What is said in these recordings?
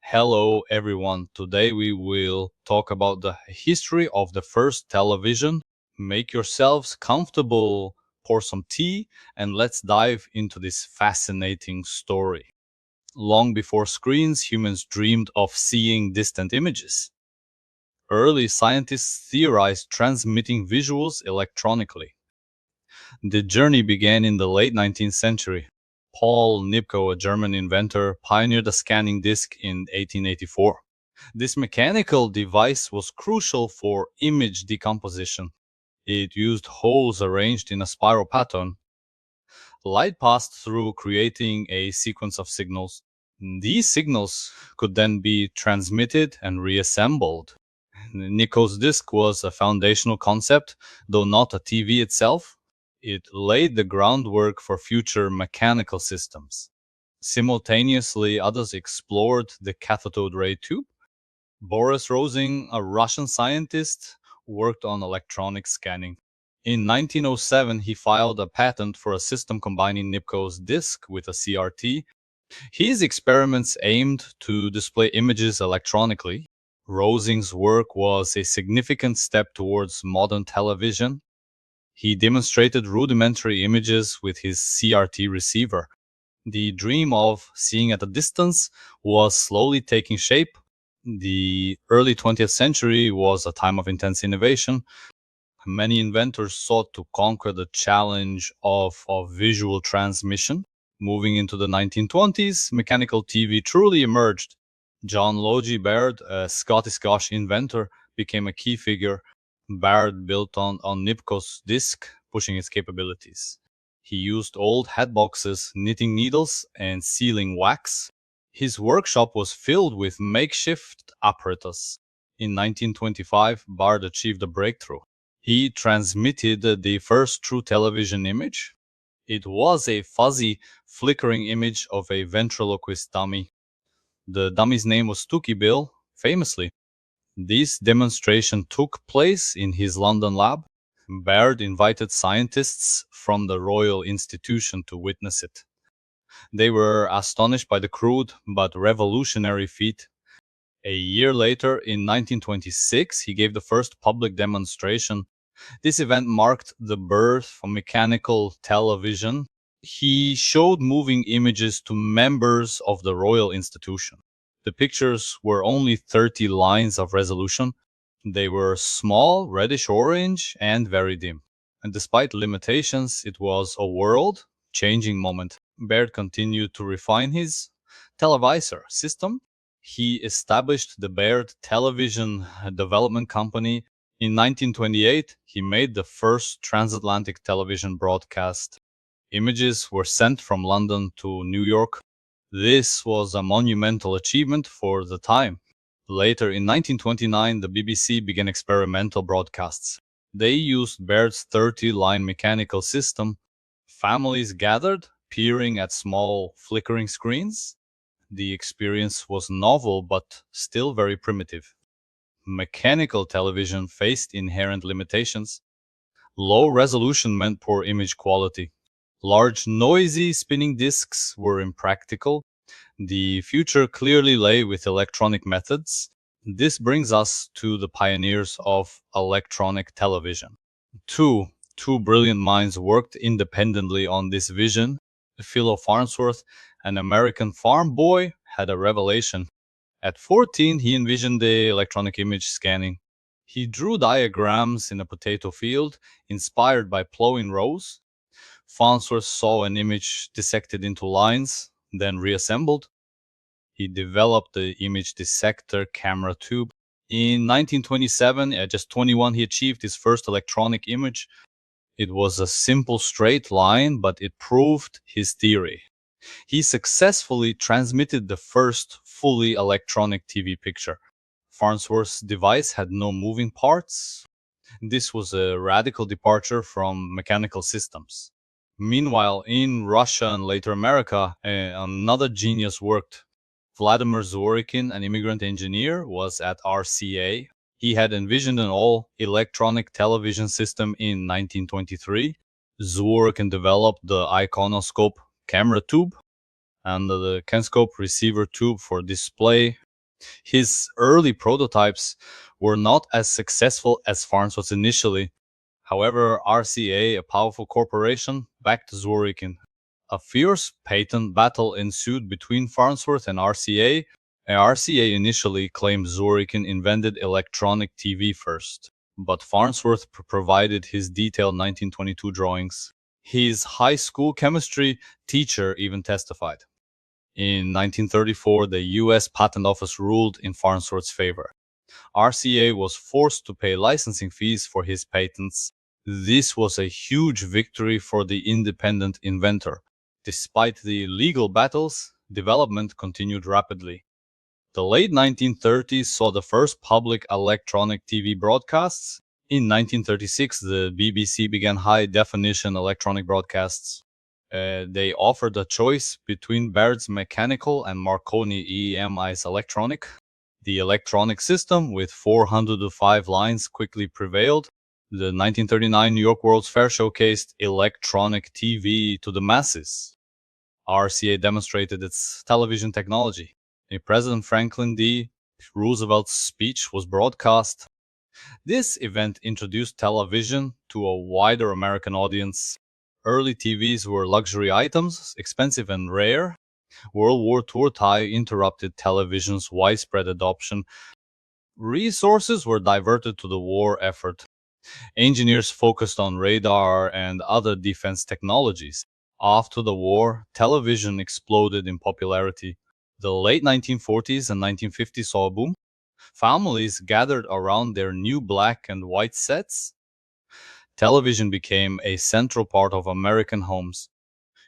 Hello everyone. Today we will talk about the history of the first television. Make yourselves comfortable, pour some tea, and let's dive into this fascinating story. Long before screens, humans dreamed of seeing distant images. Early scientists theorized transmitting visuals electronically. The journey began in the late 19th century. Paul Nipkow, a German inventor, pioneered a scanning disc in 1884. This mechanical device was crucial for image decomposition. It used holes arranged in a spiral pattern. Light passed through, creating a sequence of signals. These signals could then be transmitted and reassembled. Nico's disc was a foundational concept, though not a TV itself. It laid the groundwork for future mechanical systems. Simultaneously, others explored the cathode ray tube. Boris Rosing, a Russian scientist, worked on electronic scanning. In 1907, he filed a patent for a system combining Nipko's disk with a CRT. His experiments aimed to display images electronically. Rosing's work was a significant step towards modern television. He demonstrated rudimentary images with his CRT receiver. The dream of seeing at a distance was slowly taking shape. The early 20th century was a time of intense innovation. Many inventors sought to conquer the challenge of visual transmission. Moving into the 1920s, mechanical TV truly emerged. John Logie Baird, a Scottish inventor, became a key figure. Baird built on Nipko's disk, pushing its capabilities. He used old hat boxes, knitting needles, and sealing wax. His workshop was filled with makeshift apparatus. In 1925, Baird achieved a breakthrough. He transmitted the first true television image. It was a fuzzy, flickering image of a ventriloquist dummy. The dummy's name was Stooky Bill, famously. This demonstration took place in his London lab. Baird invited scientists from the Royal Institution to witness it. They were astonished by the crude but revolutionary feat. A year later, in 1926, he gave the first public demonstration. This event marked the birth of mechanical television. He showed moving images to members of the Royal Institution. The pictures were only 30 lines of resolution. They were small, reddish orange, and very dim. And despite limitations, it was a world changing moment. Baird continued to refine his televisor system. He established the Baird Television Development Company. In 1928, he made the first transatlantic television broadcast. Images were sent from London to New York. This was a monumental achievement for the time. Later, in 1929, the BBC began experimental broadcasts. They used Baird's 30-line mechanical system. Families gathered, peering at small, flickering screens. The experience was novel but still very primitive. Mechanical television faced inherent limitations. Low resolution meant poor image quality. Large, noisy spinning discs were impractical. The future clearly lay with electronic methods. This brings us to the pioneers of electronic television. Two brilliant minds worked independently on this vision. Philo Farnsworth, an American farm boy, had a revelation. At 14, he envisioned the electronic image scanning. He drew diagrams in a potato field, inspired by plowing rows. Farnsworth saw an image dissected into lines, then reassembled. He developed the image dissector camera tube. In 1927, at just 21, he achieved his first electronic image. It was a simple straight line, but it proved his theory. He successfully transmitted the first fully electronic TV picture. Farnsworth's device had no moving parts. This was a radical departure from mechanical systems. Meanwhile, in Russia and later America, another genius worked. Vladimir Zworykin, an immigrant engineer, was at RCA. He had envisioned an all-electronic television system in 1923. Zworykin developed the iconoscope camera tube and the Kenscope receiver tube for display. His early prototypes were not as successful as Farnsworth's initially. However, RCA, a powerful corporation, backed Zworykin. A fierce patent battle ensued between Farnsworth and RCA. RCA initially claimed Zworykin invented electronic TV first, but Farnsworth provided his detailed 1922 drawings. His high school chemistry teacher even testified. In 1934, the U.S. Patent Office ruled in Farnsworth's favor. RCA was forced to pay licensing fees for his patents. This was a huge victory for the independent inventor. Despite the legal battles, development continued rapidly. The late 1930s saw the first public electronic TV broadcasts. In 1936, the BBC began high-definition electronic broadcasts. They offered a choice between Baird's mechanical and Marconi EMI's electronic. The electronic system with 405 lines quickly prevailed. The 1939 New York World's Fair showcased electronic TV to the masses. RCA demonstrated its television technology. President Franklin D. Roosevelt's speech was broadcast. This event introduced television to a wider American audience. Early TVs were luxury items, expensive and rare. World War II tie interrupted television's widespread adoption. Resources were diverted to the war effort. Engineers focused on radar and other defense technologies. After the war, television exploded in popularity. The late 1940s and 1950s saw a boom. Families gathered around their new black and white sets. Television became a central part of American homes.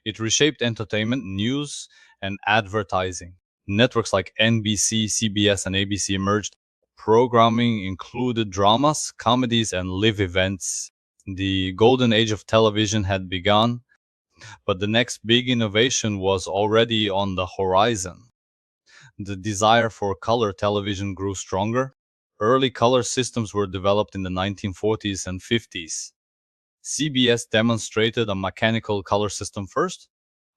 It reshaped entertainment, news, and advertising. Networks like NBC, CBS, and ABC emerged. Programming included dramas, comedies, and live events. The golden age of television had begun, but the next big innovation was already on the horizon. The desire for color television grew stronger. Early color systems were developed in the 1940s and 50s. CBS demonstrated a mechanical color system first.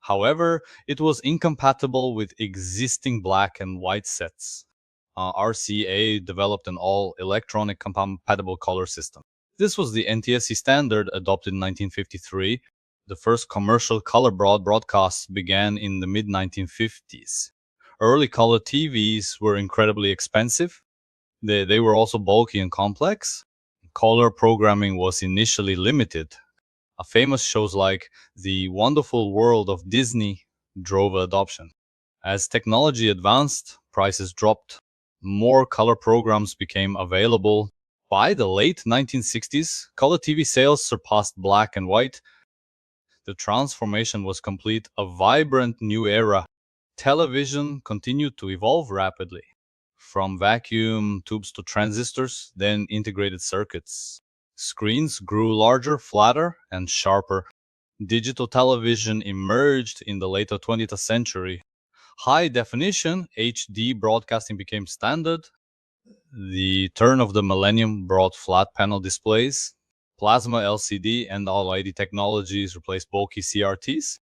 However, it was incompatible with existing black and white sets. RCA developed an all-electronic compatible color system. This was the NTSC standard adopted in 1953. The first commercial color broadcasts began in the mid-1950s. Early color TVs were incredibly expensive. They were also bulky and complex. Color programming was initially limited. Famous shows like The Wonderful World of Disney drove adoption. As technology advanced, prices dropped. More color programs became available. By the late 1960s, color TV sales surpassed black and white. The transformation was complete, a vibrant new era. Television continued to evolve rapidly, from vacuum tubes to transistors, then integrated circuits. Screens grew larger, flatter, and sharper. Digital television emerged in the later 20th century. High definition HD broadcasting became standard. The turn of the millennium brought flat panel displays. Plasma LCD and OLED technologies replaced bulky CRTs.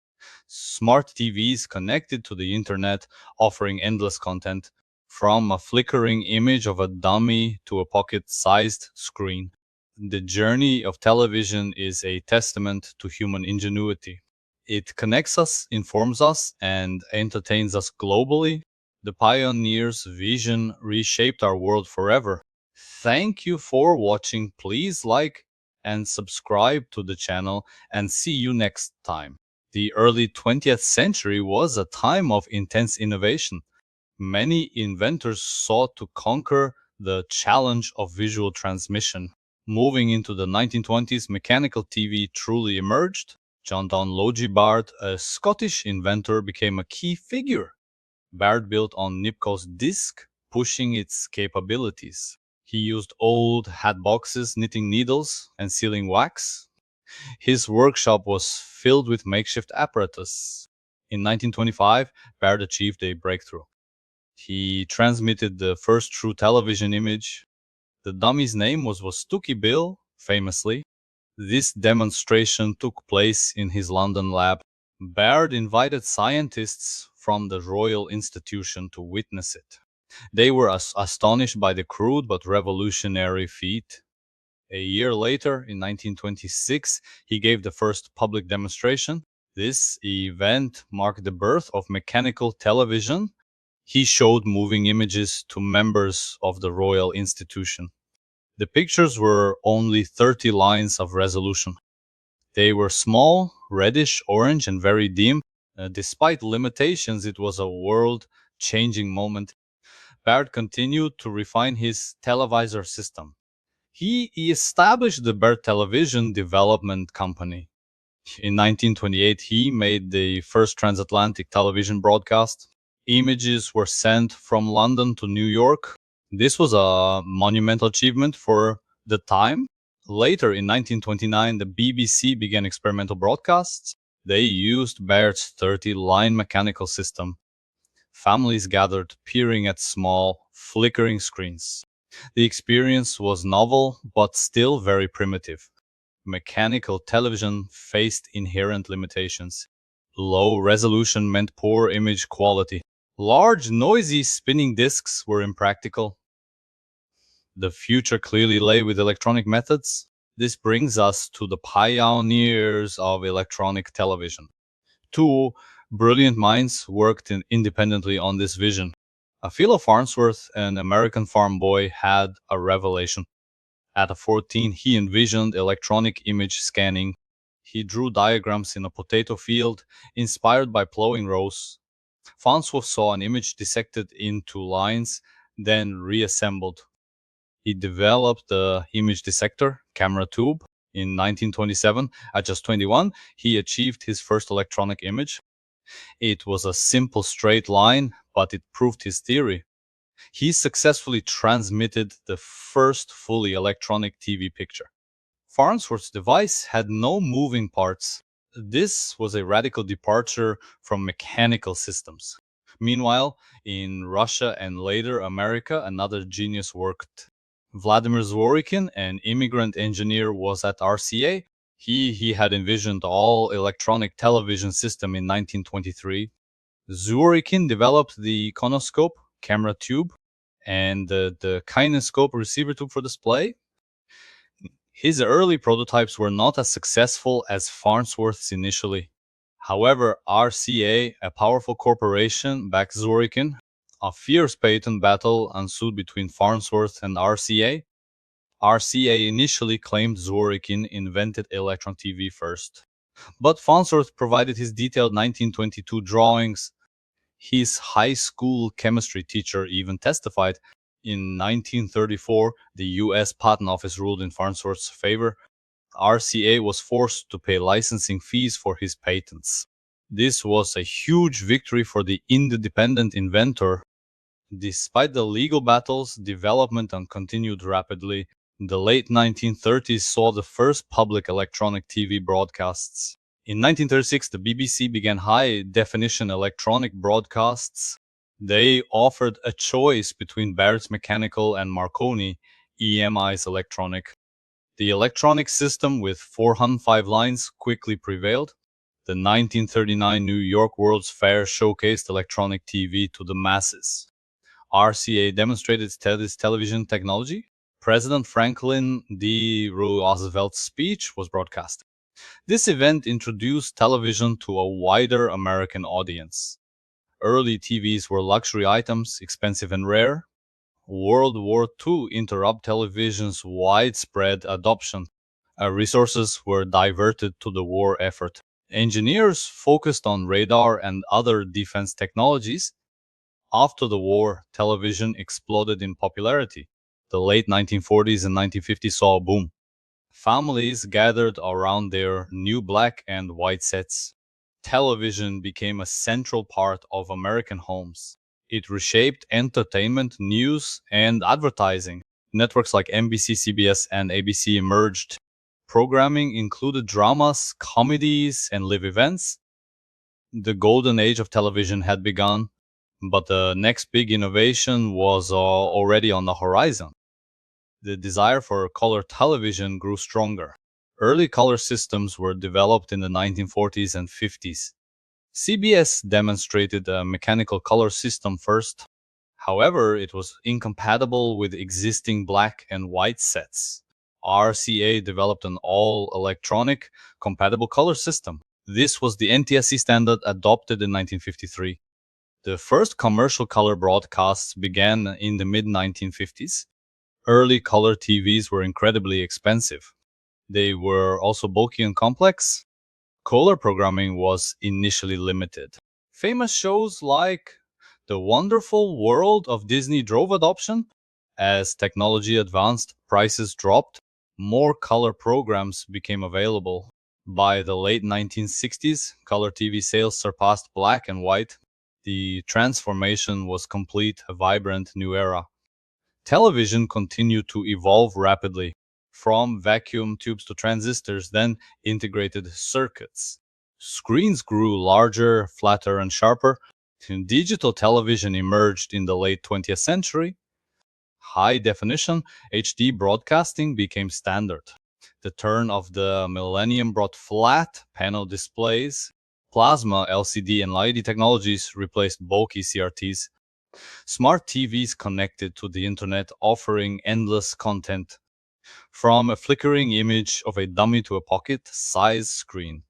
Smart TVs connected to the internet, offering endless content, from a flickering image of a dummy to a pocket-sized screen. The journey of television is a testament to human ingenuity. It connects us, informs us, and entertains us globally. The pioneer's vision reshaped our world forever. Thank you for watching. Please like and subscribe to the channel, and see you next time. The early 20th century was a time of intense innovation. Many inventors sought to conquer the challenge of visual transmission. Moving into the 1920s, mechanical TV truly emerged. John Logie Baird, a Scottish inventor, became a key figure. Baird built on Nipko's disc, pushing its capabilities. He used old hat boxes, knitting needles, and sealing wax. His workshop was filled with makeshift apparatus. In 1925, Baird achieved a breakthrough. He transmitted the first true television image. The dummy's name was Stucky Bill, famously. This demonstration took place in his London lab. Baird invited scientists from the Royal Institution to witness it. They were astonished by the crude but revolutionary feat. A year later, in 1926, he gave the first public demonstration. This event marked the birth of mechanical television. He showed moving images to members of the Royal Institution. The pictures were only 30 lines of resolution. They were small, reddish, orange, and very dim. Despite limitations, it was a world changing moment. Baird continued to refine his televisor system. He established the Baird Television Development Company. In 1928, he made the first transatlantic television broadcast. Images were sent from London to New York. This was a monumental achievement for the time. Later, in 1929, the BBC began experimental broadcasts. They used Baird's 30-line mechanical system. Families gathered, peering at small, flickering screens. The experience was novel, but still very primitive. Mechanical television faced inherent limitations. Low resolution meant poor image quality. Large, noisy spinning discs were impractical. The future clearly lay with electronic methods. This brings us to the pioneers of electronic television. Two brilliant minds worked independently on this vision. Philo Farnsworth, an American farm boy, had a revelation. At 14, he envisioned electronic image scanning. He drew diagrams in a potato field, inspired by plowing rows. Farnsworth saw an image dissected into lines, then reassembled. He developed the image dissector, camera tube. In 1927, at just 21, he achieved his first electronic image. It was a simple straight line, but it proved his theory. He successfully transmitted the first fully electronic TV picture. Farnsworth's device had no moving parts. This was a radical departure from mechanical systems. Meanwhile, in Russia and later America, another genius worked. Vladimir Zworykin, an immigrant engineer, was at RCA. He had envisioned all electronic television system in 1923. Zworykin developed the conoscope, camera tube, and the kinescope receiver tube for display. His early prototypes were not as successful as Farnsworth's initially. However, RCA, a powerful corporation, backed Zworykin. A fierce patent battle ensued between Farnsworth and RCA. RCA initially claimed Zworykin invented electron TV first, but Farnsworth provided his detailed 1922 drawings. His high school chemistry teacher even testified. In 1934, the U.S. Patent Office ruled in Farnsworth's favor. RCA was forced to pay licensing fees for his patents. This was a huge victory for the independent inventor. Despite the legal battles, development continued rapidly. The late 1930s saw the first public electronic TV broadcasts. In 1936, the BBC began high-definition electronic broadcasts. They offered a choice between Baird's mechanical and Marconi EMI's electronic. The electronic system with 405 lines quickly prevailed. The 1939 New York World's Fair showcased electronic TV to the masses. RCA demonstrated its television technology. President Franklin D. Roosevelt's speech was broadcast. This event introduced television to a wider American audience. Early TVs were luxury items, expensive and rare. World War II interrupted television's widespread adoption. Resources were diverted to the war effort. Engineers focused on radar and other defense technologies. After the war, television exploded in popularity. The late 1940s and 1950s saw a boom. Families gathered around their new black and white sets. Television became a central part of American homes. It reshaped entertainment, news, and advertising. Networks like NBC, CBS, and ABC emerged. Programming included dramas, comedies, and live events. The golden age of television had begun, but the next big innovation was already on the horizon. The desire for color television grew stronger. Early color systems were developed in the 1940s and 50s. CBS demonstrated a mechanical color system first. However, it was incompatible with existing black and white sets. RCA developed an all-electronic compatible color system. This was the NTSC standard adopted in 1953. The first commercial color broadcasts began in the mid-1950s. Early color TVs were incredibly expensive. They were also bulky and complex. Color programming was initially limited. Famous shows like The Wonderful World of Disney drove adoption. As technology advanced, prices dropped, more color programs became available. By the late 1960s, color TV sales surpassed black and white. The transformation was complete, a vibrant new era. Television continued to evolve rapidly, from vacuum tubes to transistors, then integrated circuits. Screens grew larger, flatter, and sharper. Digital television emerged in the late 20th century. High definition HD broadcasting became standard. The turn of the millennium brought flat panel displays. Plasma, LCD, and LED technologies replaced bulky CRTs. Smart TVs connected to the internet, offering endless content, from a flickering image of a dummy to a pocket-sized screen.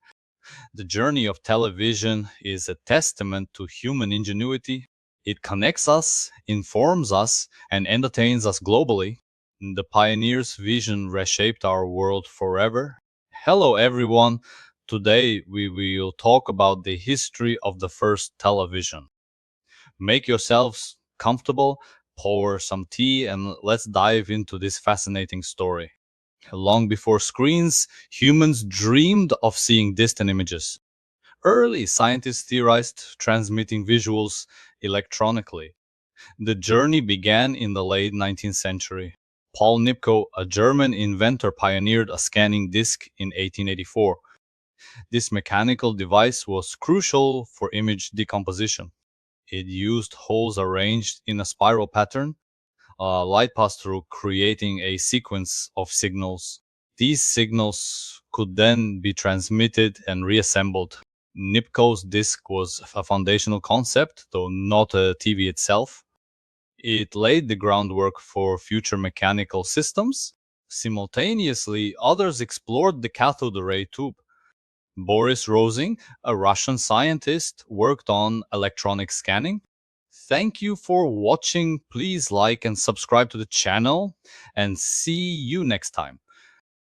The journey of television is a testament to human ingenuity. It connects us, informs us, and entertains us globally. The pioneer's vision reshaped our world forever. Hello, everyone. Today we will talk about the history of the first television. Make yourselves comfortable, pour some tea, and let's dive into this fascinating story. Long before screens, humans dreamed of seeing distant images. Early scientists theorized transmitting visuals electronically. The journey began in the late 19th century. Paul Nipkow, a German inventor, pioneered a scanning disc in 1884. This mechanical device was crucial for image decomposition. It used holes arranged in a spiral pattern. Light passed through, creating a sequence of signals. These signals could then be transmitted and reassembled. Nipkow's disk was a foundational concept, though not a TV itself. It laid the groundwork for future mechanical systems. Simultaneously, others explored the cathode ray tube. Boris Rosing, a Russian scientist, worked on electronic scanning. Thank you for watching. Please like and subscribe to the channel, and see you next time.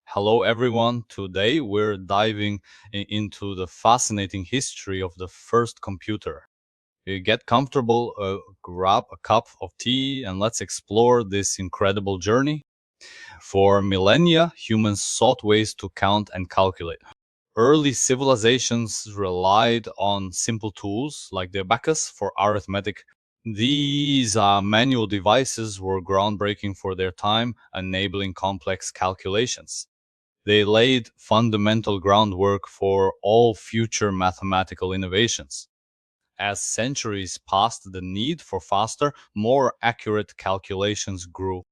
Hello, everyone. Today we're diving into the fascinating history of the first computer. Get comfortable, grab a cup of tea, and let's explore this incredible journey. For millennia, humans sought ways to count and calculate. Early civilizations relied on simple tools like the abacus for arithmetic. These manual devices were groundbreaking for their time, enabling complex calculations. They laid fundamental groundwork for all future mathematical innovations. As centuries passed, the need for faster, more accurate calculations grew.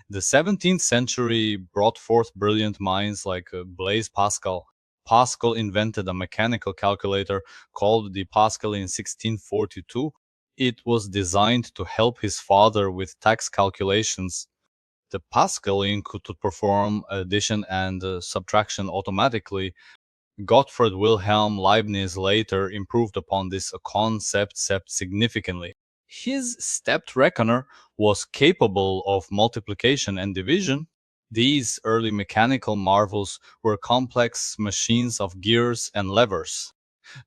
The 17th century brought forth brilliant minds like Blaise Pascal. Pascal invented a mechanical calculator called the Pascal in 1642. It was designed to help his father with tax calculations. The Pascaline could perform addition and subtraction automatically. Gottfried Wilhelm Leibniz later improved upon this concept significantly. His stepped reckoner was capable of multiplication and division. These early mechanical marvels were complex machines of gears and levers.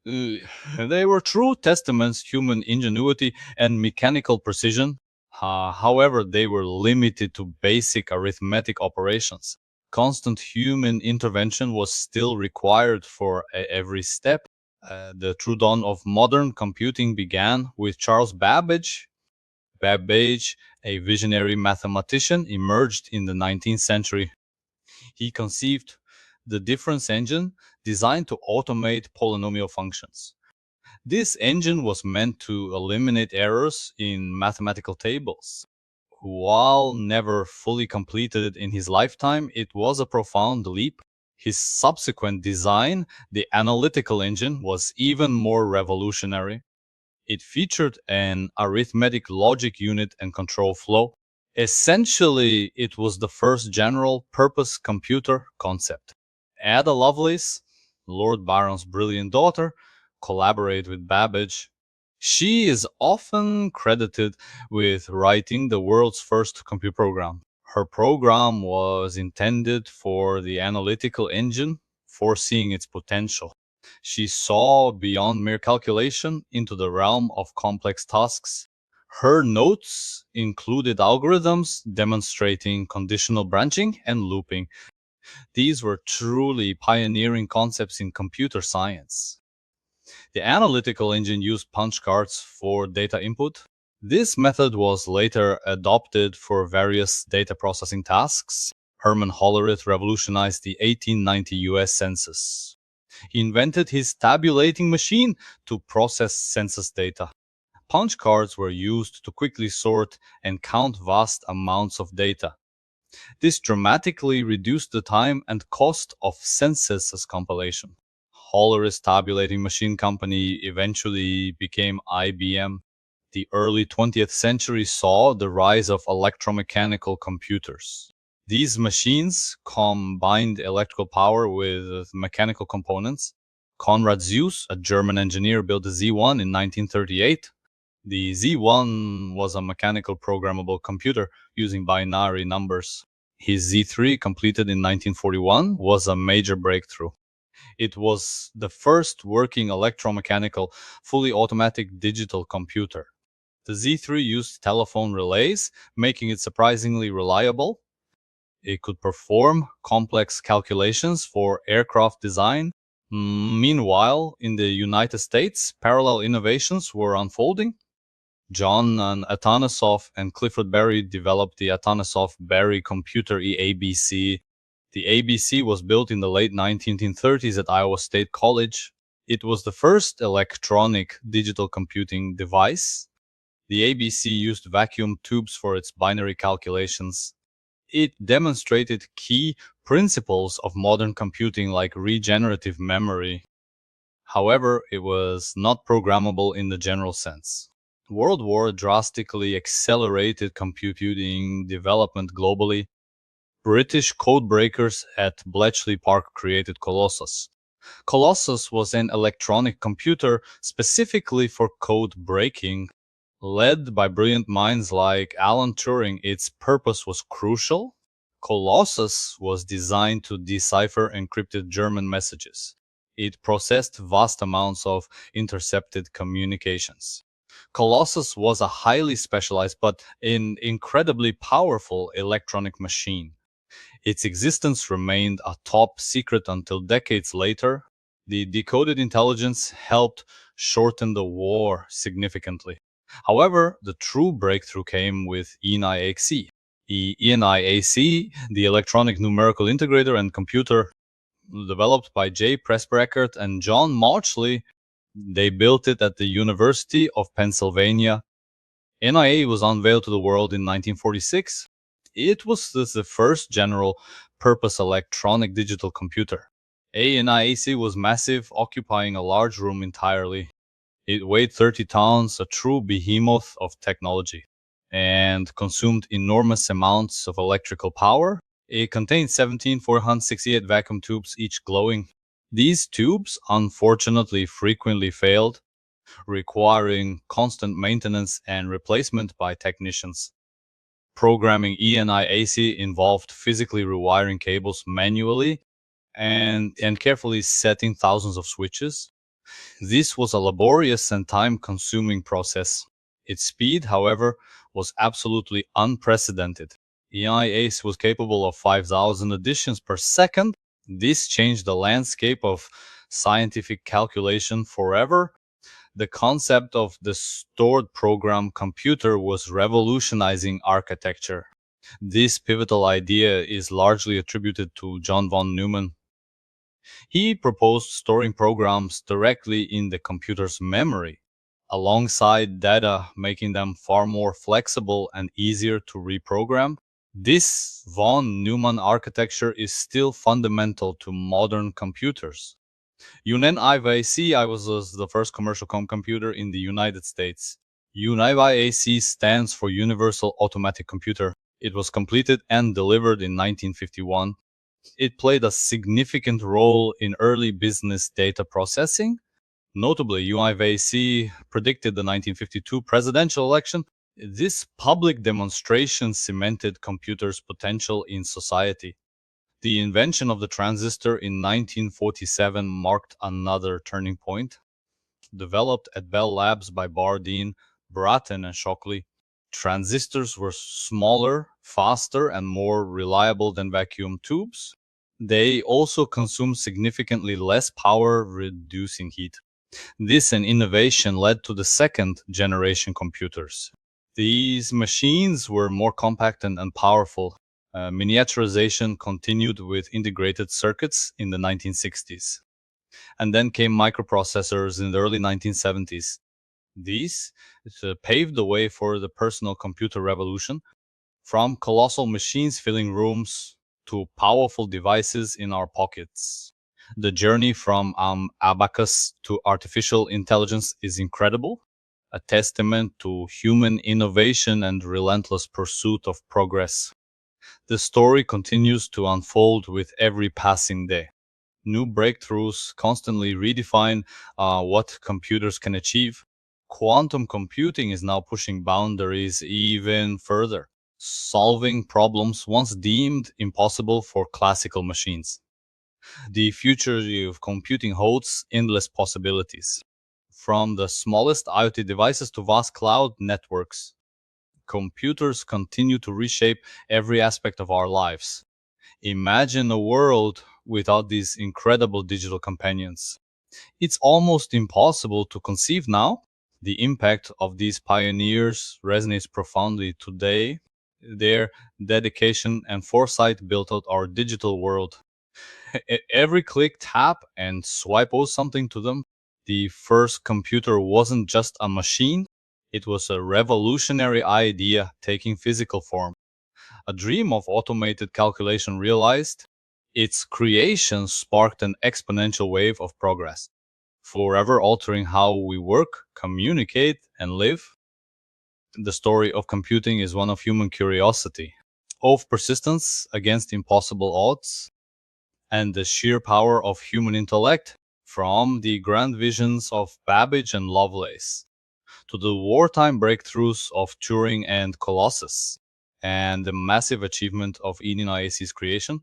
They were true testaments to human ingenuity and mechanical precision. However, they were limited to basic arithmetic operations. Constant human intervention was still required for every step. The true dawn of modern computing began with Charles Babbage. Babbage, a visionary mathematician, emerged in the 19th century. He conceived the difference engine, designed to automate polynomial functions. This engine was meant to eliminate errors in mathematical tables. While never fully completed in his lifetime, it was a profound leap. His subsequent design, the analytical engine, was even more revolutionary. It featured an arithmetic logic unit and control flow. Essentially, it was the first general-purpose computer concept. Ada Lovelace, Lord Byron's brilliant daughter, collaborated with Babbage. She is often credited with writing the world's first computer program. Her program was intended for the analytical engine, foreseeing its potential. She saw beyond mere calculation into the realm of complex tasks. Her notes included algorithms demonstrating conditional branching and looping. These were truly pioneering concepts in computer science. The analytical engine used punch cards for data input. This method was later adopted for various data processing tasks. Herman Hollerith revolutionized the 1890 US Census. He invented his tabulating machine to process census data. Punch cards were used to quickly sort and count vast amounts of data. This dramatically reduced the time and cost of census compilation. Hollerith's tabulating machine company eventually became IBM. The early 20th century saw the rise of electromechanical computers. These machines combined electrical power with mechanical components. Konrad Zuse, a German engineer, built the Z1 in 1938. The Z1 was a mechanical programmable computer using binary numbers. His Z3, completed in 1941, was a major breakthrough. It was the first working electromechanical, fully automatic digital computer. The Z3 used telephone relays, making it surprisingly reliable. It could perform complex calculations for aircraft design. Meanwhile, in the United States, parallel innovations were unfolding. John Atanasoff and Clifford Berry developed the Atanasoff-Berry computer ABC. The ABC was built in the late 1930s at Iowa State College. It was the first electronic digital computing device. The ABC used vacuum tubes for its binary calculations. It demonstrated key principles of modern computing like regenerative memory. However, it was not programmable in the general sense. World War drastically accelerated computing development globally. British codebreakers at Bletchley Park created Colossus. Colossus was an electronic computer specifically for code breaking. Led by brilliant minds like Alan Turing, its purpose was crucial. Colossus was designed to decipher encrypted German messages. It processed vast amounts of intercepted communications. Colossus was a highly specialized but an incredibly powerful electronic machine. Its existence remained a top secret until decades later. The decoded intelligence helped shorten the war significantly. However, the true breakthrough came with ENIAC. ENIAC, the electronic numerical integrator and computer developed by J. Presper-Eckert and John Mauchly. They built it at the University of Pennsylvania. NIA was unveiled to the world in 1946. It was the first general-purpose electronic digital computer. ANIAC was massive, occupying a large room entirely. It weighed 30 tons, a true behemoth of technology, and consumed enormous amounts of electrical power. It contained 17,468 vacuum tubes, each glowing. These tubes, unfortunately, frequently failed, requiring constant maintenance and replacement by technicians. Programming ENIAC involved physically rewiring cables manually and carefully setting thousands of switches. This was a laborious and time-consuming process. Its speed, however, was absolutely unprecedented. ENIAC was capable of 5,000 additions per second. This changed the landscape of scientific calculation forever. The concept of the stored program computer was revolutionizing architecture. This pivotal idea is largely attributed to John von Neumann. He proposed storing programs directly in the computer's memory, alongside data, making them far more flexible and easier to reprogram. This von Neumann architecture is still fundamental to modern computers. UNIVAC was the first commercial computer in the United States. UNIVAC stands for Universal Automatic Computer. It was completed and delivered in 1951. It played a significant role in early business data processing. Notably, UIVAC predicted the 1952 presidential election. This public demonstration cemented computers' potential in society. The invention of the transistor in 1947 marked another turning point. Developed at Bell Labs by Bardeen, Bratton, and Shockley, transistors were smaller, faster, and more reliable than vacuum tubes. They also consume significantly less power, reducing heat. This and innovation led to the second generation computers. These machines were more compact and powerful. Miniaturization continued with integrated circuits in the 1960s. And then came microprocessors in the early 1970s. These paved the way for the personal computer revolution, from colossal machines filling rooms to powerful devices in our pockets. The journey from abacus to artificial intelligence is incredible, a testament to human innovation and relentless pursuit of progress. The story continues to unfold with every passing day. New breakthroughs constantly redefine what computers can achieve. Quantum computing is now pushing boundaries even further, solving problems once deemed impossible for classical machines. The future of computing holds endless possibilities. From the smallest IoT devices to vast cloud networks, computers continue to reshape every aspect of our lives. Imagine a world without these incredible digital companions. It's almost impossible to conceive now. The impact of these pioneers resonates profoundly today. Their dedication and foresight built out our digital world. Every click, tap, and swipe owes something to them. The first computer wasn't just a machine, it was a revolutionary idea taking physical form. A dream of automated calculation realized. Its creation sparked an exponential wave of progress, forever altering how we work, communicate, and live. The story of computing is one of human curiosity, of persistence against impossible odds, and the sheer power of human intellect, from the grand visions of Babbage and Lovelace to the wartime breakthroughs of Turing and Colossus, and the massive achievement of EDINIAC's creation,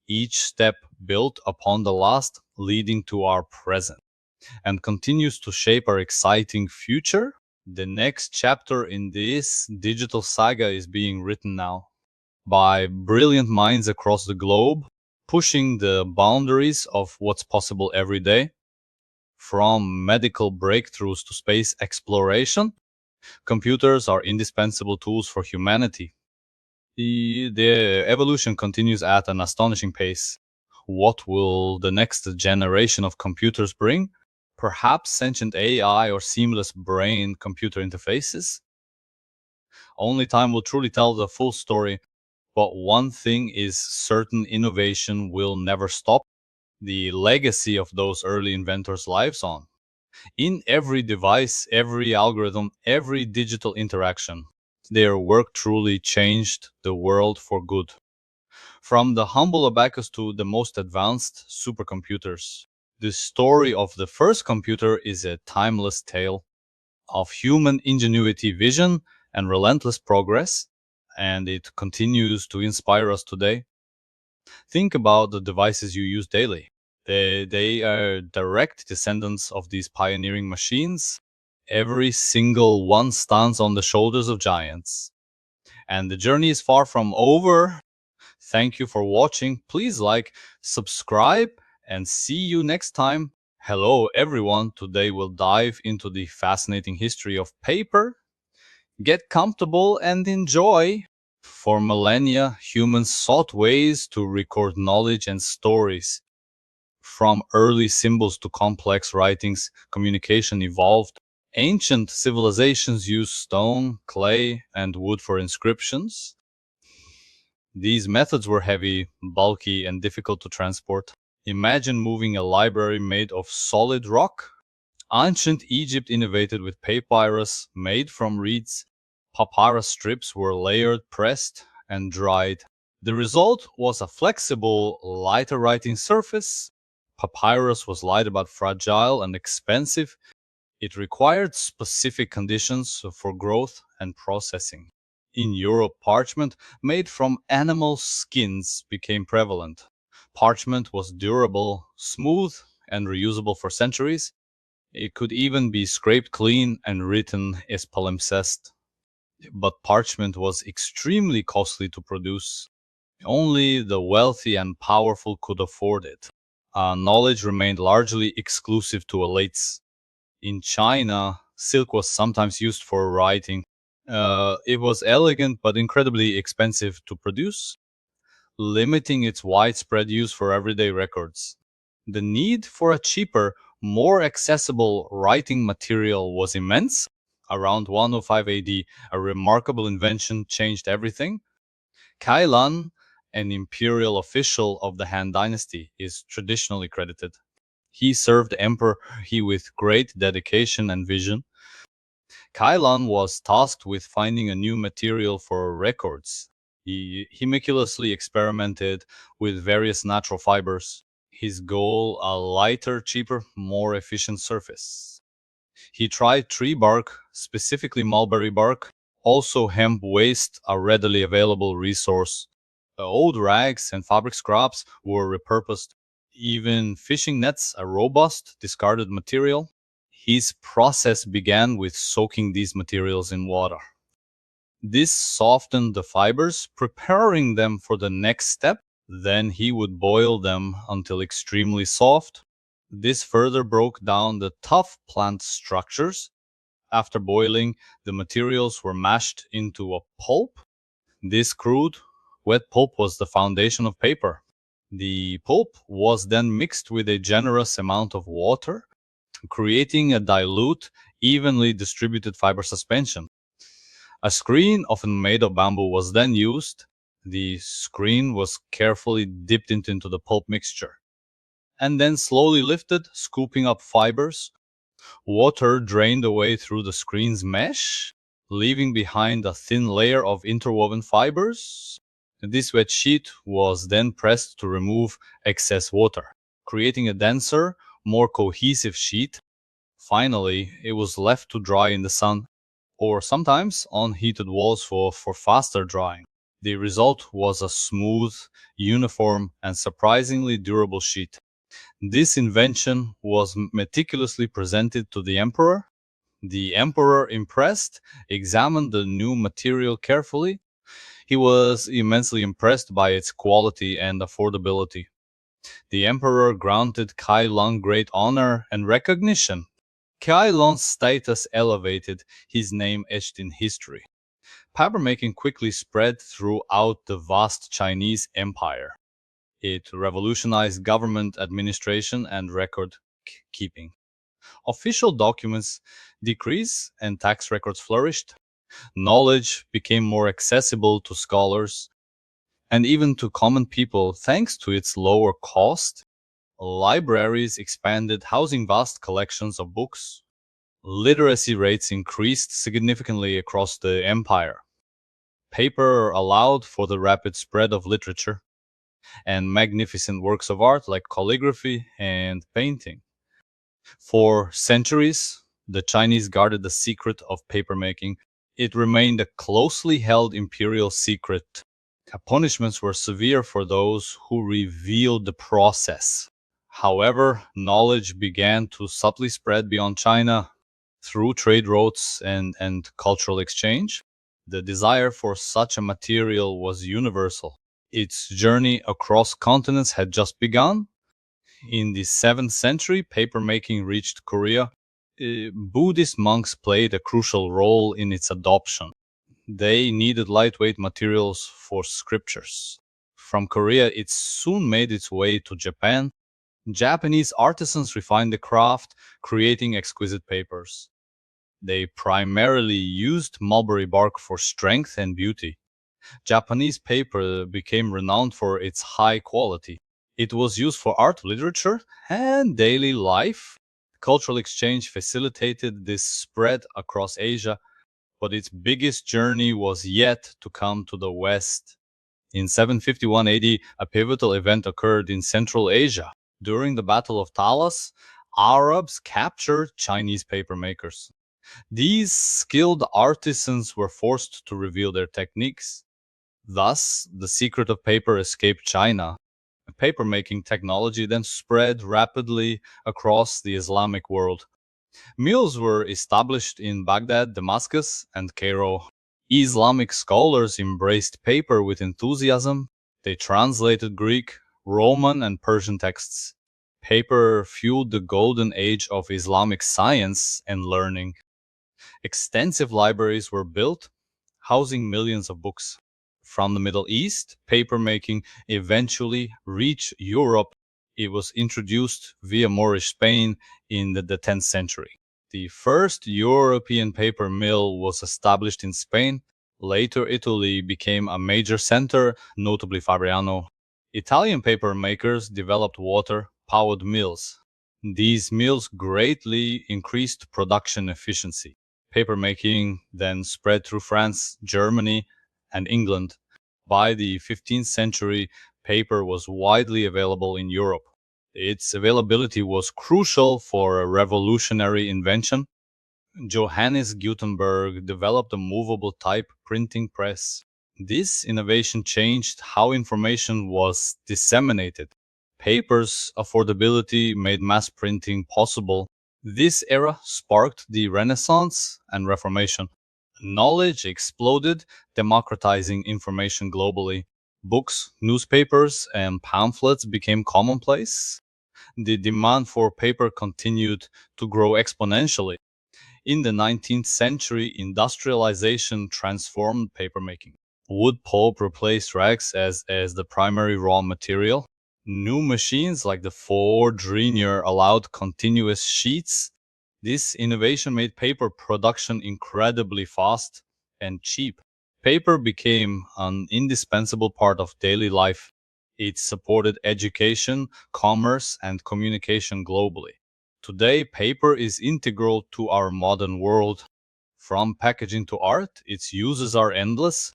each step built upon the last, leading to our present, and continues to shape our exciting future. The next chapter in this digital saga is being written now by brilliant minds across the globe, pushing the boundaries of what's possible every day. From medical breakthroughs to space exploration, computers are indispensable tools for humanity. The evolution continues at an astonishing pace. What will the next generation of computers bring? Perhaps sentient AI or seamless brain computer interfaces? Only time will truly tell the full story, but one thing is certain: innovation will never stop. The legacy of those early inventors lives on. In every device, every algorithm, every digital interaction, their work truly changed the world for good. From the humble abacus to the most advanced supercomputers, the story of the first computer is a timeless tale of human ingenuity, vision, and relentless progress, and it continues to inspire us today. Think about the devices you use daily. They are direct descendants of these pioneering machines. Every single one stands on the shoulders of giants. And the journey is far from over. Thank you for watching. Please like, subscribe, and see you next time. Hello, everyone. Today we'll dive into the fascinating history of paper. Get comfortable and enjoy. For millennia, humans sought ways to record knowledge and stories. From early symbols to complex writings, communication evolved. Ancient civilizations used stone, clay, and wood for inscriptions. These methods were heavy, bulky, and difficult to transport. Imagine moving a library made of solid rock. Ancient Egypt innovated with papyrus made from reeds. Papyrus strips were layered, pressed, and dried. The result was a flexible, lighter writing surface. Papyrus was light but fragile and expensive. It required specific conditions for growth and processing. In Europe, parchment made from animal skins became prevalent. Parchment was durable, smooth, and reusable for centuries. It could even be scraped clean and written as palimpsest. But parchment was extremely costly to produce. Only the wealthy and powerful could afford it. Knowledge remained largely exclusive to elites. In China, silk was sometimes used for writing. It was elegant but incredibly expensive to produce, limiting its widespread use for everyday records. The need for a cheaper, more accessible writing material was immense. Around 105 AD, a remarkable invention changed everything. Kailan, an imperial official of the Han Dynasty, is traditionally credited. He served Emperor He with great dedication and vision. Kailan was tasked with finding a new material for records. He meticulously experimented with various natural fibers. His goal, a lighter, cheaper, more efficient surface. He tried tree bark, specifically mulberry bark, also hemp waste, a readily available resource. Old rags and fabric scraps were repurposed. Even fishing nets, a robust, discarded material. His process began with soaking these materials in water. This softened the fibers, preparing them for the next step. Then he would boil them until extremely soft. This further broke down the tough plant structures. After boiling, the materials were mashed into a pulp. This crude, wet pulp was the foundation of paper. The pulp was then mixed with a generous amount of water, creating a dilute, evenly distributed fiber suspension. A screen, often made of bamboo, was then used. The screen was carefully dipped into the pulp mixture and then slowly lifted, scooping up fibers. Water drained away through the screen's mesh, leaving behind a thin layer of interwoven fibers. This wet sheet was then pressed to remove excess water, creating a denser, more cohesive sheet. Finally, it was left to dry in the sun, or sometimes on heated walls for faster drying. The result was a smooth, uniform, and surprisingly durable sheet. This invention was meticulously presented to the emperor. The emperor, impressed, examined the new material carefully. He was immensely impressed by its quality and affordability. The emperor granted Kai Lung great honor and recognition. Kai Lung's status elevated, his name etched in history. Papermaking quickly spread throughout the vast Chinese empire. It revolutionized government administration and record keeping. Official documents decreased and tax records flourished. Knowledge became more accessible to scholars and even to common people thanks to its lower cost. Libraries expanded, housing vast collections of books. Literacy rates increased significantly across the empire. Paper allowed for the rapid spread of literature and magnificent works of art like calligraphy and painting. For centuries, the Chinese guarded the secret of papermaking. It remained a closely held imperial secret. Punishments were severe for those who revealed the process. However, knowledge began to subtly spread beyond China through trade routes and cultural exchange. The desire for such a material was universal. Its journey across continents had just begun. In the 7th century, papermaking reached Korea. Buddhist monks played a crucial role in its adoption. They needed lightweight materials for scriptures. From Korea, it soon made its way to Japan. Japanese artisans refined the craft, creating exquisite papers. They primarily used mulberry bark for strength and beauty. Japanese paper became renowned for its high quality. It was used for art, literature, and daily life. Cultural exchange facilitated this spread across Asia, but its biggest journey was yet to come to the West. In 751 AD, a pivotal event occurred in Central Asia. During the Battle of Talas, Arabs captured Chinese papermakers. These skilled artisans were forced to reveal their techniques. Thus, the secret of paper escaped China. Papermaking technology then spread rapidly across the Islamic world. Mills were established in Baghdad, Damascus, and Cairo. Islamic scholars embraced paper with enthusiasm. They translated Greek, Roman, and Persian texts. Paper fueled the golden age of Islamic science and learning. Extensive libraries were built, housing millions of books. From the Middle East, papermaking eventually reached Europe. It was introduced via Moorish Spain in the 10th century. The first European paper mill was established in Spain. Later, Italy became a major center, notably Fabriano. Italian paper makers developed water-powered mills. These mills greatly increased production efficiency. Papermaking then spread through France, Germany, and England. By the 15th century, paper was widely available in Europe. Its availability was crucial for a revolutionary invention. Johannes Gutenberg developed a movable type printing press. This innovation changed how information was disseminated. Paper's affordability made mass printing possible. This era sparked the Renaissance and Reformation. Knowledge exploded, democratizing information globally. Books, newspapers, and pamphlets became commonplace. The demand for paper continued to grow exponentially. In the 19th century, industrialization transformed papermaking. Wood pulp replaced rags as the primary raw material. New machines like the Ford Rainier allowed continuous sheets. This innovation made paper production incredibly fast and cheap. Paper became an indispensable part of daily life. It supported education, commerce, and communication globally. Today, paper is integral to our modern world. From packaging to art, its uses are endless.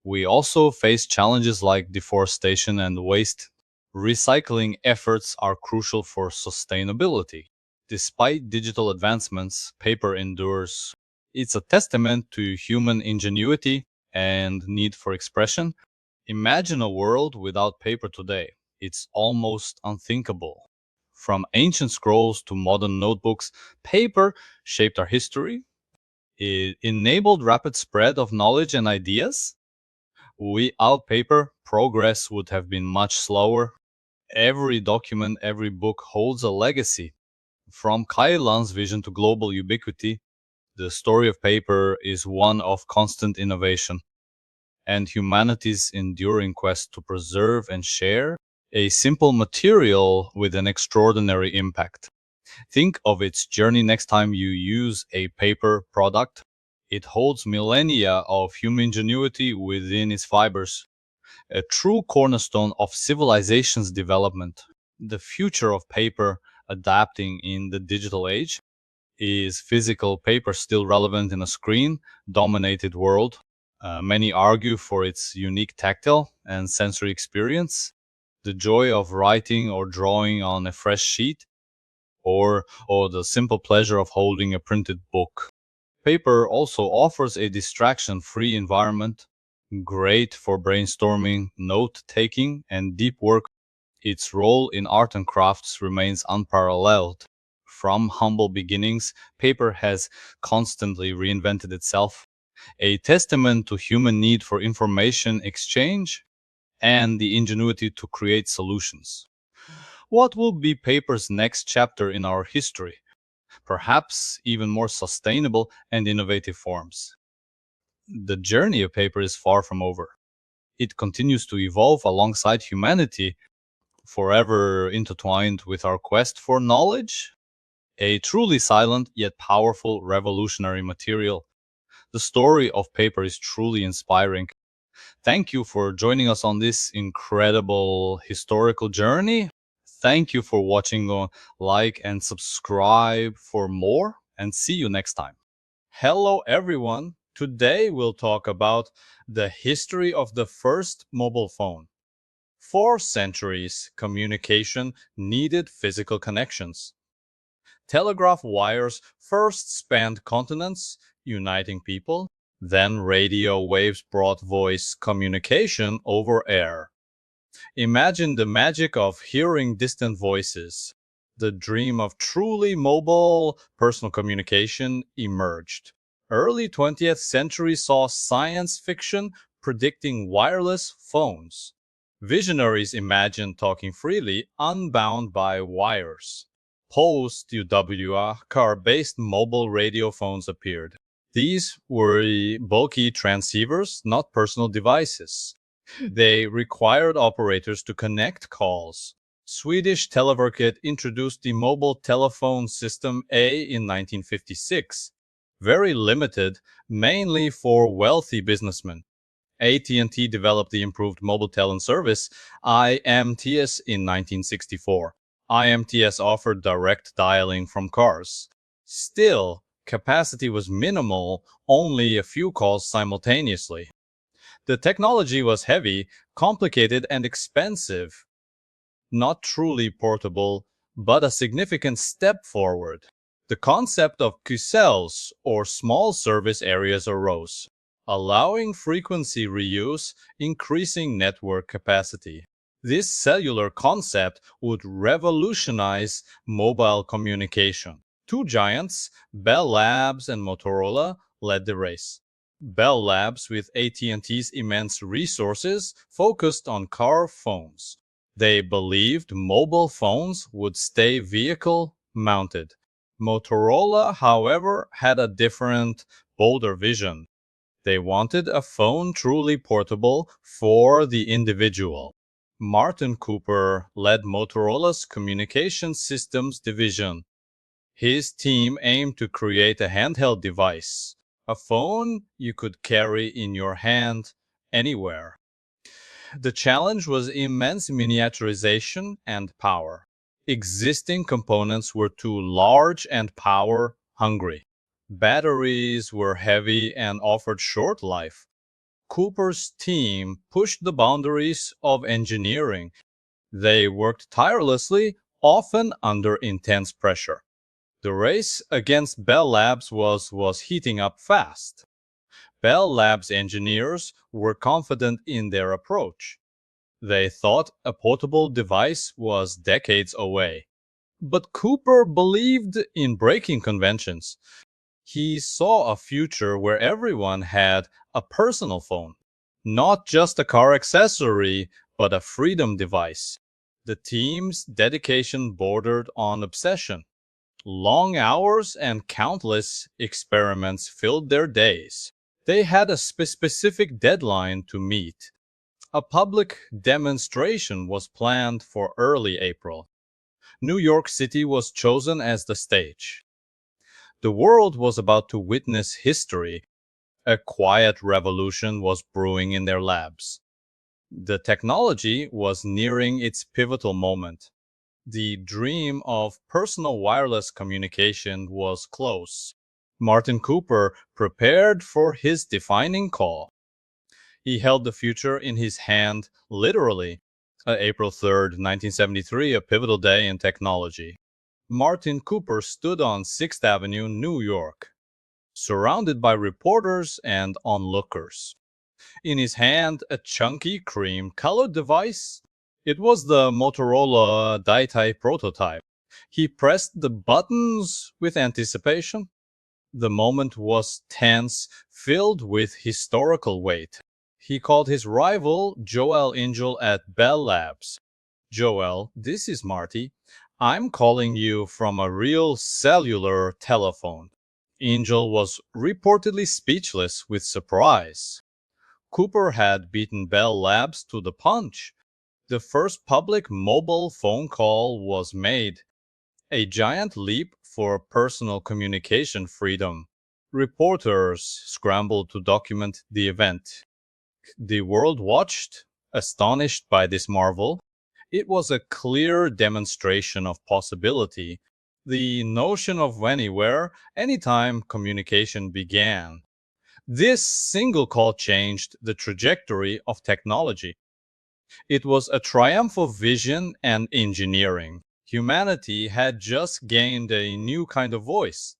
We also face challenges like deforestation and waste. Recycling efforts are crucial for sustainability. Despite digital advancements, paper endures. It's a testament to human ingenuity and need for expression. Imagine a world without paper today. It's almost unthinkable. From ancient scrolls to modern notebooks, paper shaped our history. It enabled rapid spread of knowledge and ideas. Without paper, progress would have been much slower. Every document, every book holds a legacy. From Kailan's vision to global ubiquity, the story of paper is one of constant innovation and humanity's enduring quest to preserve and share a simple material with an extraordinary impact. Think of its journey next time you use a paper product. It holds millennia of human ingenuity within its fibers, a true cornerstone of civilization's development. The future of paper adapting in the digital age. Is physical paper still relevant in a screen dominated world? Many argue for its unique tactile and sensory experience, the joy of writing or drawing on a fresh sheet, or the simple pleasure of holding a printed book. Paper also offers a distraction free environment, great for brainstorming, note taking, and deep work. Its role in art and crafts remains unparalleled. From humble beginnings, paper has constantly reinvented itself, a testament to human need for information exchange and the ingenuity to create solutions. What will be paper's next chapter in our history? Perhaps even more sustainable and innovative forms. The journey of paper is far from over. It continues to evolve alongside humanity, forever intertwined with our quest for knowledge, a truly silent yet powerful revolutionary material. The story of paper is truly inspiring. Thank you for joining us on this incredible historical journey. Thank you for watching. Like and subscribe for more, and see you next time. Hello, everyone. Today we'll talk about the history of the first mobile phone. For centuries, communication needed physical connections. Telegraph wires first spanned continents, uniting people. Then radio waves brought voice communication over air. Imagine the magic of hearing distant voices. The dream of truly mobile personal communication emerged. Early 20th century saw science fiction predicting wireless phones. Visionaries imagined talking freely, unbound by wires. Post-UWR car-based mobile radio phones appeared. These were bulky transceivers, not personal devices. They required operators to connect calls. Swedish Televerket introduced the mobile telephone system A in 1956. Very limited, mainly for wealthy businessmen. AT&T developed the improved mobile telephone service IMTS in 1964. IMTS offered direct dialing from cars. Still, capacity was minimal, only a few calls simultaneously. The technology was heavy, complicated, and expensive. Not truly portable, but a significant step forward. The concept of QCells, or small service areas, arose, allowing frequency reuse, increasing network capacity. This cellular concept would revolutionize mobile communication. Two giants, Bell Labs and Motorola, led the race. Bell Labs, with AT&T's immense resources, focused on car phones. They believed mobile phones would stay vehicle-mounted. Motorola, however, had a different, bolder vision. They wanted a phone truly portable for the individual. Martin Cooper led Motorola's communication systems division. His team aimed to create a handheld device, a phone you could carry in your hand anywhere. The challenge was immense miniaturization and power. Existing components were too large and power hungry. Batteries were heavy and offered short life. Cooper's team pushed the boundaries of engineering. They worked tirelessly, often under intense pressure. The race against Bell Labs was heating up fast. Bell Labs engineers were confident in their approach. They thought a portable device was decades away. But Cooper believed in breaking conventions. He saw a future where everyone had a personal phone, not just a car accessory, but a freedom device. The team's dedication bordered on obsession. Long hours and countless experiments filled their days. They had a specific deadline to meet. A public demonstration was planned for early April. New York City was chosen as the stage. The world was about to witness history. A quiet revolution was brewing in their labs. The technology was nearing its pivotal moment. The dream of personal wireless communication was close. Martin Cooper prepared for his defining call. He held the future in his hand, literally. April 3rd, 1973, a pivotal day in technology. Martin Cooper stood on 6th Avenue, New York, surrounded by reporters and onlookers. In his hand, a chunky cream-colored device. It was the Motorola die-type prototype. He pressed the buttons with anticipation. The moment was tense, filled with historical weight. He called his rival, Joel Angel at Bell Labs. Joel, this is Marty. I'm calling you from a real cellular telephone. Angel was reportedly speechless with surprise. Cooper had beaten Bell Labs to the punch. The first public mobile phone call was made. A giant leap for personal communication freedom. Reporters scrambled to document the event. The world watched, astonished by this marvel. It was a clear demonstration of possibility, the notion of anywhere, anytime communication began. This single call changed the trajectory of technology. It was a triumph of vision and engineering. Humanity had just gained a new kind of voice.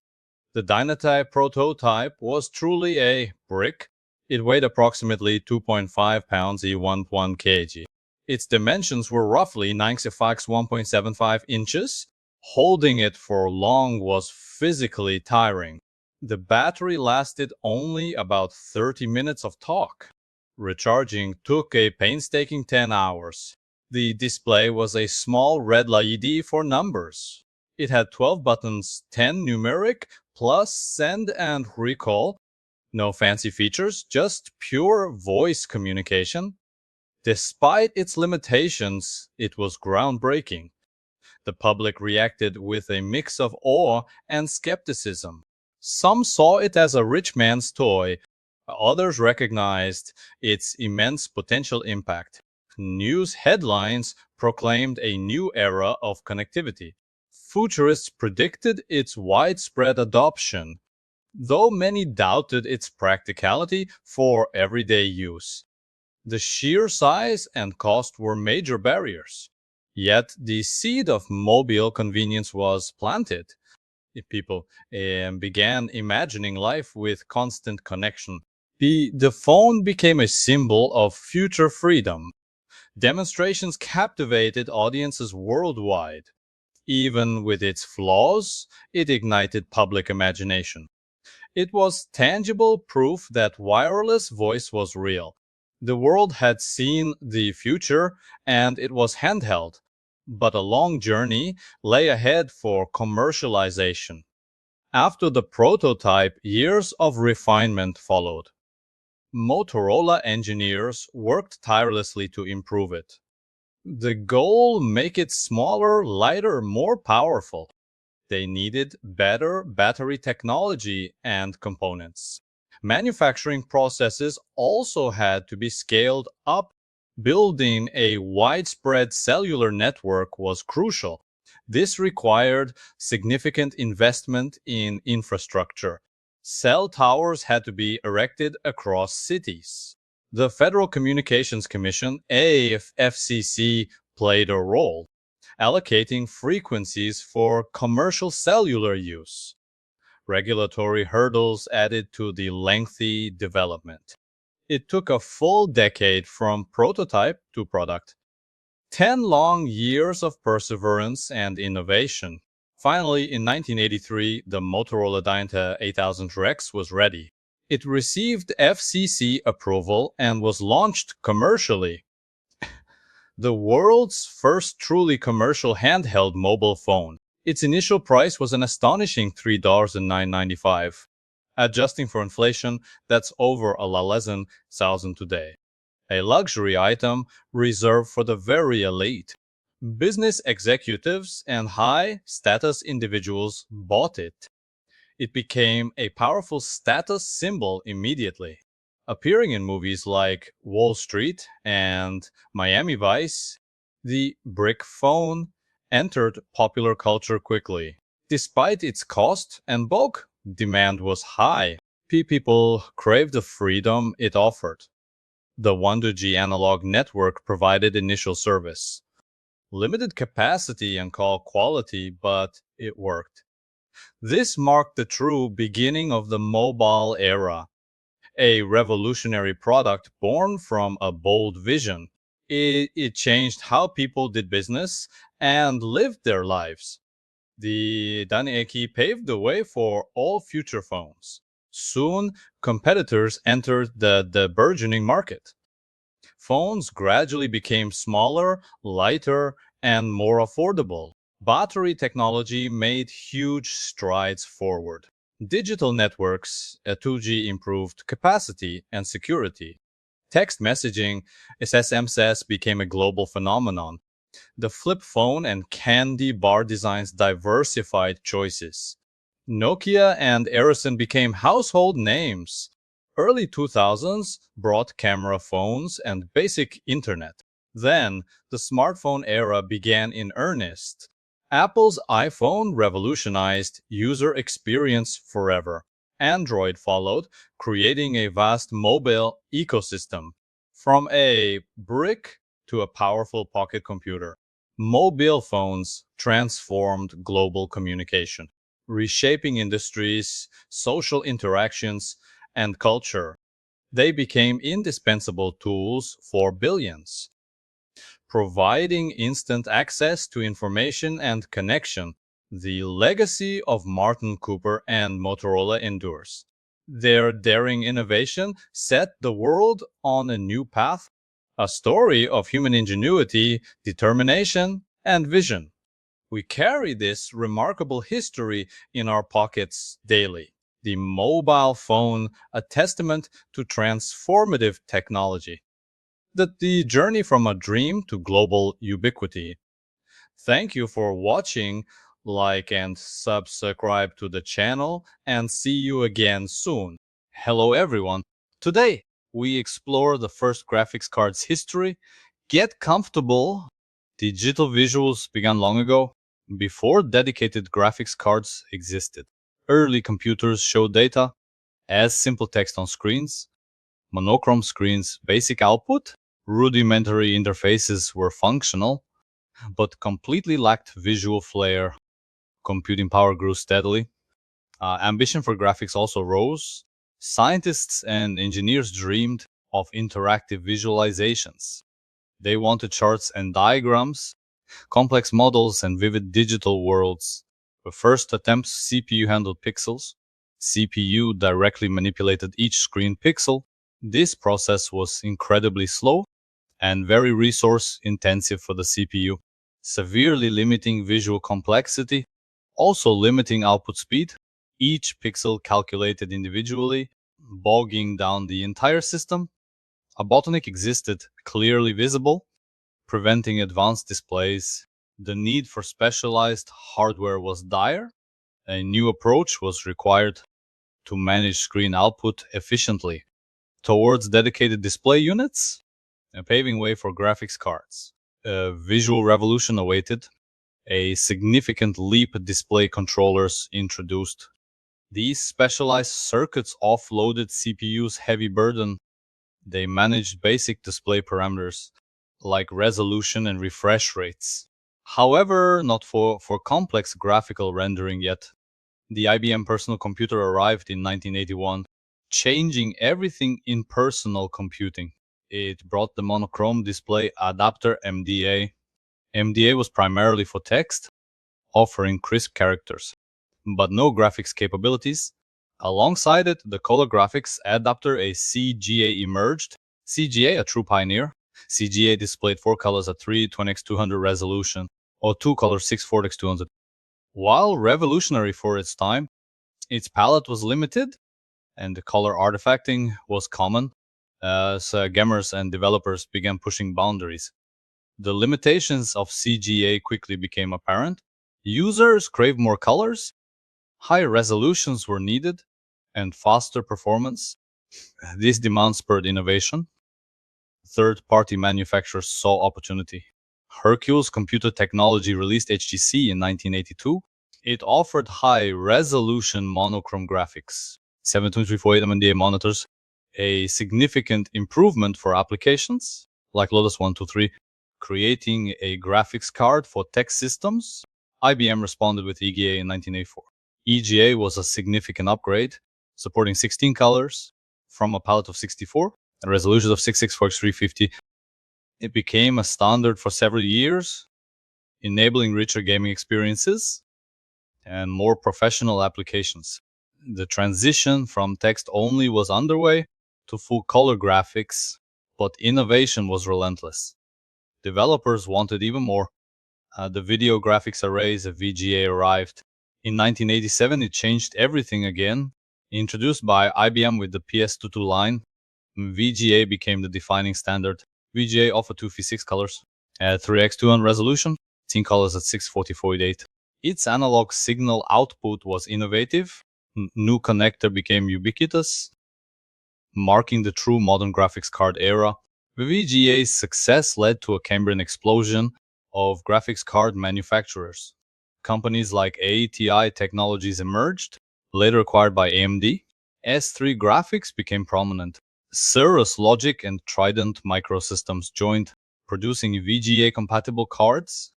The Dynatype prototype was truly a brick. It weighed approximately 2.5 pounds e 1 kg. Its dimensions were roughly 96 1.75 inches. Holding it for long was physically tiring. The battery lasted only about 30 minutes of talk. Recharging took a painstaking 10 hours. The display was a small red LED for numbers. It had 12 buttons, 10 numeric, plus send and recall. No fancy features, just pure voice communication. Despite its limitations, it was groundbreaking. The public reacted with a mix of awe and skepticism. Some saw it as a rich man's toy. Others recognized its immense potential impact. News headlines proclaimed a new era of connectivity. Futurists predicted its widespread adoption, though many doubted its practicality for everyday use. The sheer size and cost were major barriers. Yet the seed of mobile convenience was planted. People began imagining life with constant connection. The phone became a symbol of future freedom. Demonstrations captivated audiences worldwide. Even with its flaws, it ignited public imagination. It was tangible proof that wireless voice was real. The world had seen the future and it was handheld, but a long journey lay ahead for commercialization. After the prototype, years of refinement followed. Motorola engineers worked tirelessly to improve it. The goal: make it smaller, lighter, more powerful. They needed better battery technology and components. Manufacturing processes also had to be scaled up. Building a widespread cellular network was crucial. This required significant investment in infrastructure. Cell towers had to be erected across cities. The Federal Communications Commission, FCC, played a role, allocating frequencies for commercial cellular use. Regulatory hurdles added to the lengthy development. It took a full decade from prototype to product. 10 long years of perseverance and innovation. Finally, in 1983, the Motorola Dyna 8000 Rex was ready. It received FCC approval and was launched commercially. The world's first truly commercial handheld mobile phone. Its initial price was an astonishing $3.995. Adjusting for inflation, that's over $11,000 today. A luxury item reserved for the very elite. Business executives and high-status individuals bought it. It became a powerful status symbol immediately. Appearing in movies like Wall Street and Miami Vice, the brick phone entered popular culture quickly. Despite its cost and bulk, demand was high. People craved the freedom it offered. The 1G analog network provided initial service. Limited capacity and call quality, but it worked. This marked the true beginning of the mobile era, a revolutionary product born from a bold vision. It changed how people did business and lived their lives. The Danieki paved the way for all future phones. Soon, competitors entered the burgeoning market. Phones gradually became smaller, lighter, and more affordable. Battery technology made huge strides forward. Digital networks, 2G, improved capacity and security. Text messaging, SMSS, became a global phenomenon. The flip phone and candy bar designs diversified choices. Nokia and Ericsson became household names. Early 2000s brought camera phones and basic internet. Then the smartphone era began in earnest. Apple's iPhone revolutionized user experience forever. Android followed, creating a vast mobile ecosystem. From a brick to a powerful pocket computer, mobile phones transformed global communication, reshaping industries, social interactions, and culture. They became indispensable tools for billions, providing instant access to information and connection. The legacy of Martin Cooper and Motorola endures. Their daring innovation set the world on a new path, a story of human ingenuity, determination, and vision. We carry this remarkable history in our pockets daily. The mobile phone, a testament to transformative technology. The journey from a dream to global ubiquity. Thank you for watching. Like and subscribe to the channel, and see you again soon. Hello everyone. Today we explore the first graphics card's history. Get comfortable. Digital visuals began long ago, before dedicated graphics cards existed. Early computers showed data as simple text on screens, monochrome screens, basic output. Rudimentary interfaces were functional, but completely lacked visual flair. Computing power grew steadily. Ambition for graphics also rose. Scientists and engineers dreamed of interactive visualizations. They wanted charts and diagrams, complex models, and vivid digital worlds. The first attempts, CPU handled pixels. CPU directly manipulated each screen pixel. This process was incredibly slow and very resource intensive for the CPU, severely limiting visual complexity, also limiting output speed. Each pixel calculated individually, bogging down the entire system. A bottleneck existed, clearly visible, preventing advanced displays. The need for specialized hardware was dire. A new approach was required to manage screen output efficiently. Towards dedicated display units, paving way for graphics cards. A visual revolution awaited. A significant leap display controllers introduced. These specialized circuits offloaded CPU's heavy burden. They managed basic display parameters like resolution and refresh rates. However, not for complex graphical rendering yet. The IBM personal computer arrived in 1981, changing everything in personal computing. It brought the monochrome display adapter MDA. MDA was primarily for text, offering crisp characters, but no graphics capabilities. Alongside it, the color graphics adapter, a CGA, emerged. CGA, a true pioneer. CGA displayed 4 colors at 320x200 resolution, or 2 colors 640x200. While revolutionary for its time, its palette was limited and the color artifacting was common as gamers and developers began pushing boundaries. The limitations of CGA quickly became apparent. Users craved more colors, higher resolutions were needed, and faster performance. This demand spurred innovation. Third-party manufacturers saw opportunity. Hercules Computer Technology released HTC in 1982. It offered high-resolution monochrome graphics, 72348 MNDA monitors, a significant improvement for applications like Lotus 123, creating a graphics card for tech systems. IBM responded with EGA in 1984. EGA was a significant upgrade, supporting 16 colors from a palette of 64 and resolutions of 664 x 350. It became a standard for several years, enabling richer gaming experiences and more professional applications. The transition from text only was underway to full color graphics, but innovation was relentless. Developers wanted even more. The video graphics arrays of VGA arrived. In 1987, it changed everything again. Introduced by IBM with the PS22 line, VGA became the defining standard. VGA offered 256 colors at 3x200 resolution, 10 colors at 640x48. Its analog signal output was innovative. New connector became ubiquitous. marking the true modern graphics card era. The VGA's success led to a Cambrian explosion of graphics card manufacturers. Companies like ATI Technologies emerged, later acquired by AMD. S3 Graphics became prominent. Cirrus Logic and Trident Microsystems joined, producing VGA-compatible cards,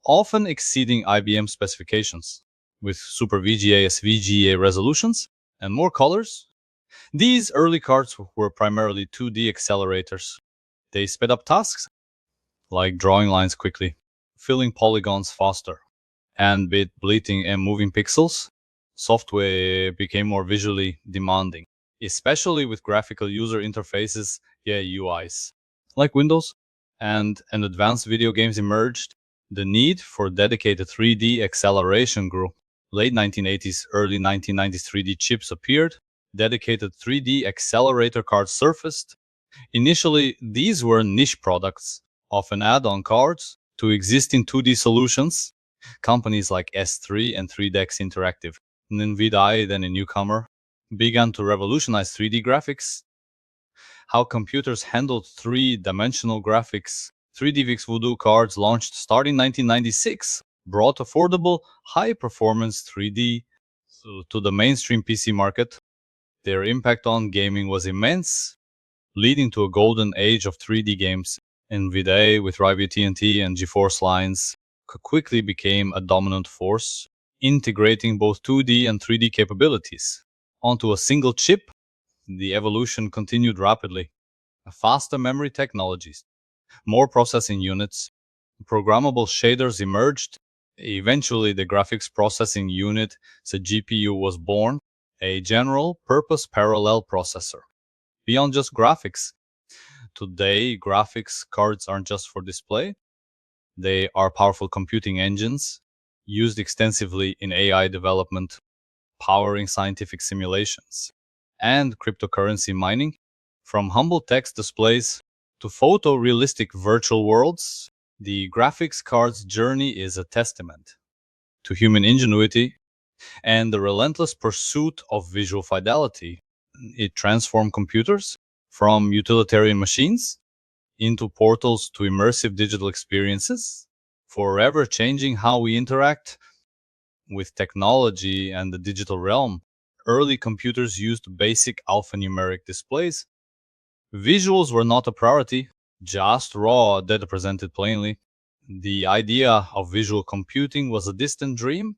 often exceeding IBM specifications, with Super VGA as VGA resolutions and more colors. These early cards were primarily 2D accelerators. They sped up tasks, like drawing lines quickly, filling polygons faster, and with bleeding and moving pixels, software became more visually demanding, especially with graphical user interfaces, UIs. Like Windows and advanced video games emerged, the need for dedicated 3D acceleration grew. Late 1980s, early 1990s 3D chips appeared, dedicated 3D accelerator cards surfaced. Initially, these were niche products, often add-on cards to existing 2D solutions. Companies like S3 and 3DEX Interactive, and NVIDIA, then a newcomer, began to revolutionize 3D graphics. How computers handled three-dimensional graphics. 3DVX Voodoo cards launched starting 1996, brought affordable, high-performance 3D to the mainstream PC market. Their impact on gaming was immense, leading to a golden age of 3D games. NVIDIA with Rive TNT and GeForce lines quickly became a dominant force, integrating both 2D and 3D capabilities onto a single chip. The evolution continued rapidly. Faster memory technologies, more processing units, programmable shaders emerged. Eventually, the graphics processing unit, the GPU, was born, a general purpose parallel processor. Beyond just graphics, today graphics cards aren't just for display. They are powerful computing engines used extensively in AI development, powering scientific simulations, and cryptocurrency mining. From humble text displays to photorealistic virtual worlds, the graphics card's journey is a testament to human ingenuity and the relentless pursuit of visual fidelity. It transformed computers from utilitarian machines into portals to immersive digital experiences, forever changing how we interact with technology and the digital realm. Early computers used basic alphanumeric displays. Visuals were not a priority, just raw data presented plainly. The idea of visual computing was a distant dream.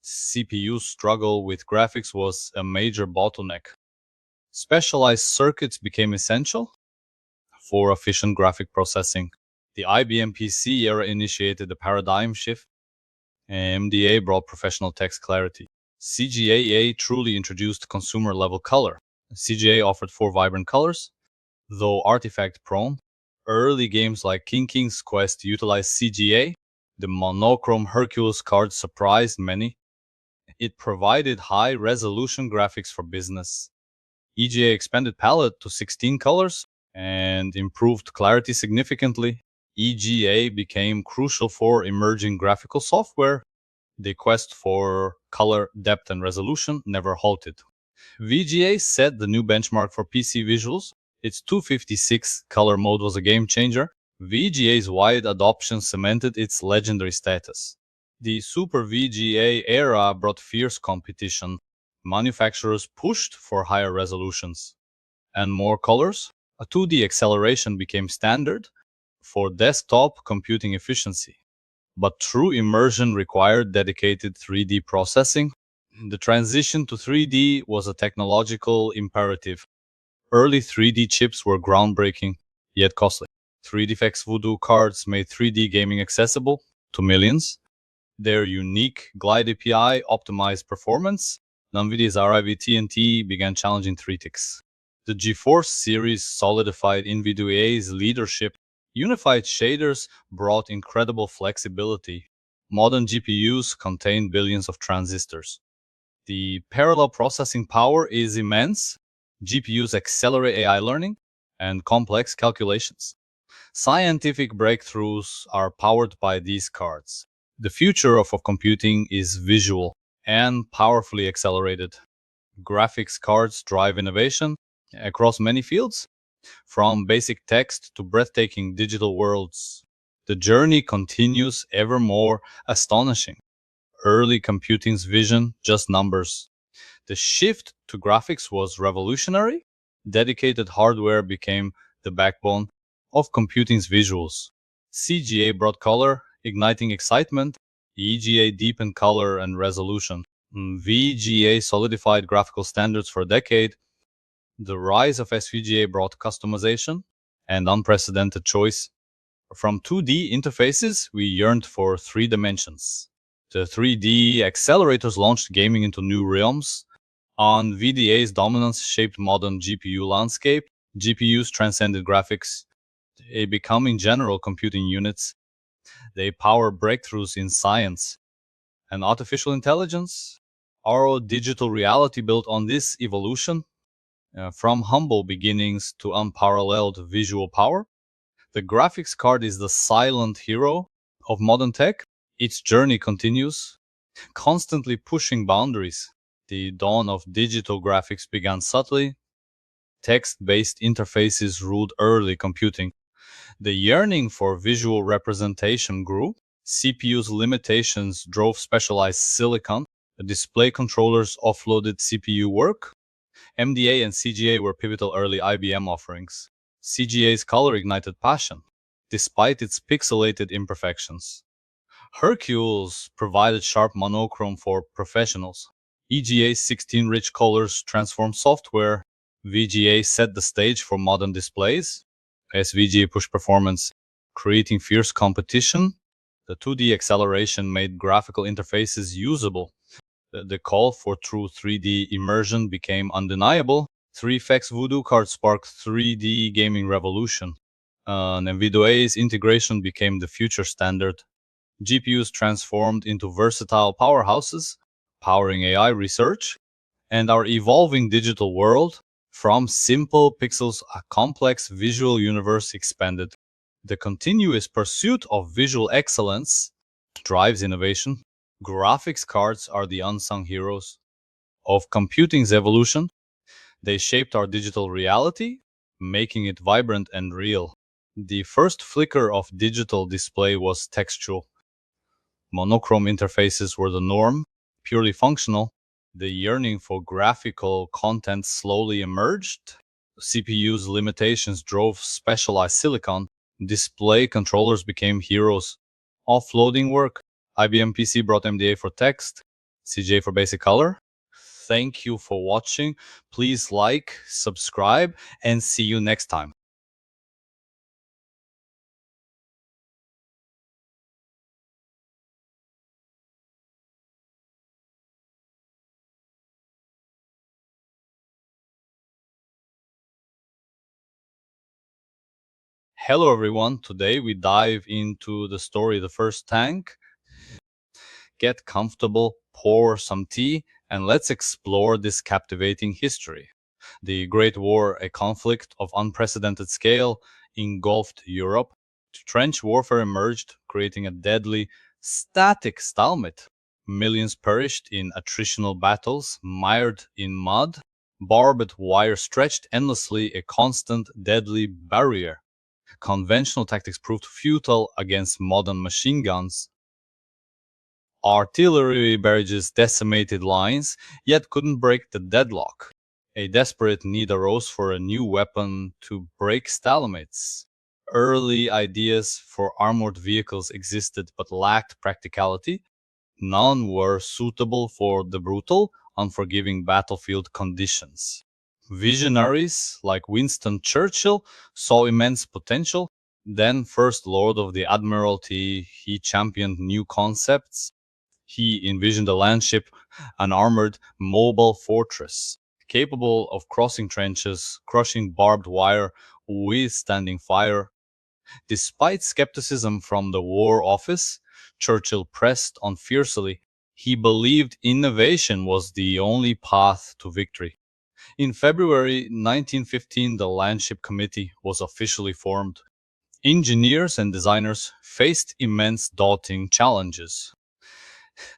CPU struggle with graphics was a major bottleneck. Specialized circuits became essential for efficient graphic processing. The IBM PC era initiated a paradigm shift. MDA brought professional text clarity. CGA truly introduced consumer-level color. CGA offered four vibrant colors, though artifact-prone. Early games like King's Quest utilized CGA. The monochrome Hercules card surprised many. It provided high-resolution graphics for business. EGA expanded palette to 16 colors and improved clarity significantly. EGA became crucial for emerging graphical software. The quest for color, depth, and resolution never halted. VGA set the new benchmark for PC visuals. Its 256 color mode was a game changer. VGA's wide adoption cemented its legendary status. The Super VGA era brought fierce competition. Manufacturers pushed for higher resolutions and more colors. A 2D acceleration became standard for desktop computing efficiency. But true immersion required dedicated 3D processing. The transition to 3D was a technological imperative. Early 3D chips were groundbreaking, yet costly. 3DFX Voodoo cards made 3D gaming accessible to millions. Their unique Glide API optimized performance. NVIDIA's RIV TNT began challenging 3DEX. The GeForce series solidified NVIDIA's leadership. Unified shaders brought incredible flexibility. Modern GPUs contain billions of transistors. The parallel processing power is immense. GPUs accelerate AI learning and complex calculations. Scientific breakthroughs are powered by these cards. The future of computing is visual and powerfully accelerated. Graphics cards drive innovation. across many fields, from basic text to breathtaking digital worlds. The journey continues ever more astonishing. Early computing's vision, just numbers. The shift to graphics was revolutionary. Dedicated hardware became the backbone of computing's visuals. CGA brought color, igniting excitement. EGA deepened color and resolution. VGA solidified graphical standards for a decade. The rise of SVGA brought customization and unprecedented choice. From 2D interfaces, we yearned for three dimensions. The 3D accelerators launched gaming into new realms. On VDA's dominance shaped modern GPU landscape. GPUs transcended graphics. They becoming general computing units. They power breakthroughs in science and artificial intelligence. Our digital reality built on this evolution, from humble beginnings to unparalleled visual power. The graphics card is the silent hero of modern tech. Its journey continues, constantly pushing boundaries. The dawn of digital graphics began subtly. Text-based interfaces ruled early computing. The yearning for visual representation grew. CPU's limitations drove specialized silicon. The display controllers offloaded CPU work. MDA and CGA were pivotal early IBM offerings. CGA's color ignited passion, despite its pixelated imperfections. Hercules provided sharp monochrome for professionals. EGA's 16 rich colors transformed software. VGA set the stage for modern displays. SVGA pushed performance, creating fierce competition. The 2D acceleration made graphical interfaces usable. The call for true 3D immersion became undeniable. 3FX Voodoo card sparked 3D gaming revolution. NVIDIA's integration became the future standard. GPUs transformed into versatile powerhouses, powering AI research, and our evolving digital world, from simple pixels, a complex visual universe expanded. The continuous pursuit of visual excellence drives innovation. Graphics cards are the unsung heroes of computing's evolution. They shaped our digital reality, making it vibrant and real. The first flicker of digital display was textual. Monochrome interfaces were the norm, purely functional. The yearning for graphical content slowly emerged. CPU's limitations drove specialized silicon. Display controllers became heroes. Offloading work. IBM PC brought MDA for text, CJ for basic color. Thank you for watching. Please like, subscribe, and see you next time. Hello everyone. Today we dive into the story The First Tank. Get comfortable, pour some tea, and let's explore this captivating history. The Great War, a conflict of unprecedented scale, engulfed Europe. Trench warfare emerged, creating a deadly, static stalemate. Millions perished in attritional battles, mired in mud. Barbed wire stretched endlessly, a constant, deadly barrier. Conventional tactics proved futile against modern machine guns. Artillery barrages decimated lines, yet couldn't break the deadlock. A desperate need arose for a new weapon to break stalemates. Early ideas for armored vehicles existed but lacked practicality. None were suitable for the brutal, unforgiving battlefield conditions. Visionaries like Winston Churchill saw immense potential. Then First Lord of the Admiralty, he championed new concepts. He envisioned a land ship, an armored, mobile fortress, capable of crossing trenches, crushing barbed wire, withstanding fire. Despite skepticism from the War Office, Churchill pressed on fiercely. He believed innovation was the only path to victory. In February 1915, the Landship Committee was officially formed. Engineers and designers faced immense daunting challenges.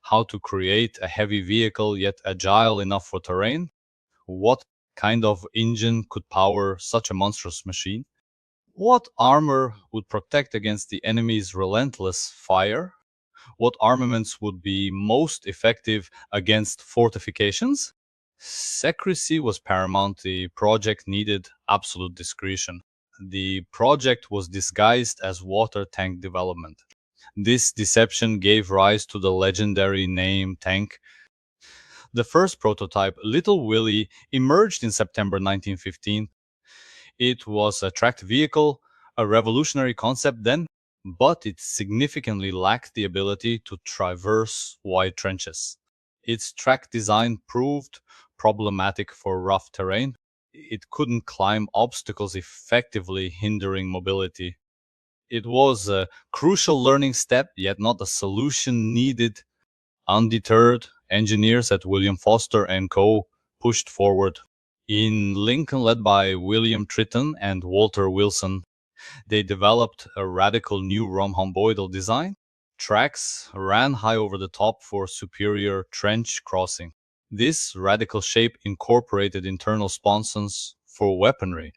How to create a heavy vehicle yet agile enough for terrain? What kind of engine could power such a monstrous machine? What armor would protect against the enemy's relentless fire? What armaments would be most effective against fortifications? Secrecy was paramount. The project needed absolute discretion. The project was disguised as water tank development. This deception gave rise to the legendary name tank. The first prototype, Little Willie, emerged in September 1915. It was a tracked vehicle, a revolutionary concept then, but it significantly lacked the ability to traverse wide trenches. Its track design proved problematic for rough terrain. It couldn't climb obstacles effectively, hindering mobility. It was a crucial learning step, yet not the solution needed. Undeterred, engineers at William Foster and Co. pushed forward. In Lincoln, led by William Triton and Walter Wilson, they developed a radical new rhomboidal design. Tracks ran high over the top for superior trench crossing. This radical shape incorporated internal sponsons for weaponry.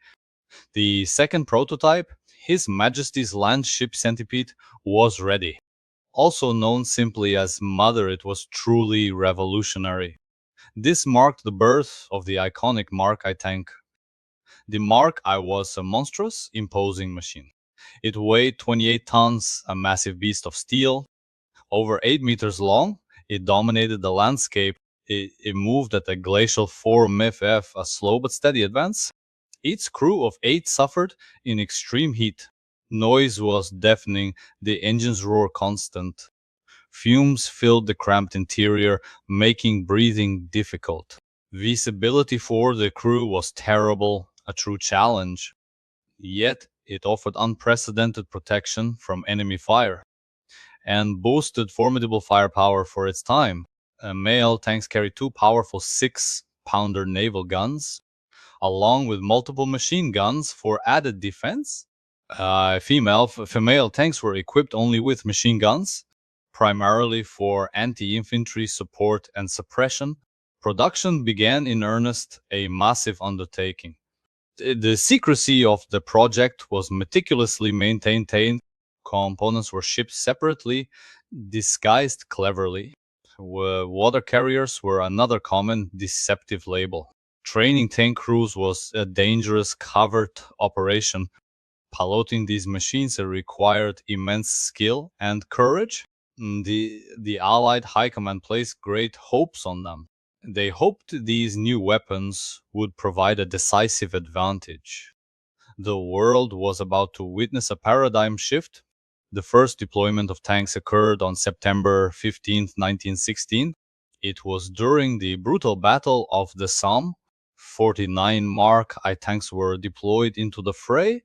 The second prototype, His Majesty's Landship Centipede, was ready. Also known simply as Mother, it was truly revolutionary. This marked the birth of the iconic Mark I tank. The Mark I was a monstrous, imposing machine. It weighed 28 tons, a massive beast of steel. Over 8 meters long, it dominated the landscape. It moved at a glacial 4 mph, a slow but steady advance. Its crew of 8 suffered in extreme heat. Noise was deafening, the engine's roar constant. Fumes filled the cramped interior, making breathing difficult. Visibility for the crew was terrible, a true challenge. Yet, it offered unprecedented protection from enemy fire and boasted formidable firepower for its time. Male tanks carried two powerful 6-pounder naval guns, along with multiple machine guns for added defense. Female tanks were equipped only with machine guns, primarily for anti-infantry support and suppression. Production began in earnest, a massive undertaking. The secrecy of the project was meticulously maintained. Components were shipped separately, disguised cleverly. Water carriers were another common deceptive label. Training tank crews was a dangerous covert operation. Piloting these machines required immense skill and courage. The Allied High Command placed great hopes on them. They hoped these new weapons would provide a decisive advantage. The world was about to witness a paradigm shift. The first deployment of tanks occurred on September 15, 1916. It was during the brutal Battle of the Somme. 49 Mark I tanks were deployed into the fray.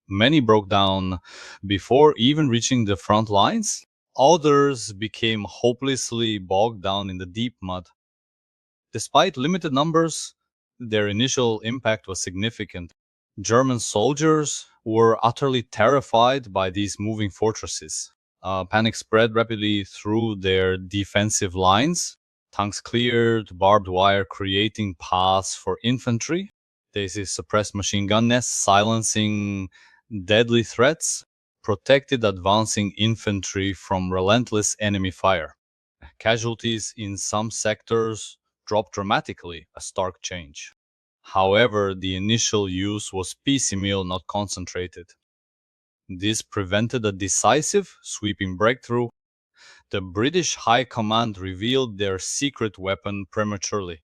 Many broke down before even reaching the front lines. Others became hopelessly bogged down in the deep mud. Despite limited numbers, their initial impact was significant. German soldiers were utterly terrified by these moving fortresses. Panic spread rapidly through their defensive lines. Tanks cleared barbed wire, creating paths for infantry. They suppressed machine gun nests, silencing deadly threats, protected advancing infantry from relentless enemy fire. Casualties in some sectors dropped dramatically, a stark change. However, the initial use was piecemeal, not concentrated. This prevented a decisive, sweeping breakthrough. The British High Command revealed their secret weapon prematurely.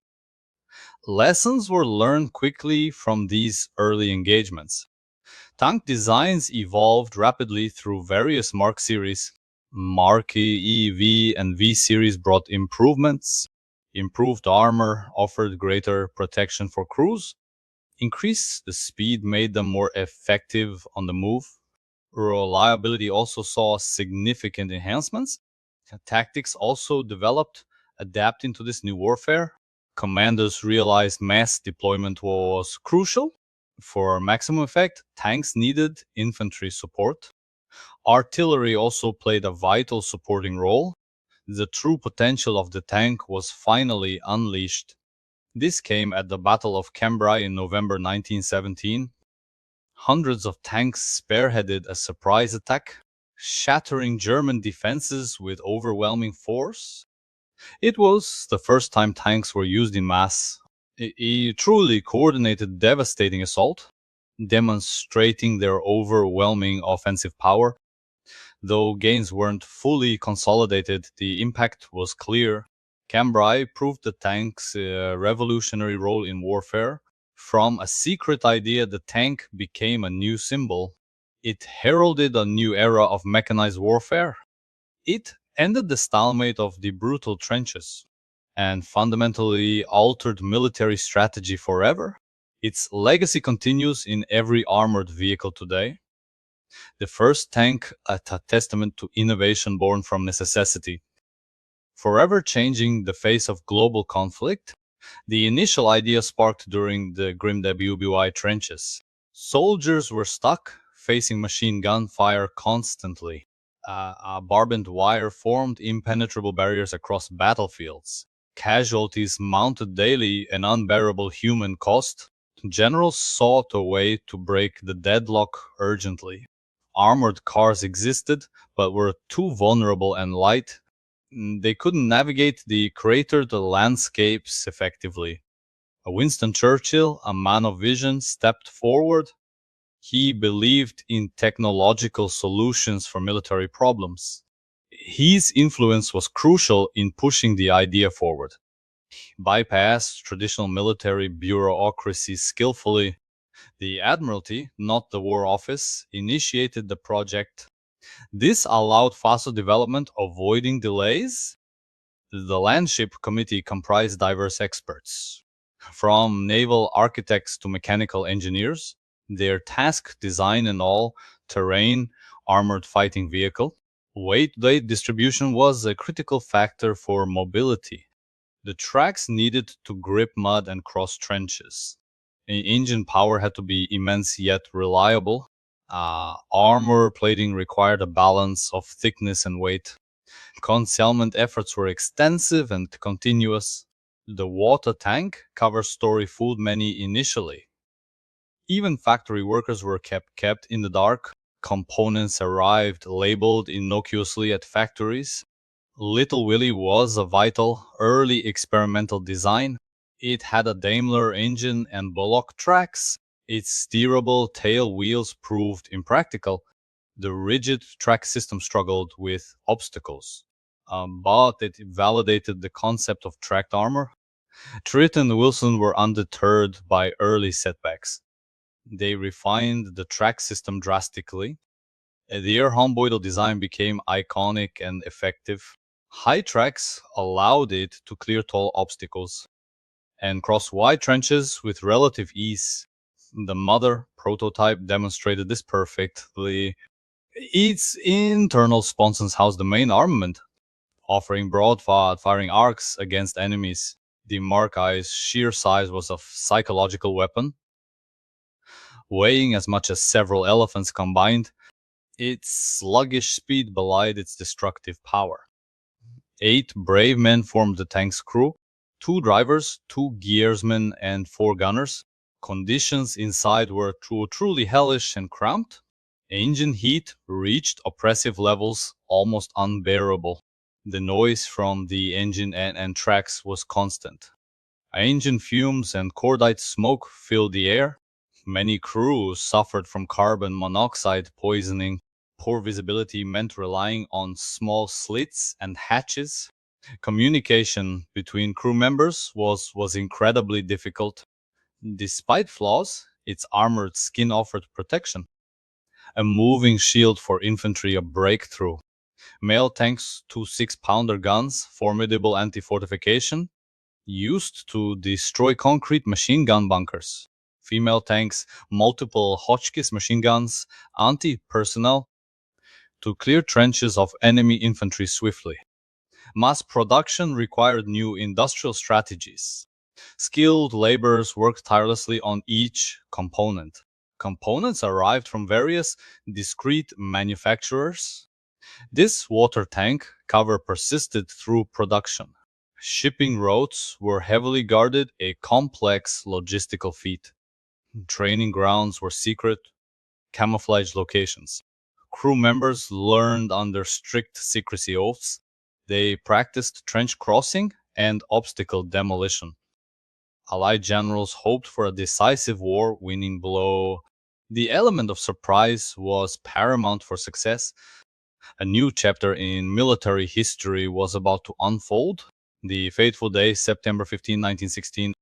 Lessons were learned quickly from these early engagements. Tank designs evolved rapidly through various Mark series. Mark E, V, and V series brought improvements. Improved armor offered greater protection for crews. Increased the speed made them more effective on the move. Reliability also saw significant enhancements. Tactics also developed, adapting to this new warfare. Commanders realized mass deployment was crucial. For maximum effect, tanks needed infantry support. Artillery also played a vital supporting role. The true potential of the tank was finally unleashed. This came at the Battle of Cambrai in November 1917. Hundreds of tanks spearheaded a surprise attack, shattering German defenses with overwhelming force. It was the first time tanks were used in mass. A truly coordinated, devastating assault, demonstrating their overwhelming offensive power. Though gains weren't fully consolidated, the impact was clear. Cambrai proved the tank's revolutionary role in warfare. From a secret idea, the tank became a new symbol. It heralded a new era of mechanized warfare. It ended the stalemate of the brutal trenches and fundamentally altered military strategy forever. Its legacy continues in every armored vehicle today. The first tank, a testament to innovation born from necessity, forever changing the face of global conflict. The initial idea sparked during the grim WBY trenches. Soldiers were stuck, facing machine gun fire constantly. A barbed wire formed impenetrable barriers across battlefields. Casualties mounted daily, an unbearable human cost. Generals sought a way to break the deadlock urgently. Armored cars existed, but were too vulnerable and light. They couldn't navigate the cratered landscapes effectively. Winston Churchill, a man of vision, stepped forward. He believed in technological solutions for military problems. His influence was crucial in pushing the idea forward. Bypassed traditional military bureaucracy skillfully. The Admiralty, not the War Office, initiated the project. This allowed faster development, avoiding delays. The Landship Committee comprised diverse experts, from naval architects to mechanical engineers. Their task design an all-terrain armored fighting vehicle. Weight distribution was a critical factor for mobility. The tracks needed to grip mud and cross trenches. Engine power had to be immense yet reliable. Armor plating required a balance of thickness and weight. Concealment efforts were extensive and continuous. The water tank cover story fooled many initially. Even factory workers were kept in the dark. Components arrived labeled innocuously at factories. Little Willie was a vital, early experimental design. It had a Daimler engine and Bullock tracks. Its steerable tail wheels proved impractical. The rigid track system struggled with obstacles. But it validated the concept of tracked armor. Tritt and Wilson were undeterred by early setbacks. They refined the track system drastically. Their rhomboidal design became iconic and effective. High tracks allowed it to clear tall obstacles and cross wide trenches with relative ease. The mother prototype demonstrated this perfectly. Its internal sponsons housed the main armament, offering broad firing arcs against enemies. The Mark-I's sheer size was a psychological weapon, weighing as much as several elephants combined. Its sluggish speed belied its destructive power. 8 brave men formed the tank's crew: 2 drivers, 2 gearsmen, and 4 gunners. Conditions inside were truly hellish and cramped. Engine heat reached oppressive levels, almost unbearable. The noise from the engine and tracks was constant. Engine fumes and cordite smoke filled the air. Many crews suffered from carbon monoxide poisoning. Poor visibility meant relying on small slits and hatches. Communication between crew members was incredibly difficult. Despite flaws, its armored skin offered protection. A moving shield for infantry, a breakthrough. Male tanks, 2 6-pounder guns, formidable anti-fortification, used to destroy concrete machine gun bunkers. Female tanks, multiple Hotchkiss machine guns, anti-personnel, to clear trenches of enemy infantry swiftly. Mass production required new industrial strategies. Skilled laborers worked tirelessly on each component. Components arrived from various discrete manufacturers. This water tank cover persisted through production. Shipping routes were heavily guarded, a complex logistical feat. Training grounds were secret, camouflage locations. Crew members learned under strict secrecy oaths. They practiced trench crossing and obstacle demolition. Allied generals hoped for a decisive war-winning blow. The element of surprise was paramount for success. A new chapter in military history was about to unfold. The fateful day, September 15, 1916,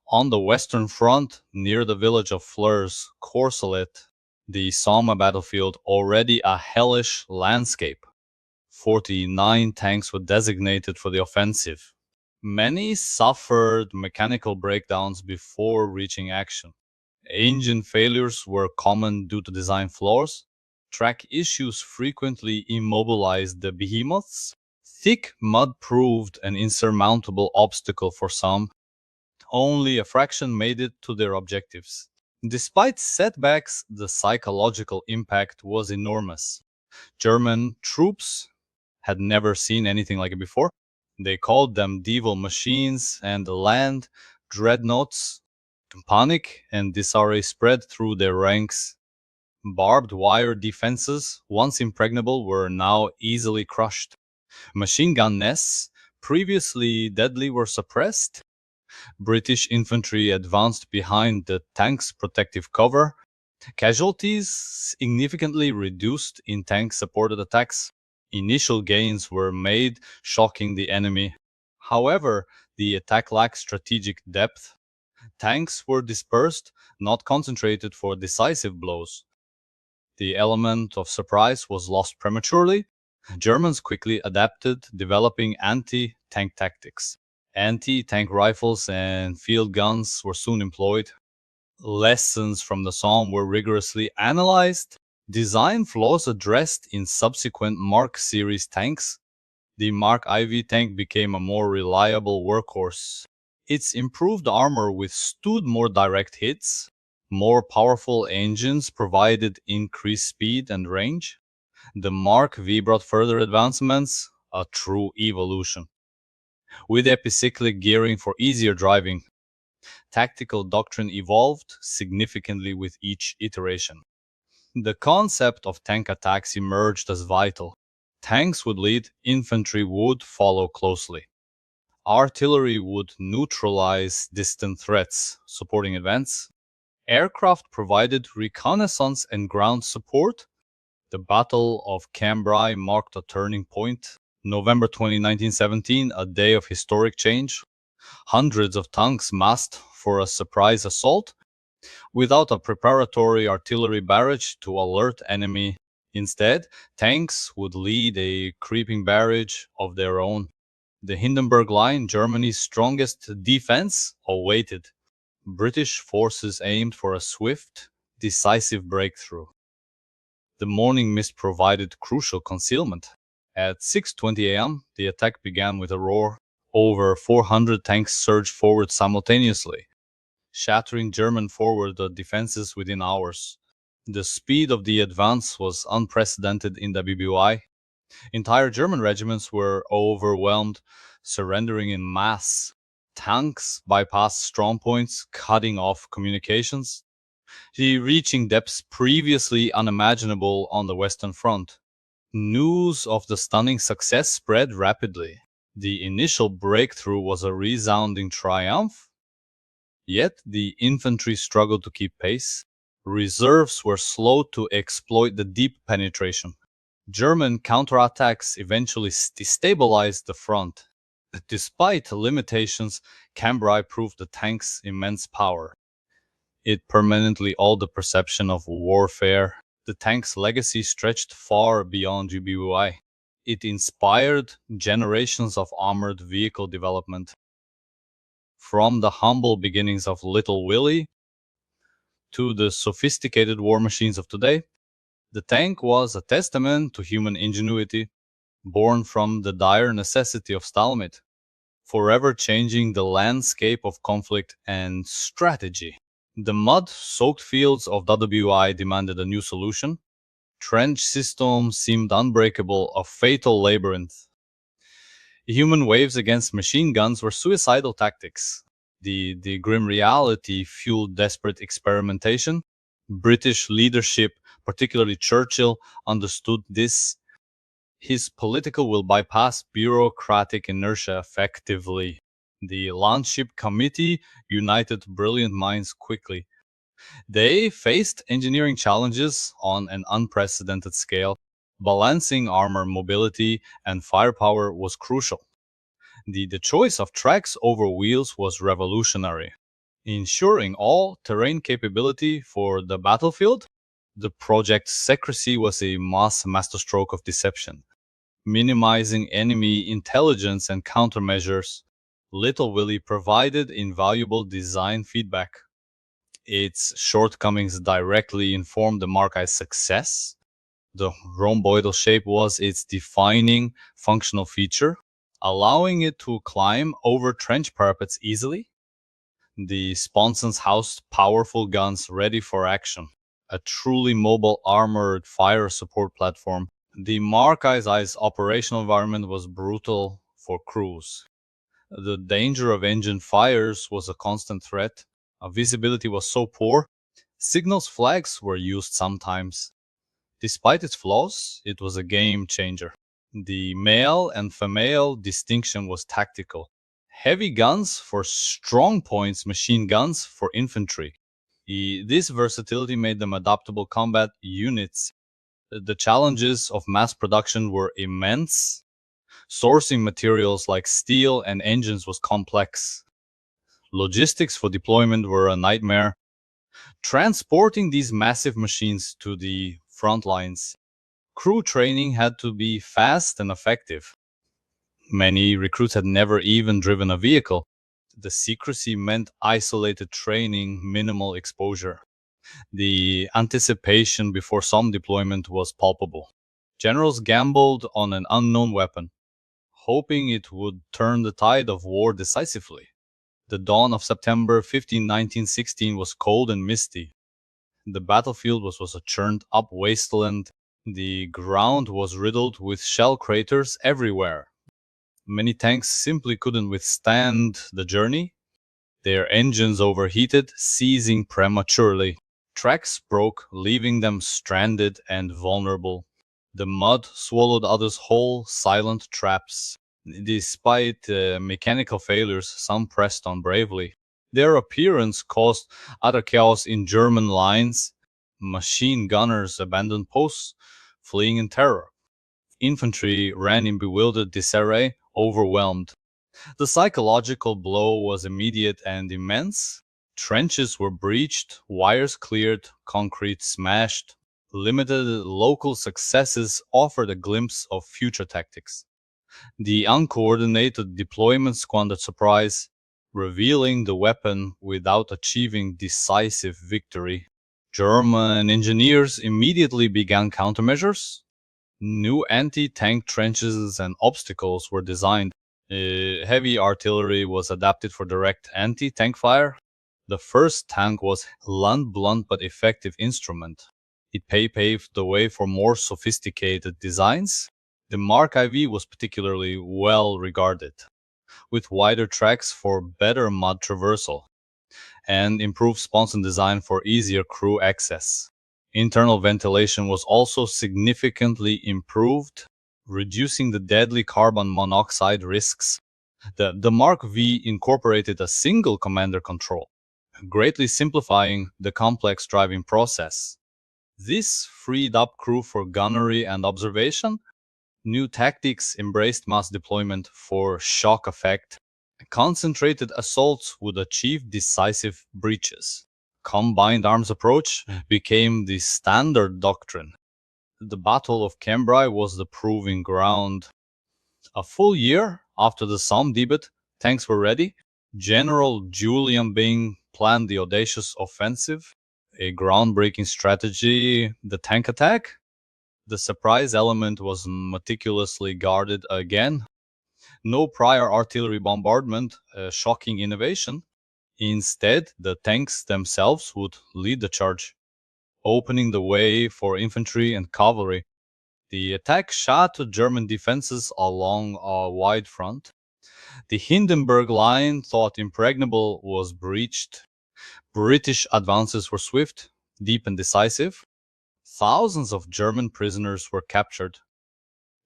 on the Western Front, near the village of Flers, Courcelette, the Somme battlefield, already a hellish landscape. 49 tanks were designated for the offensive. Many suffered mechanical breakdowns before reaching action. Engine failures were common due to design flaws. Track issues frequently immobilized the behemoths. Thick mud proved an insurmountable obstacle for some. Only a fraction made it to their objectives. Despite setbacks, the psychological impact was enormous. German troops had never seen anything like it before. They called them devil machines, and the land dreadnoughts. Panic and disarray spread through their ranks. Barbed wire defenses, once impregnable, were now easily crushed. Machine gun nests, previously deadly, were suppressed. British infantry advanced behind the tank's protective cover. Casualties significantly reduced in tank-supported attacks. Initial gains were made, shocking the enemy. However, the attack lacked strategic depth. Tanks were dispersed, not concentrated for decisive blows. The element of surprise was lost prematurely. Germans quickly adapted, developing anti-tank tactics. Anti-tank rifles and field guns were soon employed. Lessons from the Somme were rigorously analyzed. Design flaws addressed in subsequent Mark series tanks. The Mark IV tank became a more reliable workhorse. Its improved armor withstood more direct hits. More powerful engines provided increased speed and range. The Mark V brought further advancements, a true evolution. With epicyclic gearing for easier driving, tactical doctrine evolved significantly with each iteration. The concept of tank attacks emerged as vital. Tanks would lead, infantry would follow closely. Artillery would neutralize distant threats, supporting advance. Aircraft provided reconnaissance and ground support. The Battle of Cambrai marked a turning point. November 20, 1917, a day of historic change. Hundreds of tanks massed for a surprise assault, without a preparatory artillery barrage to alert enemy. Instead, tanks would lead a creeping barrage of their own. The Hindenburg Line, Germany's strongest defense, awaited. British forces aimed for a swift, decisive breakthrough. The morning mist provided crucial concealment. At 6:20 a.m., the attack began with a roar. Over 400 tanks surged forward simultaneously, shattering German forward defenses within hours. The speed of the advance was unprecedented in the WBI. Entire German regiments were overwhelmed, surrendering in mass. Tanks bypassed strong points, cutting off communications, reaching depths previously unimaginable on the Western Front. News of the stunning success spread rapidly. The initial breakthrough was a resounding triumph, yet the infantry struggled to keep pace. Reserves were slow to exploit the deep penetration. German counterattacks eventually destabilized the front. Despite limitations, Cambrai proved the tank's immense power. It permanently altered the perception of warfare. The tank's legacy stretched far beyond GBUI. It inspired generations of armored vehicle development. From the humble beginnings of Little Willie to the sophisticated war machines of today, the tank was a testament to human ingenuity, born from the dire necessity of stalemate, forever changing the landscape of conflict and strategy. The mud-soaked fields of WI demanded a new solution. Trench systems seemed unbreakable, a fatal labyrinth. Human waves against machine guns were suicidal tactics. The grim reality fueled desperate experimentation. British leadership, particularly Churchill, understood this. His political will bypassed bureaucratic inertia effectively. The Landship Committee united brilliant minds quickly. They faced engineering challenges on an unprecedented scale. Balancing armor mobility and firepower was crucial. The choice of tracks over wheels was revolutionary. Ensuring all terrain capability for the battlefield, the project's secrecy was a masterstroke of deception. Minimizing enemy intelligence and countermeasures, Little Willie provided invaluable design feedback. Its shortcomings directly informed the Mark I's success. The rhomboidal shape was its defining functional feature, allowing it to climb over trench parapets easily. The sponsons housed powerful guns ready for action, a truly mobile armored fire support platform. The Mark I's operational environment was brutal for crews. The danger of engine fires was a constant threat. Visibility was so poor, signals flags were used sometimes. Despite its flaws, it was a game changer. The male and female distinction was tactical. Heavy guns for strong points, machine guns for infantry. This versatility made them adaptable combat units. The challenges of mass production were immense. Sourcing materials like steel and engines was complex. Logistics for deployment were a nightmare. Transporting these massive machines to the front lines, crew training had to be fast and effective. Many recruits had never even driven a vehicle. The secrecy meant isolated training, minimal exposure. The anticipation before some deployment was palpable. Generals gambled on an unknown weapon, hoping it would turn the tide of war decisively. The dawn of September 15, 1916 was cold and misty. The battlefield was a churned up wasteland. The ground was riddled with shell craters everywhere. Many tanks simply couldn't withstand the journey. Their engines overheated, seizing prematurely. Tracks broke, leaving them stranded and vulnerable. The mud swallowed others whole, silent traps. Despite mechanical failures, some pressed on bravely. Their appearance caused utter chaos in German lines. Machine gunners abandoned posts, fleeing in terror. Infantry ran in bewildered disarray, overwhelmed. The psychological blow was immediate and immense. Trenches were breached, wires cleared, concrete smashed. Limited local successes offered a glimpse of future tactics. The uncoordinated deployment squandered surprise, revealing the weapon without achieving decisive victory. German engineers immediately began countermeasures. New anti-tank trenches and obstacles were designed. Heavy artillery was adapted for direct anti-tank fire. The first tank was a blunt but effective instrument. It paved the way for more sophisticated designs. The Mark IV was particularly well regarded, with wider tracks for better mud traversal and improved sponson design for easier crew access. Internal ventilation was also significantly improved, reducing the deadly carbon monoxide risks. The Mark V incorporated a single commander control, greatly simplifying the complex driving process. This freed up crew for gunnery and observation. New tactics embraced mass deployment for shock effect. Concentrated assaults would achieve decisive breaches. Combined arms approach became the standard doctrine. The Battle of Cambrai was the proving ground. A full year after the Somme debut, tanks were ready. General Julian Byng planned the audacious offensive, a groundbreaking strategy, the tank attack. The surprise element was meticulously guarded again. No prior artillery bombardment, a shocking innovation. Instead, the tanks themselves would lead the charge, opening the way for infantry and cavalry. The attack shattered German defenses along a wide front. The Hindenburg Line, thought impregnable, was breached. British advances were swift, deep, and decisive. Thousands of German prisoners were captured.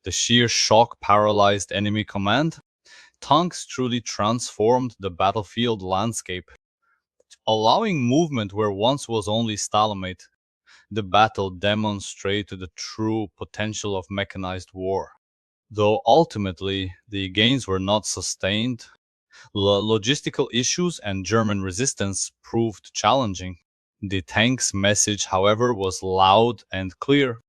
The sheer shock paralyzed enemy command. Tanks truly transformed the battlefield landscape, allowing movement where once was only stalemate. The battle demonstrated the true potential of mechanized war. Though ultimately the gains were not sustained, logistical issues and German resistance proved challenging. The tank's message, however, was loud and clear.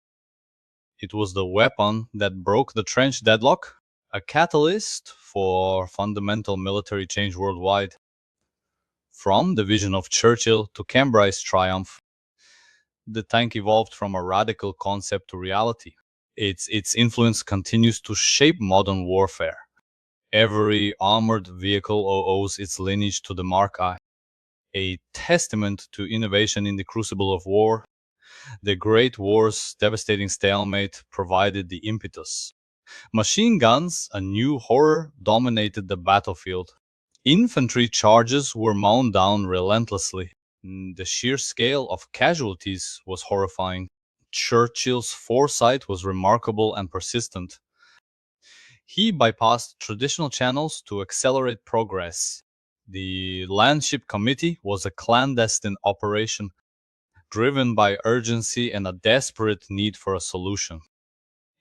It was the weapon that broke the trench deadlock, a catalyst for fundamental military change worldwide. From the vision of Churchill to Cambrai triumph, the tank evolved from a radical concept to reality. Its influence continues to shape modern warfare. Every armored vehicle owes its lineage to the Mark I, a testament to innovation in the crucible of war. The Great War's devastating stalemate provided the impetus. Machine guns, a new horror, dominated the battlefield. Infantry charges were mown down relentlessly. The sheer scale of casualties was horrifying. Churchill's foresight was remarkable and persistent. He bypassed traditional channels to accelerate progress. The Landship Committee was a clandestine operation, driven by urgency and a desperate need for a solution.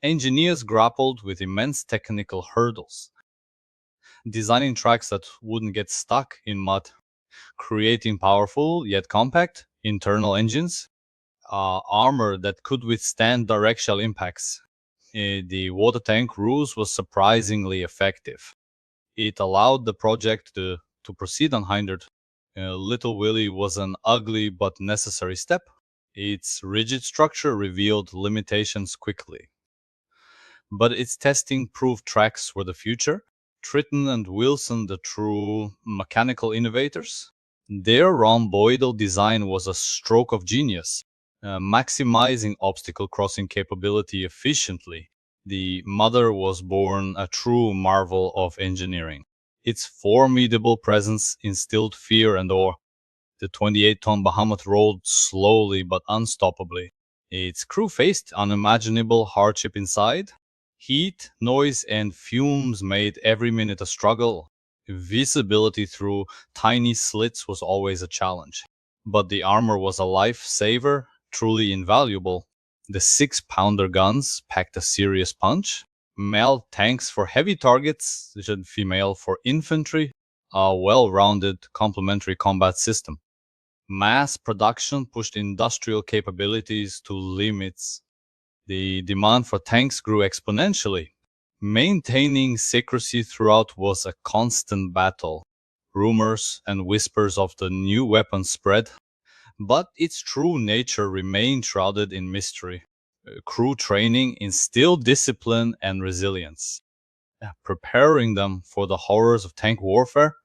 Engineers grappled with immense technical hurdles, designing tracks that wouldn't get stuck in mud, creating powerful yet compact internal engines, armor that could withstand direct shell impacts. The water tank ruse was surprisingly effective. It allowed the project to proceed unhindered. Little Willie was an ugly but necessary step. Its rigid structure revealed limitations quickly, but its testing proved tracks were the future. Triton and Wilson, the true mechanical innovators, their rhomboidal design was a stroke of genius, maximizing obstacle crossing capability efficiently. The mother was born a true marvel of engineering. Its formidable presence instilled fear and awe. The 28-ton behemoth rolled slowly but unstoppably. Its crew faced unimaginable hardship inside. Heat, noise, and fumes made every minute a struggle. Visibility through tiny slits was always a challenge. But the armor was a lifesaver, truly invaluable. The 6-pounder guns packed a serious punch. Male tanks for heavy targets, female for infantry, a well-rounded complementary combat system. Mass production pushed industrial capabilities to limits. The demand for tanks grew exponentially. Maintaining secrecy throughout was a constant battle. Rumors and whispers of the new weapon spread, but its true nature remained shrouded in mystery. Crew training instilled discipline and resilience, preparing them for the horrors of tank warfare.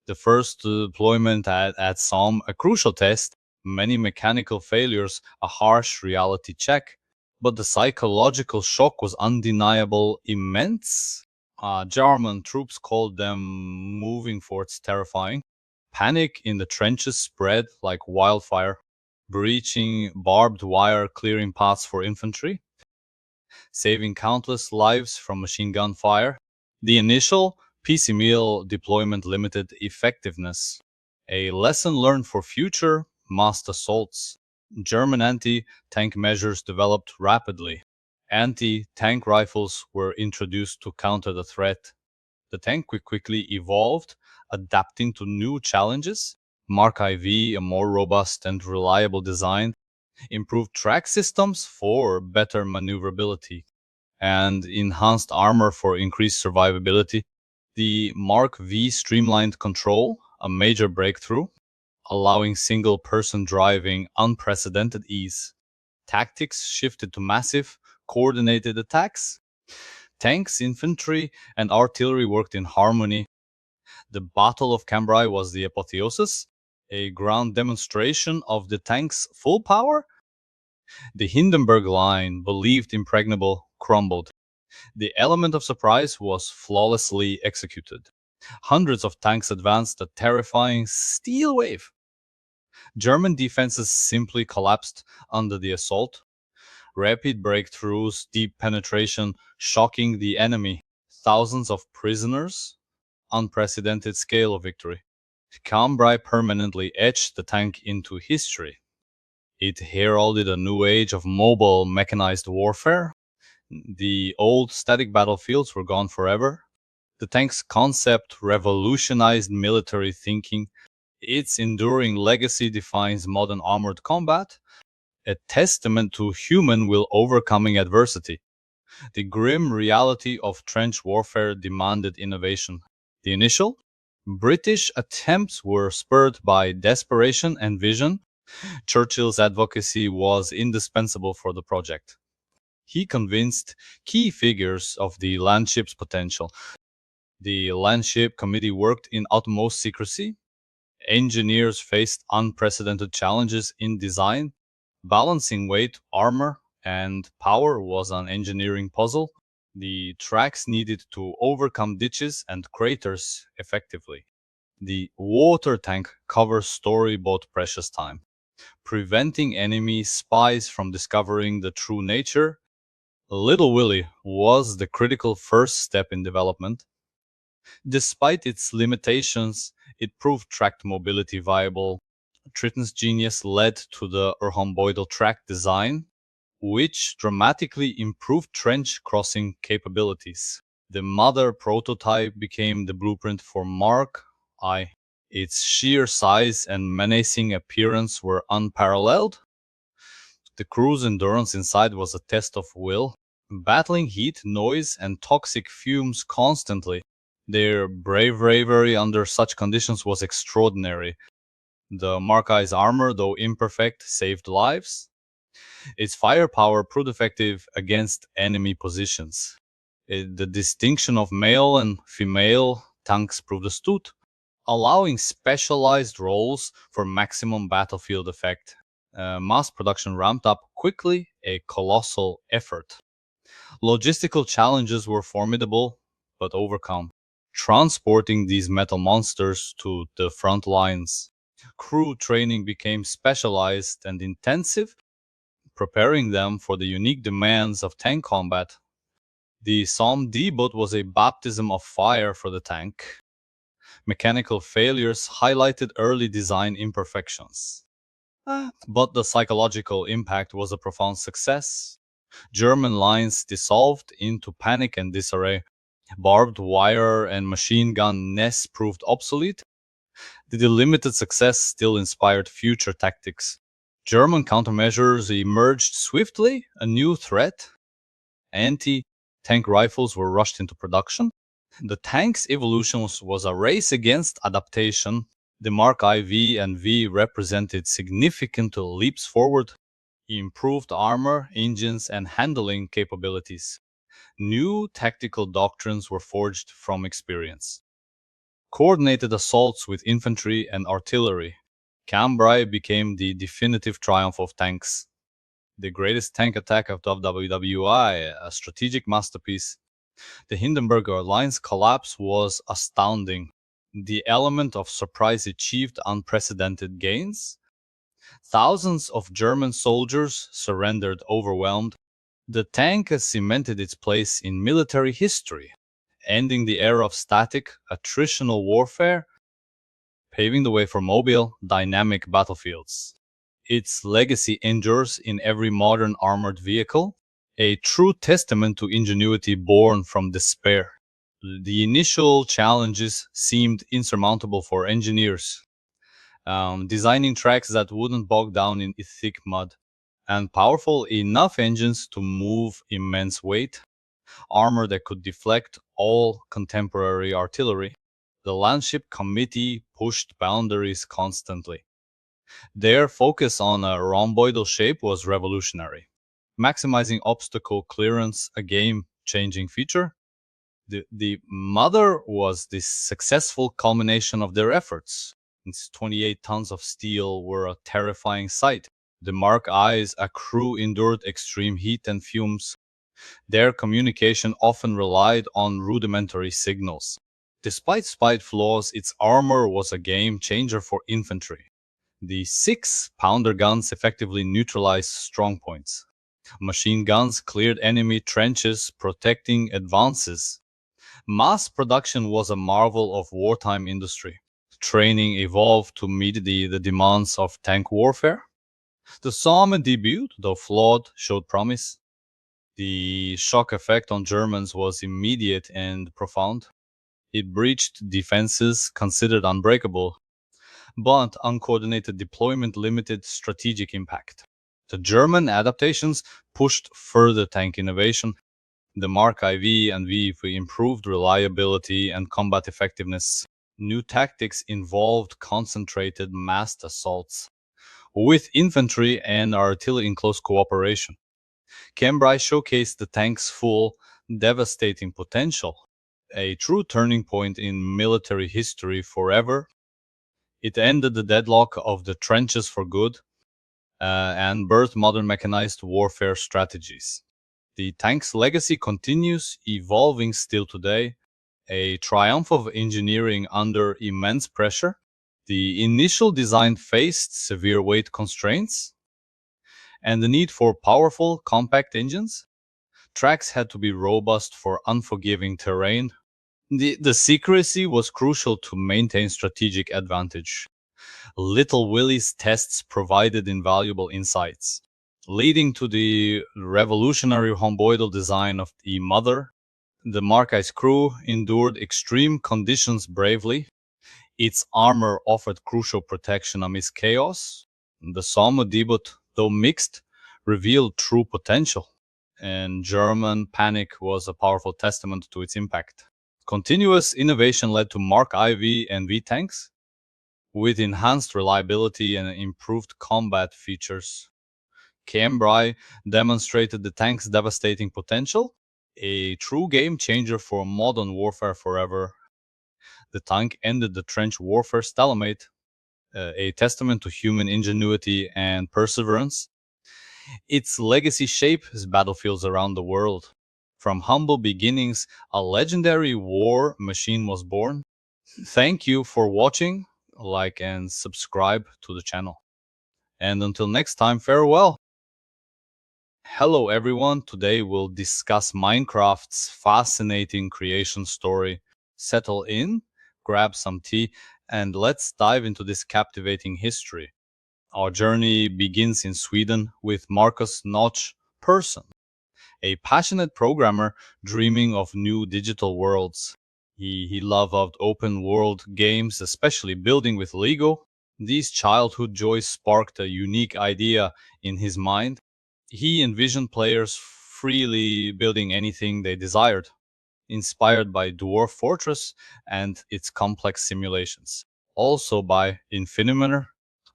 The first deployment at Somme, a crucial test, many mechanical failures, a harsh reality check. But the psychological shock was undeniable, immense. German troops called them moving forts terrifying. Panic in the trenches spread like wildfire, breaching barbed wire, clearing paths for infantry, saving countless lives from machine gun fire. The initial piecemeal deployment limited effectiveness, a lesson learned for future mass assaults. German anti-tank measures developed rapidly. Anti-tank rifles were introduced to counter the threat. The tank quickly evolved, adapting to new challenges. Mark IV, a more robust and reliable design, improved track systems for better maneuverability, and enhanced armor for increased survivability. The Mark V streamlined control, a major breakthrough, allowing single-person driving unprecedented ease. Tactics shifted to massive, coordinated attacks. Tanks, infantry, and artillery worked in harmony. The Battle of Cambrai was the apotheosis, a ground demonstration of the tank's full power. The Hindenburg Line, believed impregnable, crumbled. The element of surprise was flawlessly executed. Hundreds of tanks advanced a terrifying steel wave. German defenses simply collapsed under the assault. Rapid breakthroughs, deep penetration, shocking the enemy. Thousands of prisoners, unprecedented scale of victory. Cambrai permanently etched the tank into history. It heralded a new age of mobile mechanized warfare. The old static battlefields were gone forever. The tank's concept revolutionized military thinking. Its enduring legacy defines modern armored combat, a testament to human will overcoming adversity. The grim reality of trench warfare demanded innovation. The initial British attempts were spurred by desperation and vision. Churchill's advocacy was indispensable for the project. He convinced key figures of the landship's potential. The Landship Committee worked in utmost secrecy. Engineers faced unprecedented challenges in design. Balancing weight, armor, and power was an engineering puzzle. The tracks needed to overcome ditches and craters effectively. The water tank cover story bought precious time, preventing enemy spies from discovering the true nature. Little Willie was the critical first step in development. Despite its limitations, it proved tracked mobility viable. Triton's genius led to the rhomboidal track design, which dramatically improved trench crossing capabilities. The mother prototype became the blueprint for Mark I. Its sheer size and menacing appearance were unparalleled. The crew's endurance inside was a test of will, battling heat, noise, and toxic fumes constantly. Their bravery under such conditions was extraordinary. The Mark I's armor, though imperfect, saved lives. Its firepower proved effective against enemy positions. The distinction of male and female tanks proved astute, allowing specialized roles for maximum battlefield effect. Mass production ramped up quickly, a colossal effort. Logistical challenges were formidable, but overcome. Transporting these metal monsters to the front lines. Crew training became specialized and intensive, preparing them for the unique demands of tank combat. The Psalm D boat was a baptism of fire for the tank. Mechanical failures highlighted early design imperfections. But the psychological impact was a profound success. German lines dissolved into panic and disarray. Barbed wire and machine gun nests proved obsolete. The limited success still inspired future tactics. German countermeasures emerged swiftly, a new threat. Anti-tank rifles were rushed into production. The tank's evolution was a race against adaptation. The Mark IV and V represented significant leaps forward, improved armor, engines, and handling capabilities. New tactical doctrines were forged from experience. Coordinated assaults with infantry and artillery. Cambrai became the definitive triumph of tanks. The greatest tank attack of WWI, a strategic masterpiece. The Hindenburg Line's collapse was astounding. The element of surprise achieved unprecedented gains. Thousands of German soldiers surrendered overwhelmed. The tank has cemented its place in military history, ending the era of static, attritional warfare, paving the way for mobile, dynamic battlefields. Its legacy endures in every modern armored vehicle, a true testament to ingenuity born from despair. The initial challenges seemed insurmountable for engineers, designing tracks that wouldn't bog down in thick mud, and powerful enough engines to move immense weight, armor that could deflect all contemporary artillery. The Landship Committee pushed boundaries constantly. Their focus on a rhomboidal shape was revolutionary, maximizing obstacle clearance, a game-changing feature. The mother was the successful culmination of their efforts. Its 28 tons of steel were a terrifying sight. The Mark I's crew endured extreme heat and fumes. Their communication often relied on rudimentary signals. Despite slight flaws, its armor was a game changer for infantry. The 6-pounder guns effectively neutralized strongpoints. Machine guns cleared enemy trenches, protecting advances. Mass production was a marvel of wartime industry. Training evolved to meet the demands of tank warfare. The Somme debut, though flawed, showed promise. The shock effect on Germans was immediate and profound. It breached defenses considered unbreakable, but uncoordinated deployment limited strategic impact. The German adaptations pushed further tank innovation. The Mark IV and VV improved reliability and combat effectiveness. New tactics involved concentrated massed assaults with infantry and artillery in close cooperation. Cambrai showcased the tank's full, devastating potential, a true turning point in military history forever. It ended the deadlock of the trenches for good and birthed modern mechanized warfare strategies. The tank's legacy continues evolving still today, a triumph of engineering under immense pressure. The initial design faced severe weight constraints and the need for powerful, compact engines. Tracks had to be robust for unforgiving terrain. The secrecy was crucial to maintain strategic advantage. Little Willie's tests provided invaluable insights, leading to the revolutionary rhomboidal design of the Mother. The Markai's crew endured extreme conditions bravely. Its armor offered crucial protection amidst chaos. The Somme debut, though mixed, revealed true potential, and German panic was a powerful testament to its impact. Continuous innovation led to Mark IV and V tanks, with enhanced reliability and improved combat features. Cambrai demonstrated the tank's devastating potential, a true game changer for modern warfare forever. The tank ended the trench warfare stalemate, a testament to human ingenuity and perseverance. Its legacy shapes battlefields around the world. From humble beginnings, a legendary war machine was born. Thank you for watching, like and subscribe to the channel. And until next time, farewell. Hello everyone, today we'll discuss Minecraft's fascinating creation story. Settle in, grab some tea, and let's dive into this captivating history. Our journey begins in Sweden with Marcus Notch Persson, a passionate programmer dreaming of new digital worlds. He loved open world games, especially building with Lego. These childhood joys sparked a unique idea in his mind. He envisioned players freely building anything they desired, inspired by Dwarf Fortress and its complex simulations. Also by Infiniminer,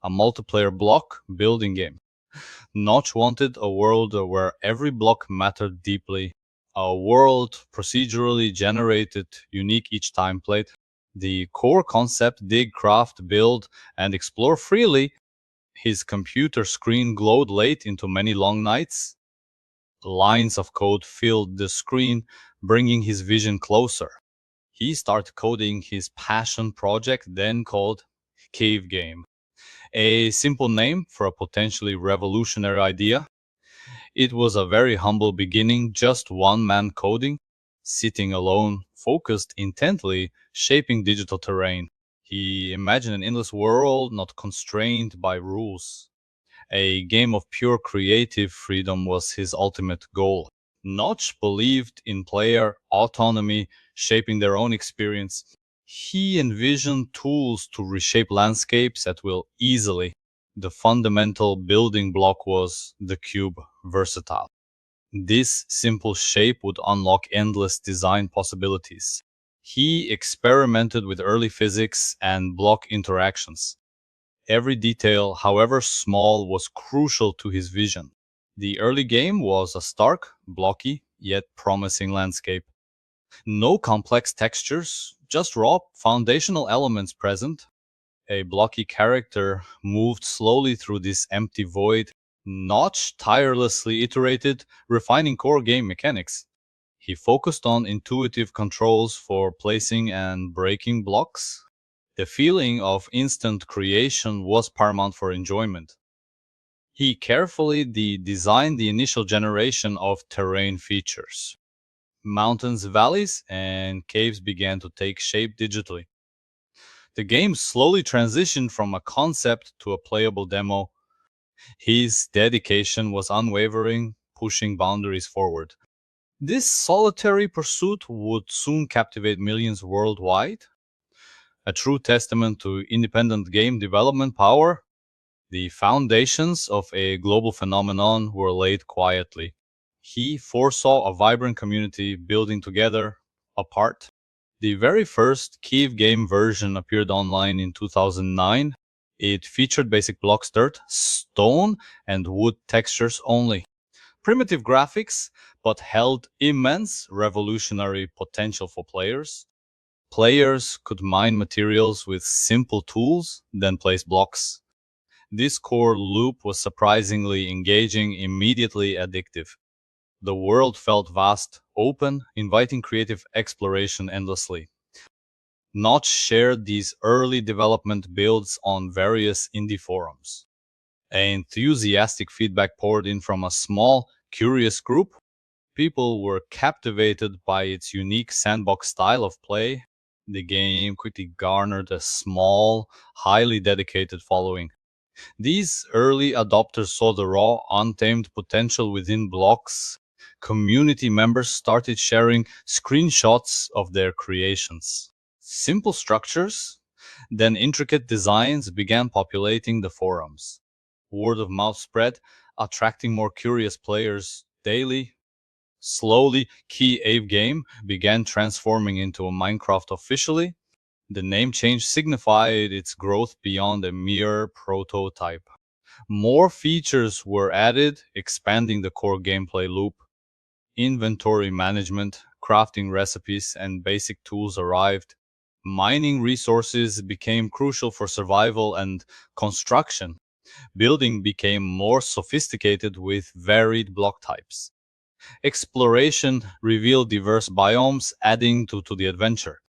a multiplayer block building game. Notch wanted a world where every block mattered deeply, a world procedurally generated, unique each time played. The core concept, dig, craft, build, and explore freely. His computer screen glowed late into many long nights. Lines of code filled the screen, bringing his vision closer. He started coding his passion project, then called Cave Game, a simple name for a potentially revolutionary idea. It was a very humble beginning, just one man coding, sitting alone, focused intently, shaping digital terrain. He imagined an endless world not constrained by rules. A game of pure creative freedom was his ultimate goal. Notch believed in player autonomy, shaping their own experience. He envisioned tools to reshape landscapes at will easily. The fundamental building block was the cube, versatile. This simple shape would unlock endless design possibilities. He experimented with early physics and block interactions. Every detail, however small, was crucial to his vision. The early game was a stark, blocky, yet promising landscape. No complex textures, just raw foundational elements present. A blocky character moved slowly through this empty void. Notch tirelessly iterated, refining core game mechanics. He focused on intuitive controls for placing and breaking blocks. The feeling of instant creation was paramount for enjoyment. He carefully designed the initial generation of terrain features. Mountains, valleys, and caves began to take shape digitally. The game slowly transitioned from a concept to a playable demo. His dedication was unwavering, pushing boundaries forward. This solitary pursuit would soon captivate millions worldwide, a true testament to independent game development power. The foundations of a global phenomenon were laid quietly. He foresaw a vibrant community building together, apart. The very first Kiev game version appeared online in 2009. It featured basic blocks, dirt, stone, and wood textures only. Primitive graphics, but held immense revolutionary potential for players. Players could mine materials with simple tools, then place blocks. This core loop was surprisingly engaging, immediately addictive. The world felt vast, open, inviting creative exploration endlessly. Notch shared these early development builds on various indie forums. Enthusiastic feedback poured in from a small, curious group. People were captivated by its unique sandbox style of play. The game quickly garnered a small, highly dedicated following. These early adopters saw the raw, untamed potential within blocks. Community members started sharing screenshots of their creations. Simple structures, then intricate designs began populating the forums. Word of mouth spread, attracting more curious players daily. Slowly, Key Ave Game began transforming into a Minecraft officially. The name change signified its growth beyond a mere prototype. More features were added, expanding the core gameplay loop. Inventory management, crafting recipes, and basic tools arrived. Mining resources became crucial for survival and construction. Building became more sophisticated with varied block types. Exploration revealed diverse biomes, adding to the adventure.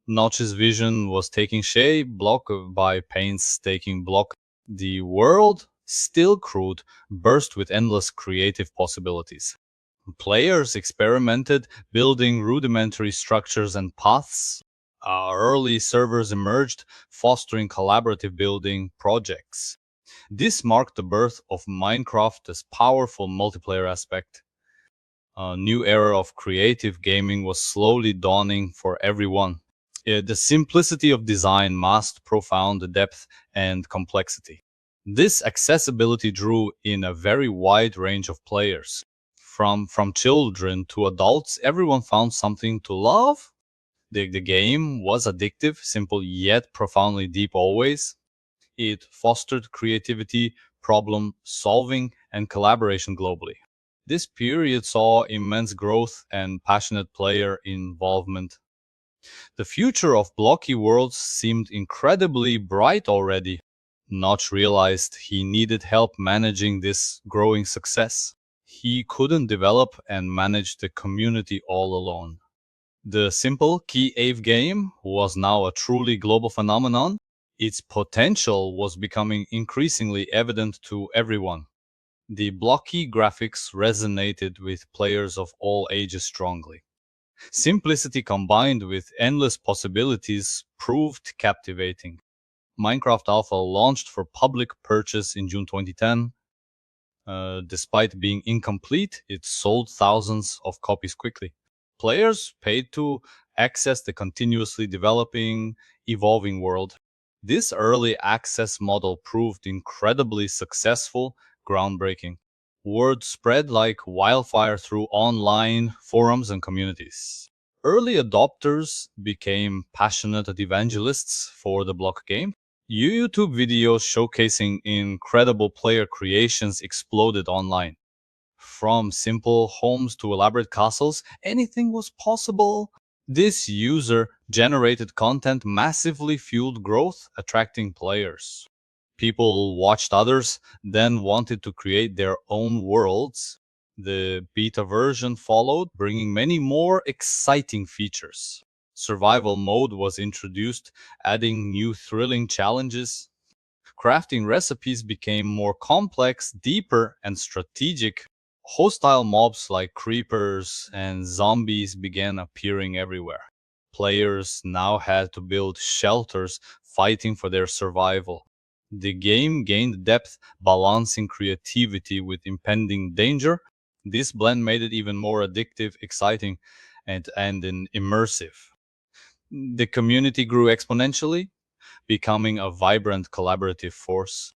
Notch's vision was taking shape block by painstaking block. The world, still crude, burst with endless creative possibilities. Players experimented building rudimentary structures and paths. Early servers emerged, fostering collaborative building projects. This marked the birth of Minecraft as powerful multiplayer aspect. A new era of creative gaming was slowly dawning for everyone. The simplicity of design masked profound depth and complexity. This accessibility drew in a very wide range of players. From children to adults, everyone found something to love. The game was addictive, simple yet profoundly deep always. It fostered creativity, problem solving, and collaboration globally. This period saw immense growth and passionate player involvement. The future of blocky worlds seemed incredibly bright already. Notch realized he needed help managing this growing success. He couldn't develop and manage the community all alone. The simple Key Ave game was now a truly global phenomenon. Its potential was becoming increasingly evident to everyone. The blocky graphics resonated with players of all ages strongly. Simplicity combined with endless possibilities proved captivating. Minecraft Alpha launched for public purchase in June 2010. Despite being incomplete, it sold thousands of copies quickly. Players paid to access the continuously developing, evolving world. This early access model proved incredibly successful, groundbreaking. Word spread like wildfire through online forums and communities. Early adopters became passionate evangelists for the block game. YouTube videos showcasing incredible player creations exploded online. From simple homes to elaborate castles, anything was possible. This user generated content massively fueled growth, attracting players. People watched others, then wanted to create their own worlds. The beta version followed, bringing many more exciting features. Survival mode was introduced, adding new thrilling challenges. Crafting recipes became more complex, deeper, and strategic. Hostile mobs like creepers and zombies began appearing everywhere. Players now had to build shelters, fighting for their survival. The game gained depth, balancing creativity with impending danger. This blend made it even more addictive, exciting, and immersive. The community grew exponentially, becoming a vibrant collaborative force.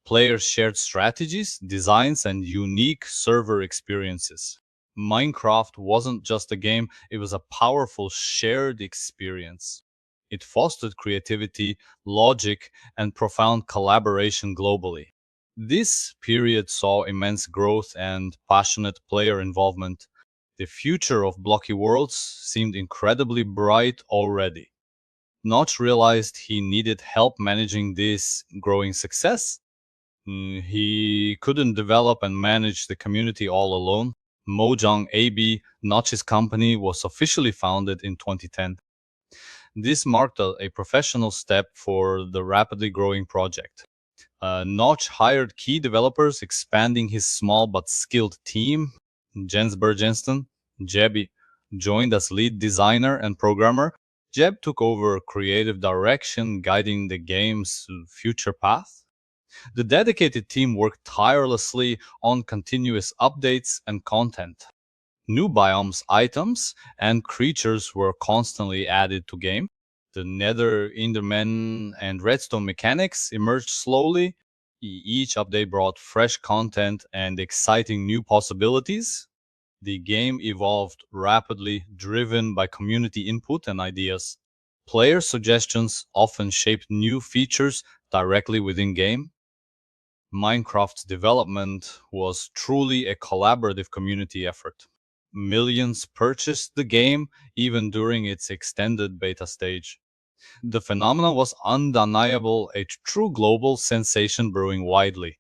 Players shared strategies, designs, and unique server experiences. Minecraft wasn't just a game, it was a powerful shared experience. It fostered creativity, logic, and profound collaboration globally. This period saw immense growth and passionate player involvement. The future of blocky worlds seemed incredibly bright already. Notch realized he needed help managing this growing success. He couldn't develop and manage the community all alone. Mojang AB, Notch's company, was officially founded in 2010. This marked a professional step for the rapidly growing project. Notch hired key developers, expanding his small but skilled team. Jens Bergensten, Jebby, joined as lead designer and programmer. Jeb took over creative direction, guiding the game's future path. The dedicated team worked tirelessly on continuous updates and content. New biomes, items, and creatures were constantly added to game. The Nether, Enderman, and Redstone mechanics emerged slowly. Each update brought fresh content and exciting new possibilities. The game evolved rapidly, driven by community input and ideas. Player suggestions often shaped new features directly within game. Minecraft's development was truly a collaborative community effort. Millions purchased the game even during its extended beta stage. The phenomenon was undeniable, a true global sensation brewing widely.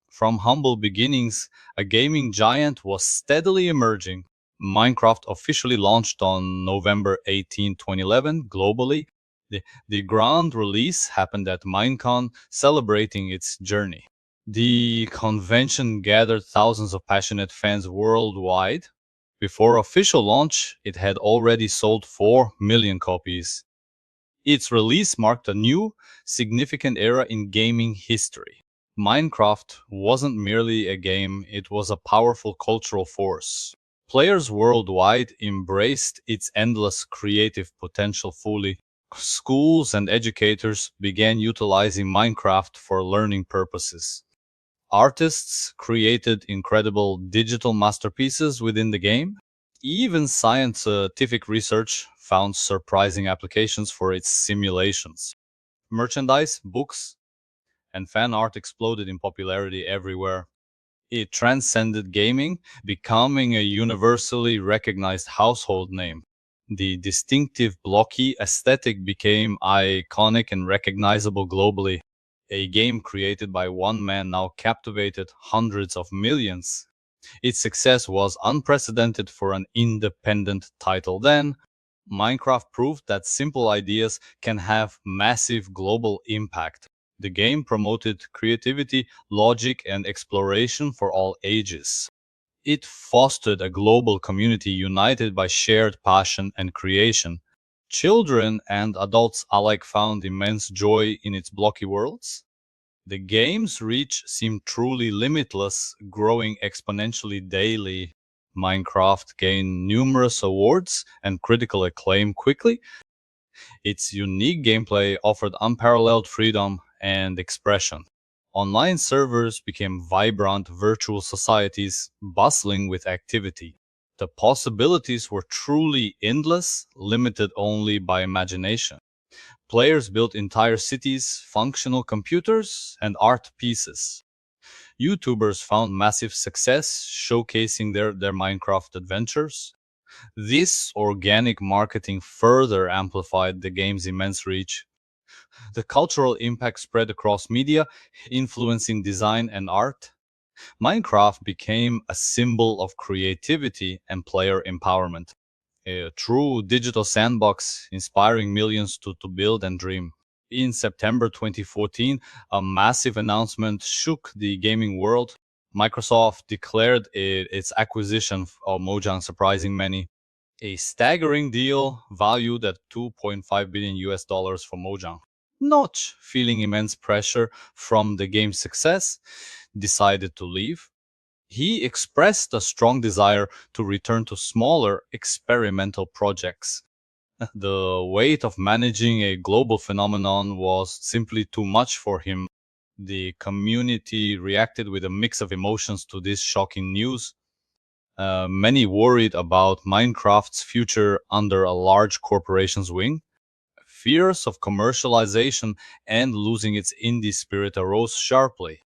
From humble beginnings, a gaming giant was steadily emerging. Minecraft officially launched on November 18, 2011, globally. The grand release happened at Minecon, celebrating its journey. The convention gathered thousands of passionate fans worldwide. Before official launch, it had already sold 4 million copies. Its release marked a new, significant era in gaming history. Minecraft wasn't merely a game, it was a powerful cultural force. Players worldwide embraced its endless creative potential fully. Schools and educators began utilizing Minecraft for learning purposes. Artists created incredible digital masterpieces within the game. Even scientific research found surprising applications for its simulations. Merchandise, books, and fan art exploded in popularity everywhere. It transcended gaming, becoming a universally recognized household name. The distinctive blocky aesthetic became iconic and recognizable globally. A game created by one man now captivated hundreds of millions. Its success was unprecedented for an independent title then. Minecraft proved that simple ideas can have massive global impact. The game promoted creativity, logic, and exploration for all ages. It fostered a global community united by shared passion and creation. Children and adults alike found immense joy in its blocky worlds. The game's reach seemed truly limitless, growing exponentially daily. Minecraft gained numerous awards and critical acclaim quickly. Its unique gameplay offered unparalleled freedom and expression. Online servers became vibrant virtual societies, bustling with activity. The possibilities were truly endless, limited only by imagination. Players built entire cities, functional computers, and art pieces. YouTubers found massive success showcasing their Minecraft adventures. This organic marketing further amplified the game's immense reach. The cultural impact spread across media, influencing design and art. Minecraft became a symbol of creativity and player empowerment, a true digital sandbox inspiring millions to build and dream. In September 2014, a massive announcement shook the gaming world. Microsoft declared its acquisition of Mojang, surprising many. A staggering deal valued at 2.5 billion US dollars for Mojang. Notch, feeling immense pressure from the game's success, decided to leave. He expressed a strong desire to return to smaller experimental projects. The weight of managing a global phenomenon was simply too much for him. The community reacted with a mix of emotions to this shocking news. Many worried about Minecraft's future under a large corporation's wing. Fears of commercialization and losing its indie spirit arose sharply.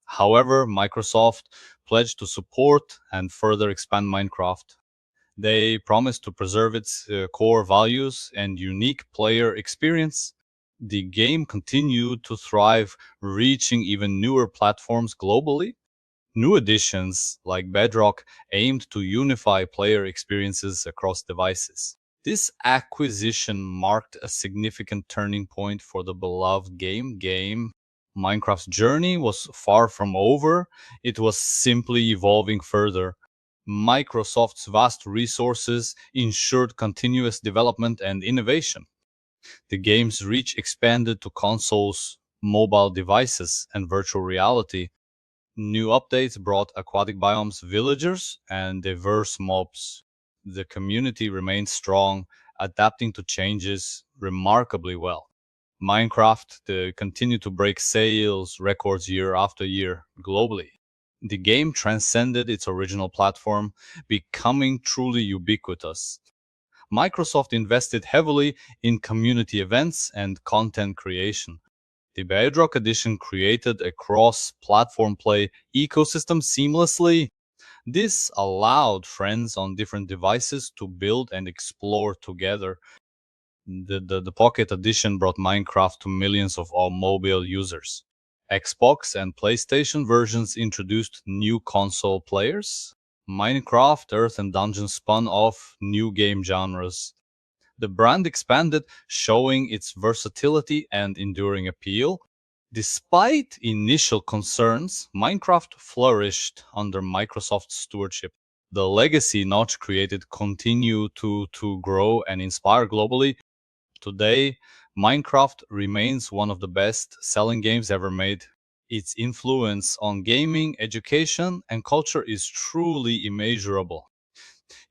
However, Microsoft pledged to support and further expand Minecraft. They promised to preserve its core values and unique player experience. The game continued to thrive, reaching even newer platforms globally. New additions like Bedrock aimed to unify player experiences across devices. This acquisition marked a significant turning point for the beloved game. Minecraft's journey was far from over, it was simply evolving further. Microsoft's vast resources ensured continuous development and innovation. The game's reach expanded to consoles, mobile devices, and virtual reality. New updates brought aquatic biomes, villagers, and diverse mobs. The community remained strong, adapting to changes remarkably well. Minecraft continued to break sales records year after year globally. The game transcended its original platform, becoming truly ubiquitous. Microsoft invested heavily in community events and content creation. The Bedrock Edition created a cross-platform play ecosystem seamlessly. This allowed friends on different devices to build and explore together. The Pocket Edition brought Minecraft to millions of all mobile users. Xbox and PlayStation versions introduced new console players. Minecraft, Earth, and Dungeon spun off new game genres. The brand expanded, showing its versatility and enduring appeal. Despite initial concerns, Minecraft flourished under Microsoft's stewardship. The legacy Notch created continued to grow and inspire globally. Today, Minecraft remains one of the best-selling games ever made. Its influence on gaming, education, and culture is truly immeasurable.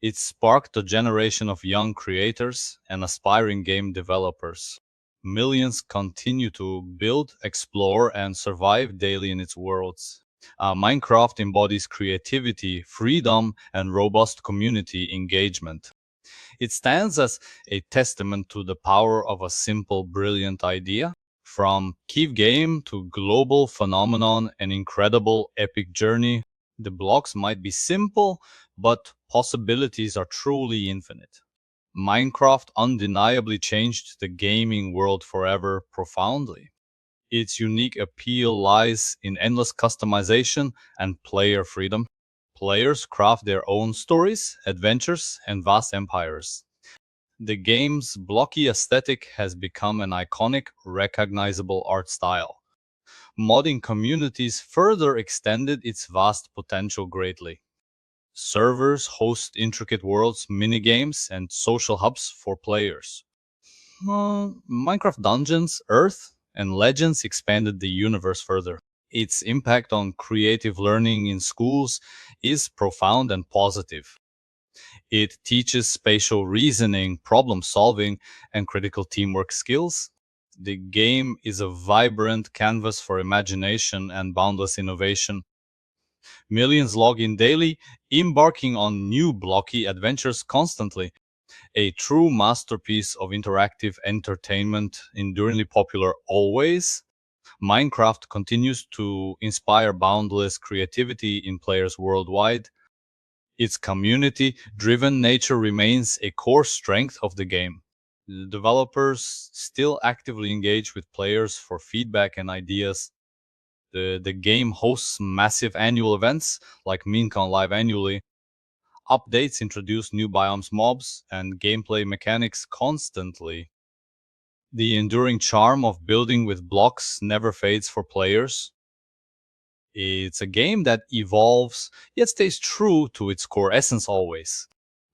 It sparked a generation of young creators and aspiring game developers. Millions continue to build, explore, and survive daily in its worlds. Minecraft embodies creativity, freedom, and robust community engagement. It stands as a testament to the power of a simple, brilliant idea. From Kiev game to global phenomenon, an incredible epic journey. The blocks might be simple, but possibilities are truly infinite. Minecraft undeniably changed the gaming world forever profoundly. Its unique appeal lies in endless customization and player freedom. Players craft their own stories, adventures, and vast empires. The game's blocky aesthetic has become an iconic, recognizable art style. Modding communities further extended its vast potential greatly. Servers host intricate worlds, minigames, and social hubs for players. Minecraft Dungeons, Earth, and Legends expanded the universe further. Its impact on creative learning in schools is profound and positive. It teaches spatial reasoning, problem solving, and critical teamwork skills. The game is a vibrant canvas for imagination and boundless innovation. Millions log in daily, embarking on new blocky adventures constantly. A true masterpiece of interactive entertainment, enduringly popular always. Minecraft continues to inspire boundless creativity in players worldwide. Its community driven nature remains a core strength of the game. The developers still actively engage with players for feedback and ideas. The game hosts massive annual events like MinCon Live annually. Updates introduce new biomes, mobs, and gameplay mechanics constantly. The enduring charm of building with blocks never fades for players. It's a game that evolves yet stays true to its core essence always.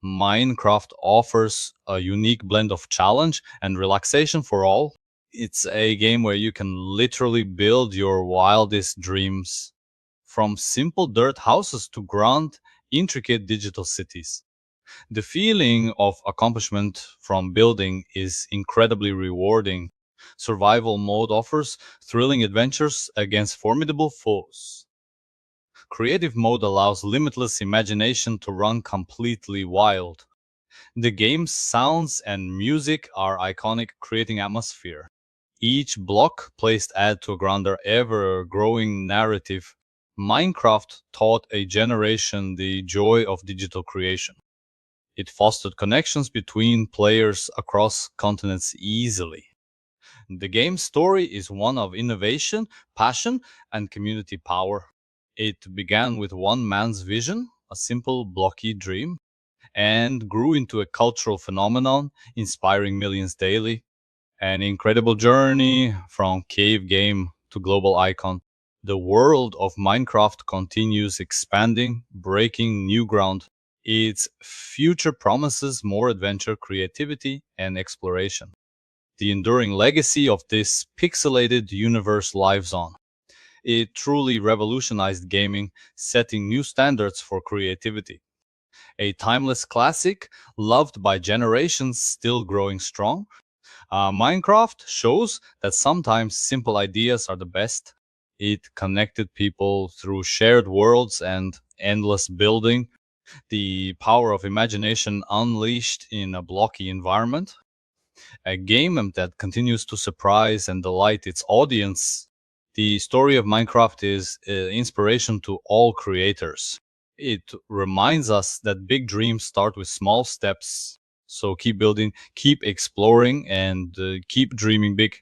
Minecraft offers a unique blend of challenge and relaxation for all. It's a game where you can literally build your wildest dreams, from simple dirt houses to grand, intricate digital cities. The feeling of accomplishment from building is incredibly rewarding. Survival mode offers thrilling adventures against formidable foes. Creative mode allows limitless imagination to run completely wild. The game's sounds and music are iconic, creating atmosphere. Each block placed add to a grander, ever-growing narrative. Minecraft taught a generation the joy of digital creation. It fostered connections between players across continents easily. The game's story is one of innovation, passion, and community power. It began with one man's vision, a simple, blocky dream, and grew into a cultural phenomenon, inspiring millions daily. An incredible journey from cave game to global icon. The world of Minecraft continues expanding, breaking new ground. Its future promises more adventure, creativity, and exploration. The enduring legacy of this pixelated universe lives on. It truly revolutionized gaming, setting new standards for creativity. A timeless classic, loved by generations, still growing strong. Minecraft shows that sometimes simple ideas are the best. It connected people through shared worlds and endless building. The power of imagination unleashed in a blocky environment. A game that continues to surprise and delight its audience. The story of Minecraft is inspiration to all creators. It reminds us that big dreams start with small steps. So keep building, keep exploring, and keep dreaming big.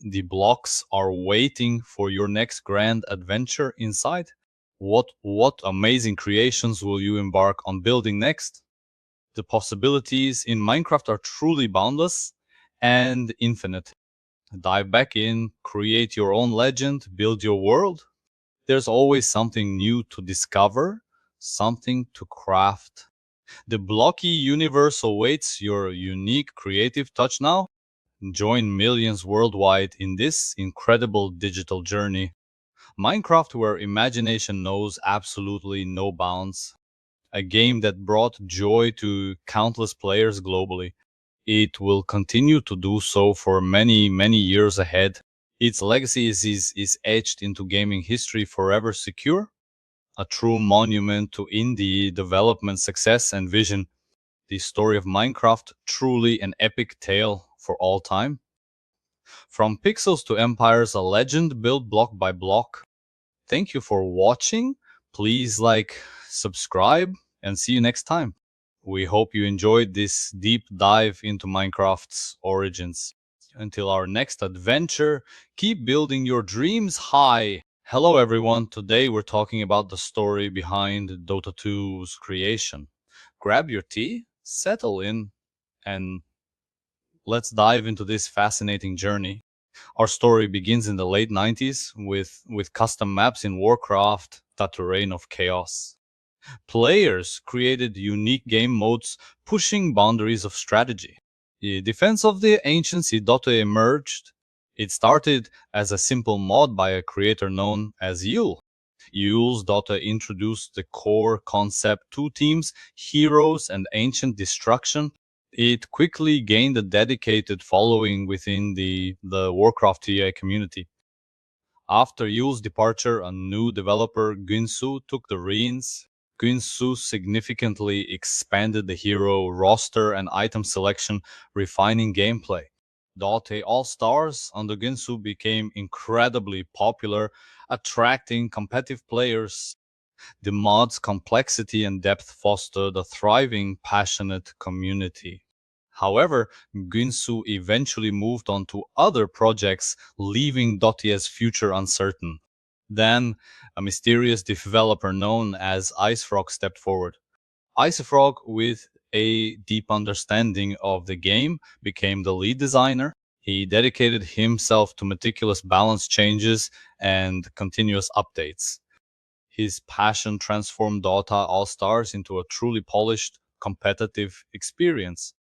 The blocks are waiting for your next grand adventure inside. What amazing creations will you embark on building next? The possibilities in Minecraft are truly boundless and infinite. Dive back in, create your own legend, build your world. There's always something new to discover, something to craft. The blocky universe awaits your unique creative touch now. Join millions worldwide in this incredible digital journey. Minecraft, where imagination knows absolutely no bounds. A game that brought joy to countless players globally. It will continue to do so for many, many years ahead. Its legacy is etched into gaming history, forever secure, a true monument to indie development success and vision. The story of Minecraft, truly an epic tale for all time. From pixels to empires, a legend built block by block. Thank you for watching. Please like, subscribe, and see you next time. We hope you enjoyed this deep dive into Minecraft's origins. Until our next adventure, keep building your dreams high. Hello everyone, today we're talking about the story behind Dota 2's creation. Grab your tea, settle in, and let's dive into this fascinating journey. Our story begins in the late 90s with custom maps in Warcraft, that reign of chaos. Players created unique game modes pushing boundaries of strategy. The defense of the ancient Dota emerged. It started as a simple mod by a creator known as Yule. Yule's Dota introduced the core concept: two teams, heroes and ancient destruction. It quickly gained a dedicated following within the Warcraft TA community. After Yule's departure, a new developer, Gunsu, took the reins. Gunsu significantly expanded the hero roster and item selection, refining gameplay. Dota All-Stars under Gunsu became incredibly popular, attracting competitive players. The mod's complexity and depth fostered a thriving, passionate community. However, Gunsu eventually moved on to other projects, leaving Dotia's future uncertain. Then, a mysterious developer known as IceFrog stepped forward. IceFrog, with a deep understanding of the game, became the lead designer. He dedicated himself to meticulous balance changes and continuous updates. His passion transformed Dota All Stars into a truly polished, competitive experience.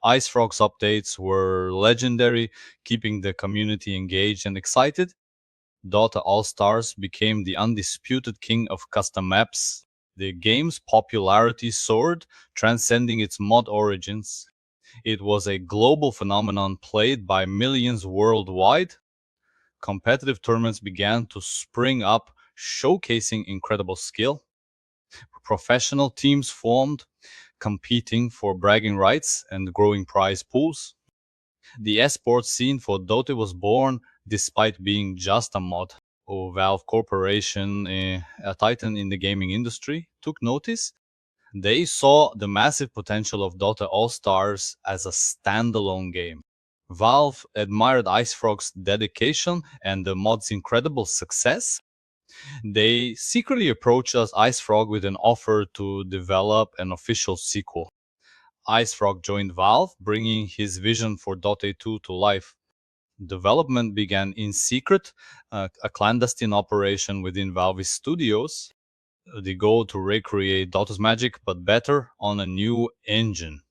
IceFrog's updates were legendary, keeping the community engaged and excited. Dota All Stars became the undisputed king of custom maps. The game's popularity soared, transcending its mod origins. It was a global phenomenon played by millions worldwide. Competitive tournaments began to spring up, showcasing incredible skill. Professional teams formed, competing for bragging rights and growing prize pools. The esports scene for Dota was born despite being just a mod. Valve Corporation, a titan in the gaming industry, took notice. They saw the massive potential of Dota All Stars as a standalone game. Valve admired IceFrog's dedication and the mod's incredible success. They secretly approached us IceFrog with an offer to develop an official sequel. IceFrog joined Valve, bringing his vision for Dota 2 to life. Development began in secret, a clandestine operation within Valve Studios. The goal to recreate Dota's magic, but better on a new engine.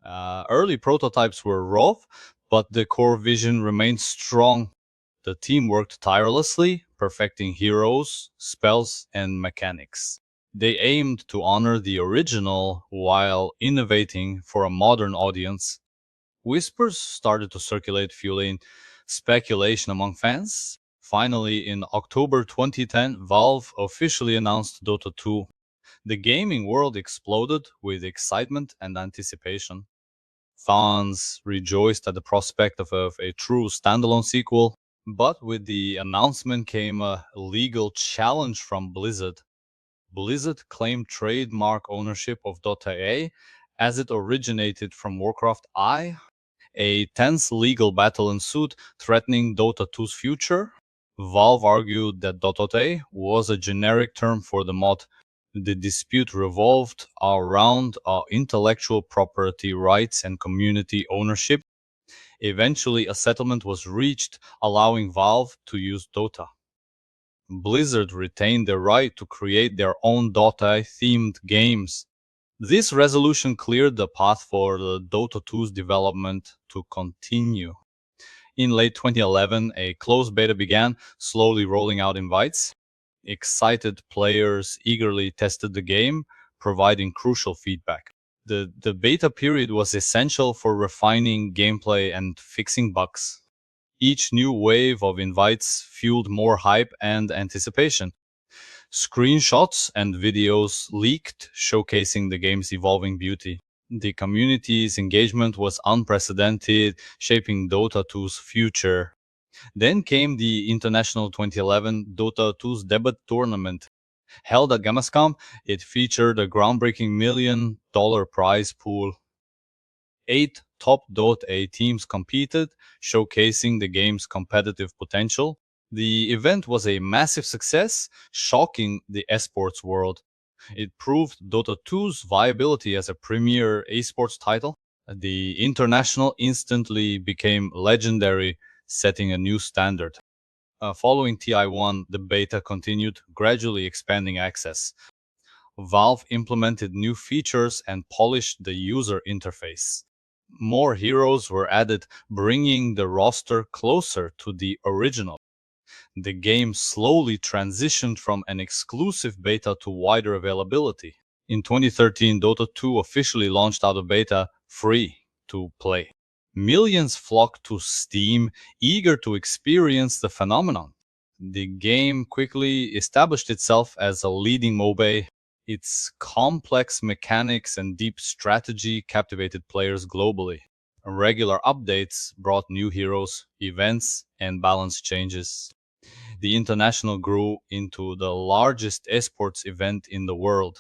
Early prototypes were rough, but the core vision remained strong. The team worked tirelessly, perfecting heroes, spells, and mechanics. They aimed to honor the original while innovating for a modern audience. Whispers started to circulate, fueling speculation among fans. Finally, in October 2010, Valve officially announced Dota 2. The gaming world exploded with excitement and anticipation. Fans rejoiced at the prospect of a true standalone sequel, but with the announcement came a legal challenge from Blizzard. Blizzard claimed trademark ownership of Dota A as it originated from Warcraft I. A tense legal battle ensued, threatening Dota 2's future. Valve argued that Dota was a generic term for the mod. The dispute revolved around intellectual property rights and community ownership. Eventually, a settlement was reached, allowing Valve to use Dota. Blizzard retained the right to create their own Dota-themed games. This resolution cleared the path for the Dota 2's development to continue. In late 2011, a closed beta began, slowly rolling out invites. Excited players eagerly tested the game, providing crucial feedback. The beta period was essential for refining gameplay and fixing bugs. Each new wave of invites fueled more hype and anticipation. Screenshots and videos leaked, showcasing the game's evolving beauty. The community's engagement was unprecedented, shaping Dota 2's future. Then came the International 2011 Dota 2's debut tournament. Held at Gamescom, it featured a groundbreaking $1 million prize pool. 8 top Dota teams competed, showcasing the game's competitive potential. The event was a massive success, shocking the esports world. It proved Dota 2's viability as a premier esports title. The International instantly became legendary, setting a new standard. Following TI1, the beta continued, gradually expanding access. Valve implemented new features and polished the user interface. More heroes were added, bringing the roster closer to the original. The game slowly transitioned from an exclusive beta to wider availability. In 2013, Dota 2 officially launched out of beta free to play. Millions flocked to Steam, eager to experience the phenomenon. The game quickly established itself as a leading MOBA. Its complex mechanics and deep strategy captivated players globally. Regular updates brought new heroes, events, and balance changes. The International grew into the largest esports event in the world.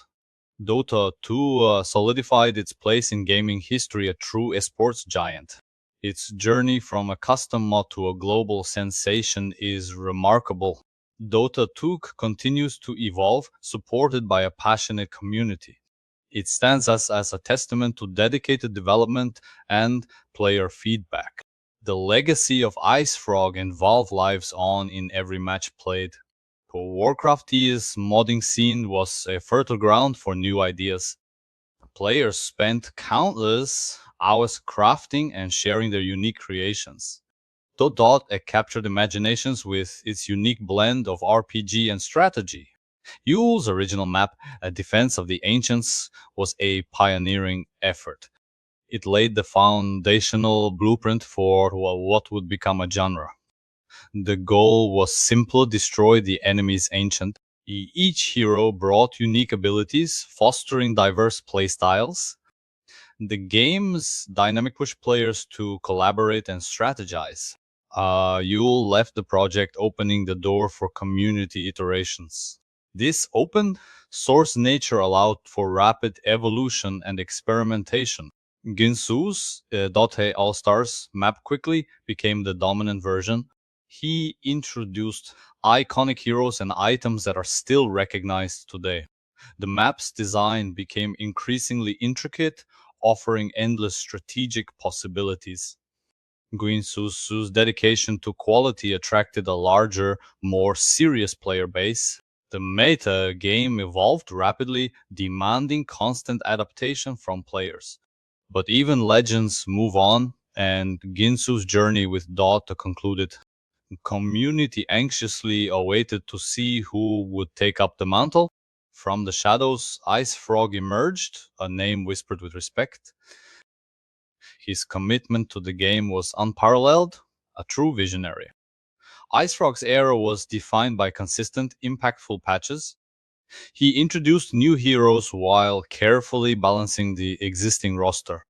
Dota 2 solidified its place in gaming history, a true esports giant. Its journey from a custom mod to a global sensation is remarkable. Dota 2 continues to evolve, supported by a passionate community. It stands as a testament to dedicated development and player feedback. The legacy of Ice Frog and Valve lives on in every match played. Warcraft's modding scene was a fertile ground for new ideas. Players spent countless hours crafting and sharing their unique creations. Dota captured imaginations with its unique blend of RPG and strategy. Yule's original map, A Defense of the Ancients, was a pioneering effort. It laid the foundational blueprint for what would become a genre. The goal was simple: destroy the enemy's ancient. Each hero brought unique abilities, fostering diverse playstyles. The game's dynamic pushed players to collaborate and strategize. Yule left the project, opening the door for community iterations. This open source nature allowed for rapid evolution and experimentation. Ginsu's Dota All-Stars map quickly became the dominant version. He introduced iconic heroes and items that are still recognized today. The map's design became increasingly intricate, offering endless strategic possibilities. Guinsu's dedication to quality attracted a larger, more serious player base. The meta game evolved rapidly, demanding constant adaptation from players. But even legends move on, and Ginsu's journey with Dota concluded. Community anxiously awaited to see who would take up the mantle. From the shadows, Ice Frog emerged, a name whispered with respect. His commitment to the game was unparalleled, a true visionary. Ice Frog's era was defined by consistent, impactful patches. He introduced new heroes while carefully balancing the existing roster.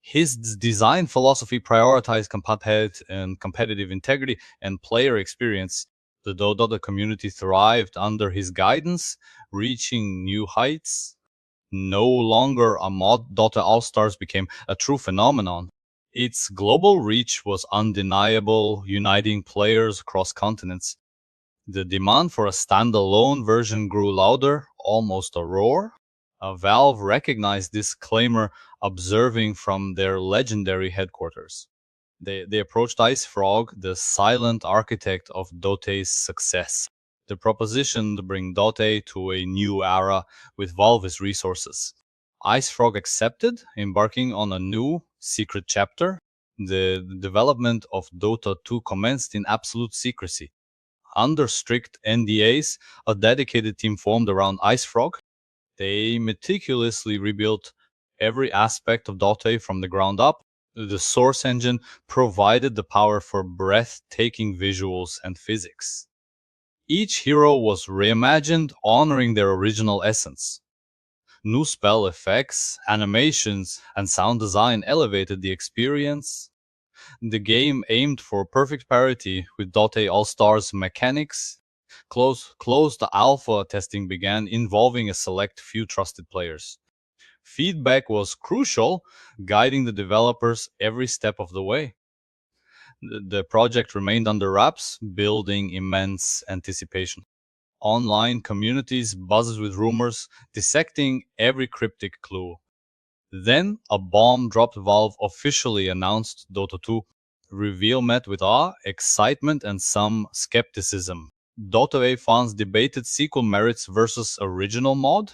His design philosophy prioritized competitive integrity and player experience. The Dota community thrived under his guidance, reaching new heights. No longer a mod, Dota All-Stars became a true phenomenon. Its global reach was undeniable, uniting players across continents. The demand for a standalone version grew louder, almost a roar. Valve recognized this clamor, observing from their legendary headquarters. They approached Ice Frog, the silent architect of Dota's success. The proposition to bring Dota to a new era with Valve's resources. Ice Frog accepted, embarking on a new, secret chapter. The development of Dota 2 commenced in absolute secrecy. Under strict NDAs, a dedicated team formed around Ice Frog. They meticulously rebuilt every aspect of Dota from the ground up. The source engine provided the power for breathtaking visuals and physics. Each hero was reimagined, honoring their original essence. New spell effects, animations, and sound design elevated the experience. The game aimed for perfect parity with Dota All-Stars mechanics. Closed alpha testing began, involving a select few trusted players. Feedback was crucial, guiding the developers every step of the way. The project remained under wraps, building immense anticipation. Online communities buzzed with rumors, dissecting every cryptic clue. Then a bomb dropped. Valve officially announced Dota 2. Reveal met with awe, excitement, and some skepticism. Dota A fans debated sequel merits versus original mod.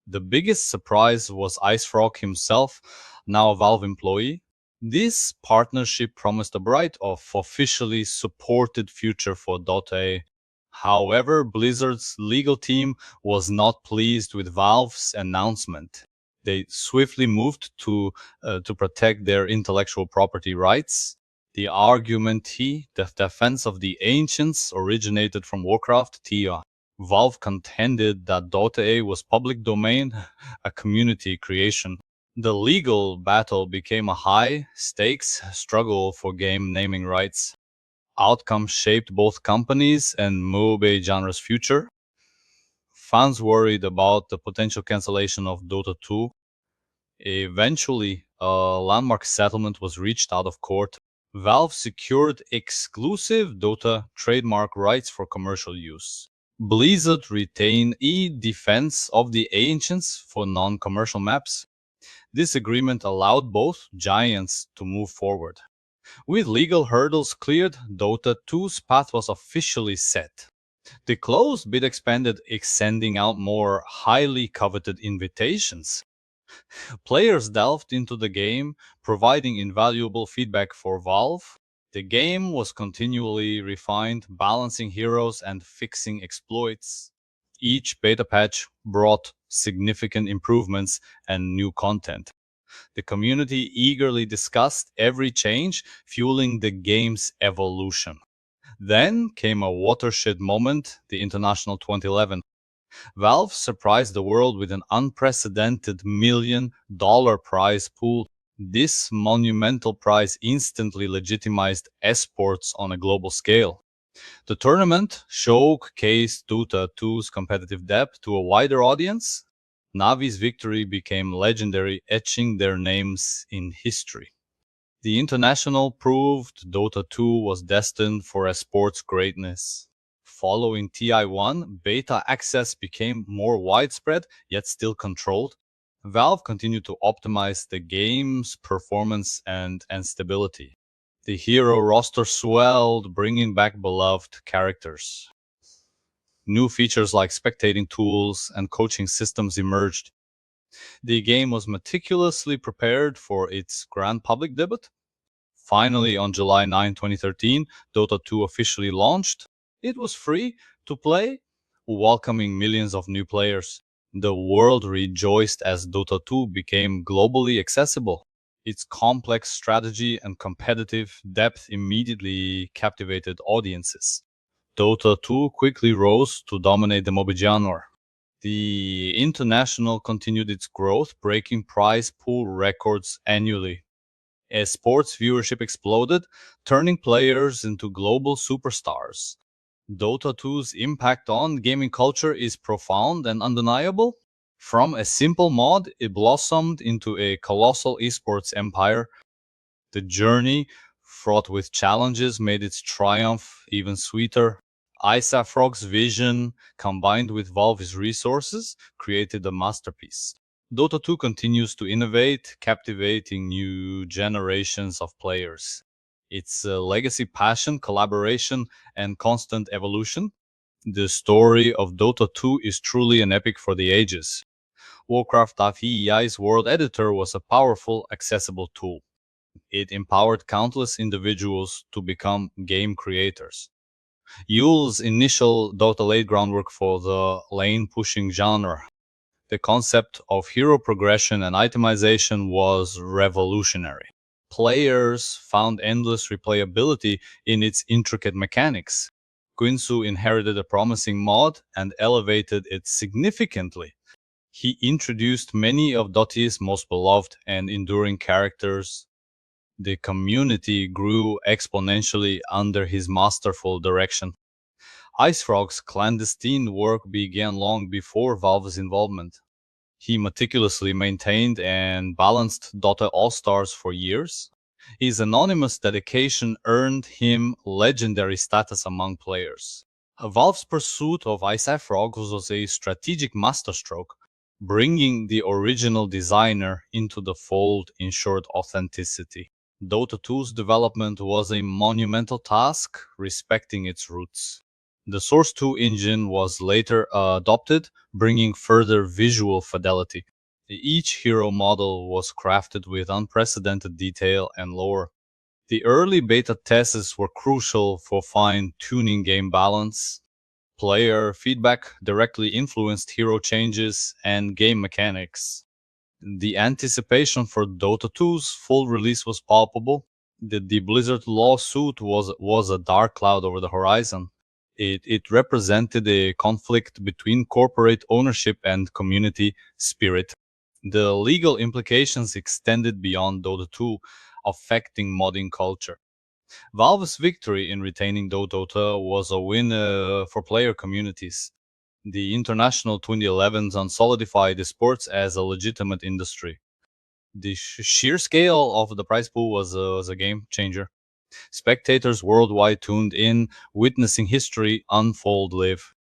The biggest surprise was Ice Frog himself, now a Valve employee. This partnership promised a bright, officially supported future for Dota A. However, Blizzard's legal team was not pleased with Valve's announcement. They swiftly moved to protect their intellectual property rights. The argument, the defense of the ancients, originated from Warcraft. Valve contended that Dota A was public domain, a community creation. The legal battle became a high-stakes struggle for game naming rights. Outcomes shaped both companies and MOBA genre's future. fans worried about the potential cancellation of Dota 2. Eventually, a landmark settlement was reached out of court. Valve secured exclusive Dota trademark rights for commercial use. Blizzard retained Defense of the Ancients for non-commercial maps. This agreement allowed both giants to move forward. With legal hurdles cleared, Dota 2's path was officially set. The closed bid expanded, extending out more highly coveted invitations. Players delved into the game, providing invaluable feedback for Valve. The game was continually refined, balancing heroes and fixing exploits. Each beta patch brought significant improvements and new content. The community eagerly discussed every change, fueling the game's evolution. Then came a watershed moment, the International 2011. Valve surprised the world with an unprecedented $1 million prize pool. This monumental prize instantly legitimized esports on a global scale. The tournament showcased Dota 2's competitive depth to a wider audience. Navi's victory became legendary, etching their names in history. The International proved Dota 2 was destined for esports greatness. Following TI1, beta access became more widespread, yet still controlled. Valve continued to optimize the game's performance and stability. The hero roster swelled, bringing back beloved characters. New features like spectating tools and coaching systems emerged. The game was meticulously prepared for its grand public debut. Finally, on July 9, 2013, Dota 2 officially launched. It was free to play, welcoming millions of new players. The world rejoiced as Dota 2 became globally accessible. Its complex strategy and competitive depth immediately captivated audiences. Dota 2 quickly rose to dominate the MOBA genre. The International continued its growth, breaking prize pool records annually. As sports viewership exploded, turning players into global superstars. Dota 2's impact on gaming culture is profound and undeniable. From a simple mod, it blossomed into a colossal esports empire. The journey, fraught with challenges, made its triumph even sweeter. Isafrog's vision, combined with Valve's resources, created a masterpiece. Dota 2 continues to innovate, captivating new generations of players. Its legacy, passion, collaboration, and constant evolution. The story of Dota 2 is truly an epic for the ages. Warcraft.ei's world editor was a powerful, accessible tool. It empowered countless individuals to become game creators. Yule's initial Dota laid groundwork for the lane-pushing genre. The concept of hero progression and itemization was revolutionary. Players found endless replayability in its intricate mechanics. Guinsu inherited a promising mod and elevated it significantly. He introduced many of Dota's most beloved and enduring characters. The community grew exponentially under his masterful direction. IceFrog's clandestine work began long before Valve's involvement. He meticulously maintained and balanced Dota All-Stars for years. His anonymous dedication earned him legendary status among players. Valve's pursuit of IceFrog was a strategic masterstroke. Bringing the original designer into the fold ensured authenticity. Dota 2's development was a monumental task, respecting its roots. The Source 2 engine was later adopted, bringing further visual fidelity. Each hero model was crafted with unprecedented detail and lore. The early beta tests were crucial for fine-tuning game balance. Player feedback directly influenced hero changes and game mechanics. The anticipation for Dota 2's full release was palpable. The Blizzard lawsuit was a dark cloud over the horizon. It represented a conflict between corporate ownership and community spirit. The legal implications extended beyond Dota 2, affecting modding culture. Valve's victory in retaining Dota was a win for player communities. The international 2011s solidified the sports as a legitimate industry. The sheer scale of the prize pool was a game changer. Spectators worldwide tuned in, witnessing history unfold live.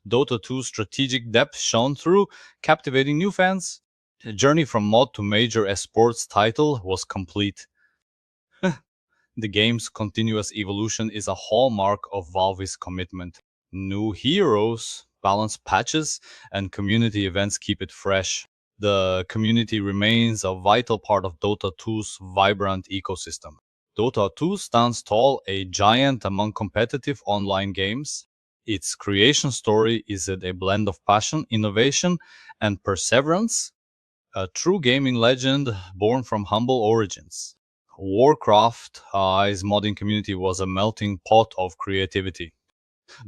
Dota 2's strategic depth shone through, captivating new fans. The journey from mod to major esports title was complete. The game's continuous evolution is a hallmark of Valve's commitment. New heroes, balanced patches, and community events keep it fresh. The community remains a vital part of Dota 2's vibrant ecosystem. Dota 2 stands tall, a giant among competitive online games. Its creation story is a blend of passion, innovation, and perseverance, a true gaming legend born from humble origins. Warcraft's modding community was a melting pot of creativity.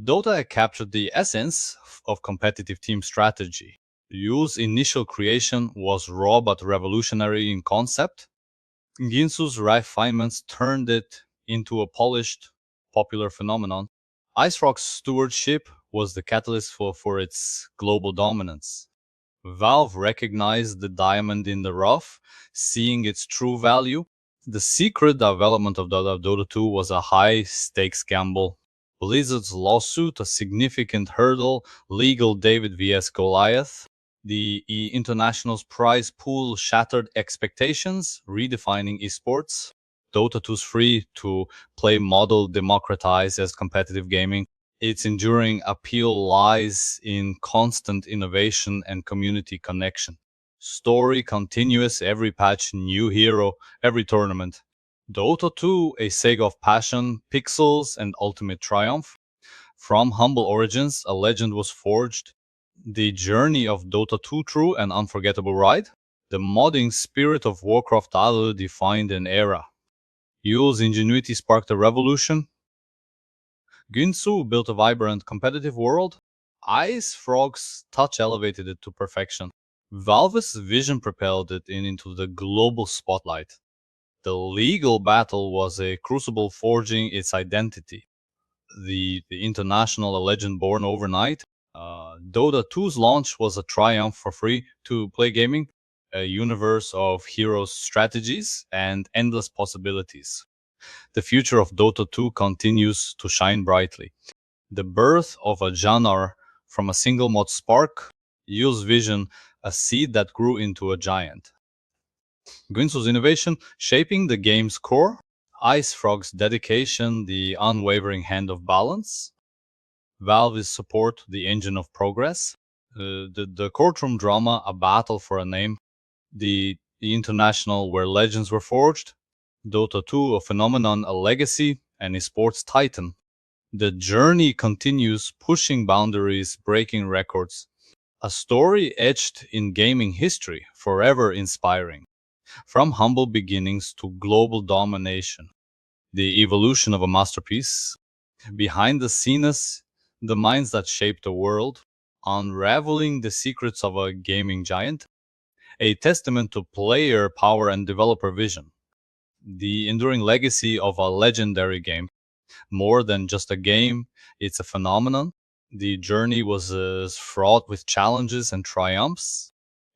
Dota captured the essence of competitive team strategy. Yu's initial creation was raw but revolutionary in concept. Ginsu's refinements turned it into a polished, popular phenomenon. IceFrog's stewardship was the catalyst for its global dominance. Valve recognized the diamond in the rough, seeing its true value. The secret development of Dota 2 was a high stakes gamble. Blizzard's lawsuit, a significant hurdle, legal David vs. Goliath. The International's prize pool shattered expectations, redefining esports. Dota 2's free to play model democratized as competitive gaming. Its enduring appeal lies in constant innovation and community connection. Story continuous, every patch, new hero, every tournament. Dota 2, a saga of passion, pixels, and ultimate triumph. From humble origins, a legend was forged. The journey of Dota 2 true and unforgettable ride. The modding spirit of Warcraft defined an era. Yule's ingenuity sparked a revolution. Ginsu built a vibrant, competitive world. IceFrog's touch elevated it to perfection. Valve's vision propelled it into the global spotlight. The legal battle was a crucible forging its identity. The international legend born overnight. Dota 2's launch was a triumph for free to play gaming, a universe of heroes' strategies and endless possibilities. The future of Dota 2 continues to shine brightly. The birth of a genre from a single mod spark, Yu's vision, a seed that grew into a giant. Guinso's innovation shaping the game's core, IceFrog's dedication, the unwavering hand of balance, Valve's support, the engine of progress, the courtroom drama, a battle for a name, the international where legends were forged, Dota 2, a phenomenon, a legacy, and a sports titan. The journey continues, pushing boundaries, breaking records. A story etched in gaming history, forever inspiring. From humble beginnings to global domination. The evolution of a masterpiece. Behind the scenes, the minds that shape the world. Unraveling the secrets of a gaming giant. A testament to player power and developer vision. The enduring legacy of a legendary game. More than just a game, it's a phenomenon. The journey was fraught with challenges and triumphs.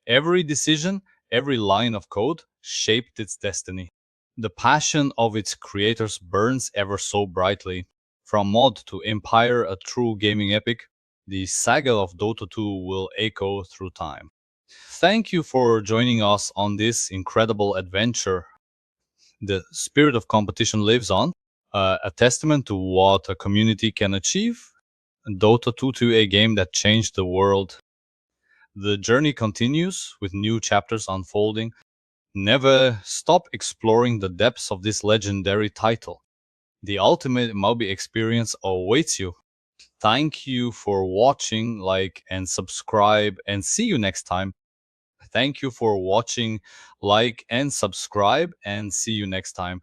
Every decision, every line of code shaped its destiny. The passion of its creators burns ever so brightly. From mod to empire, a true gaming epic, the saga of Dota 2 will echo through time. Thank you for joining us on this incredible adventure. The spirit of competition lives on, a testament to what a community can achieve. Dota 2, a game that changed the world. The journey continues with new chapters unfolding. Never stop exploring the depths of this legendary title. The ultimate Moby experience awaits you. Thank you for watching, like, and subscribe, and see you next time. Thank you for watching, like, and subscribe, and see you next time.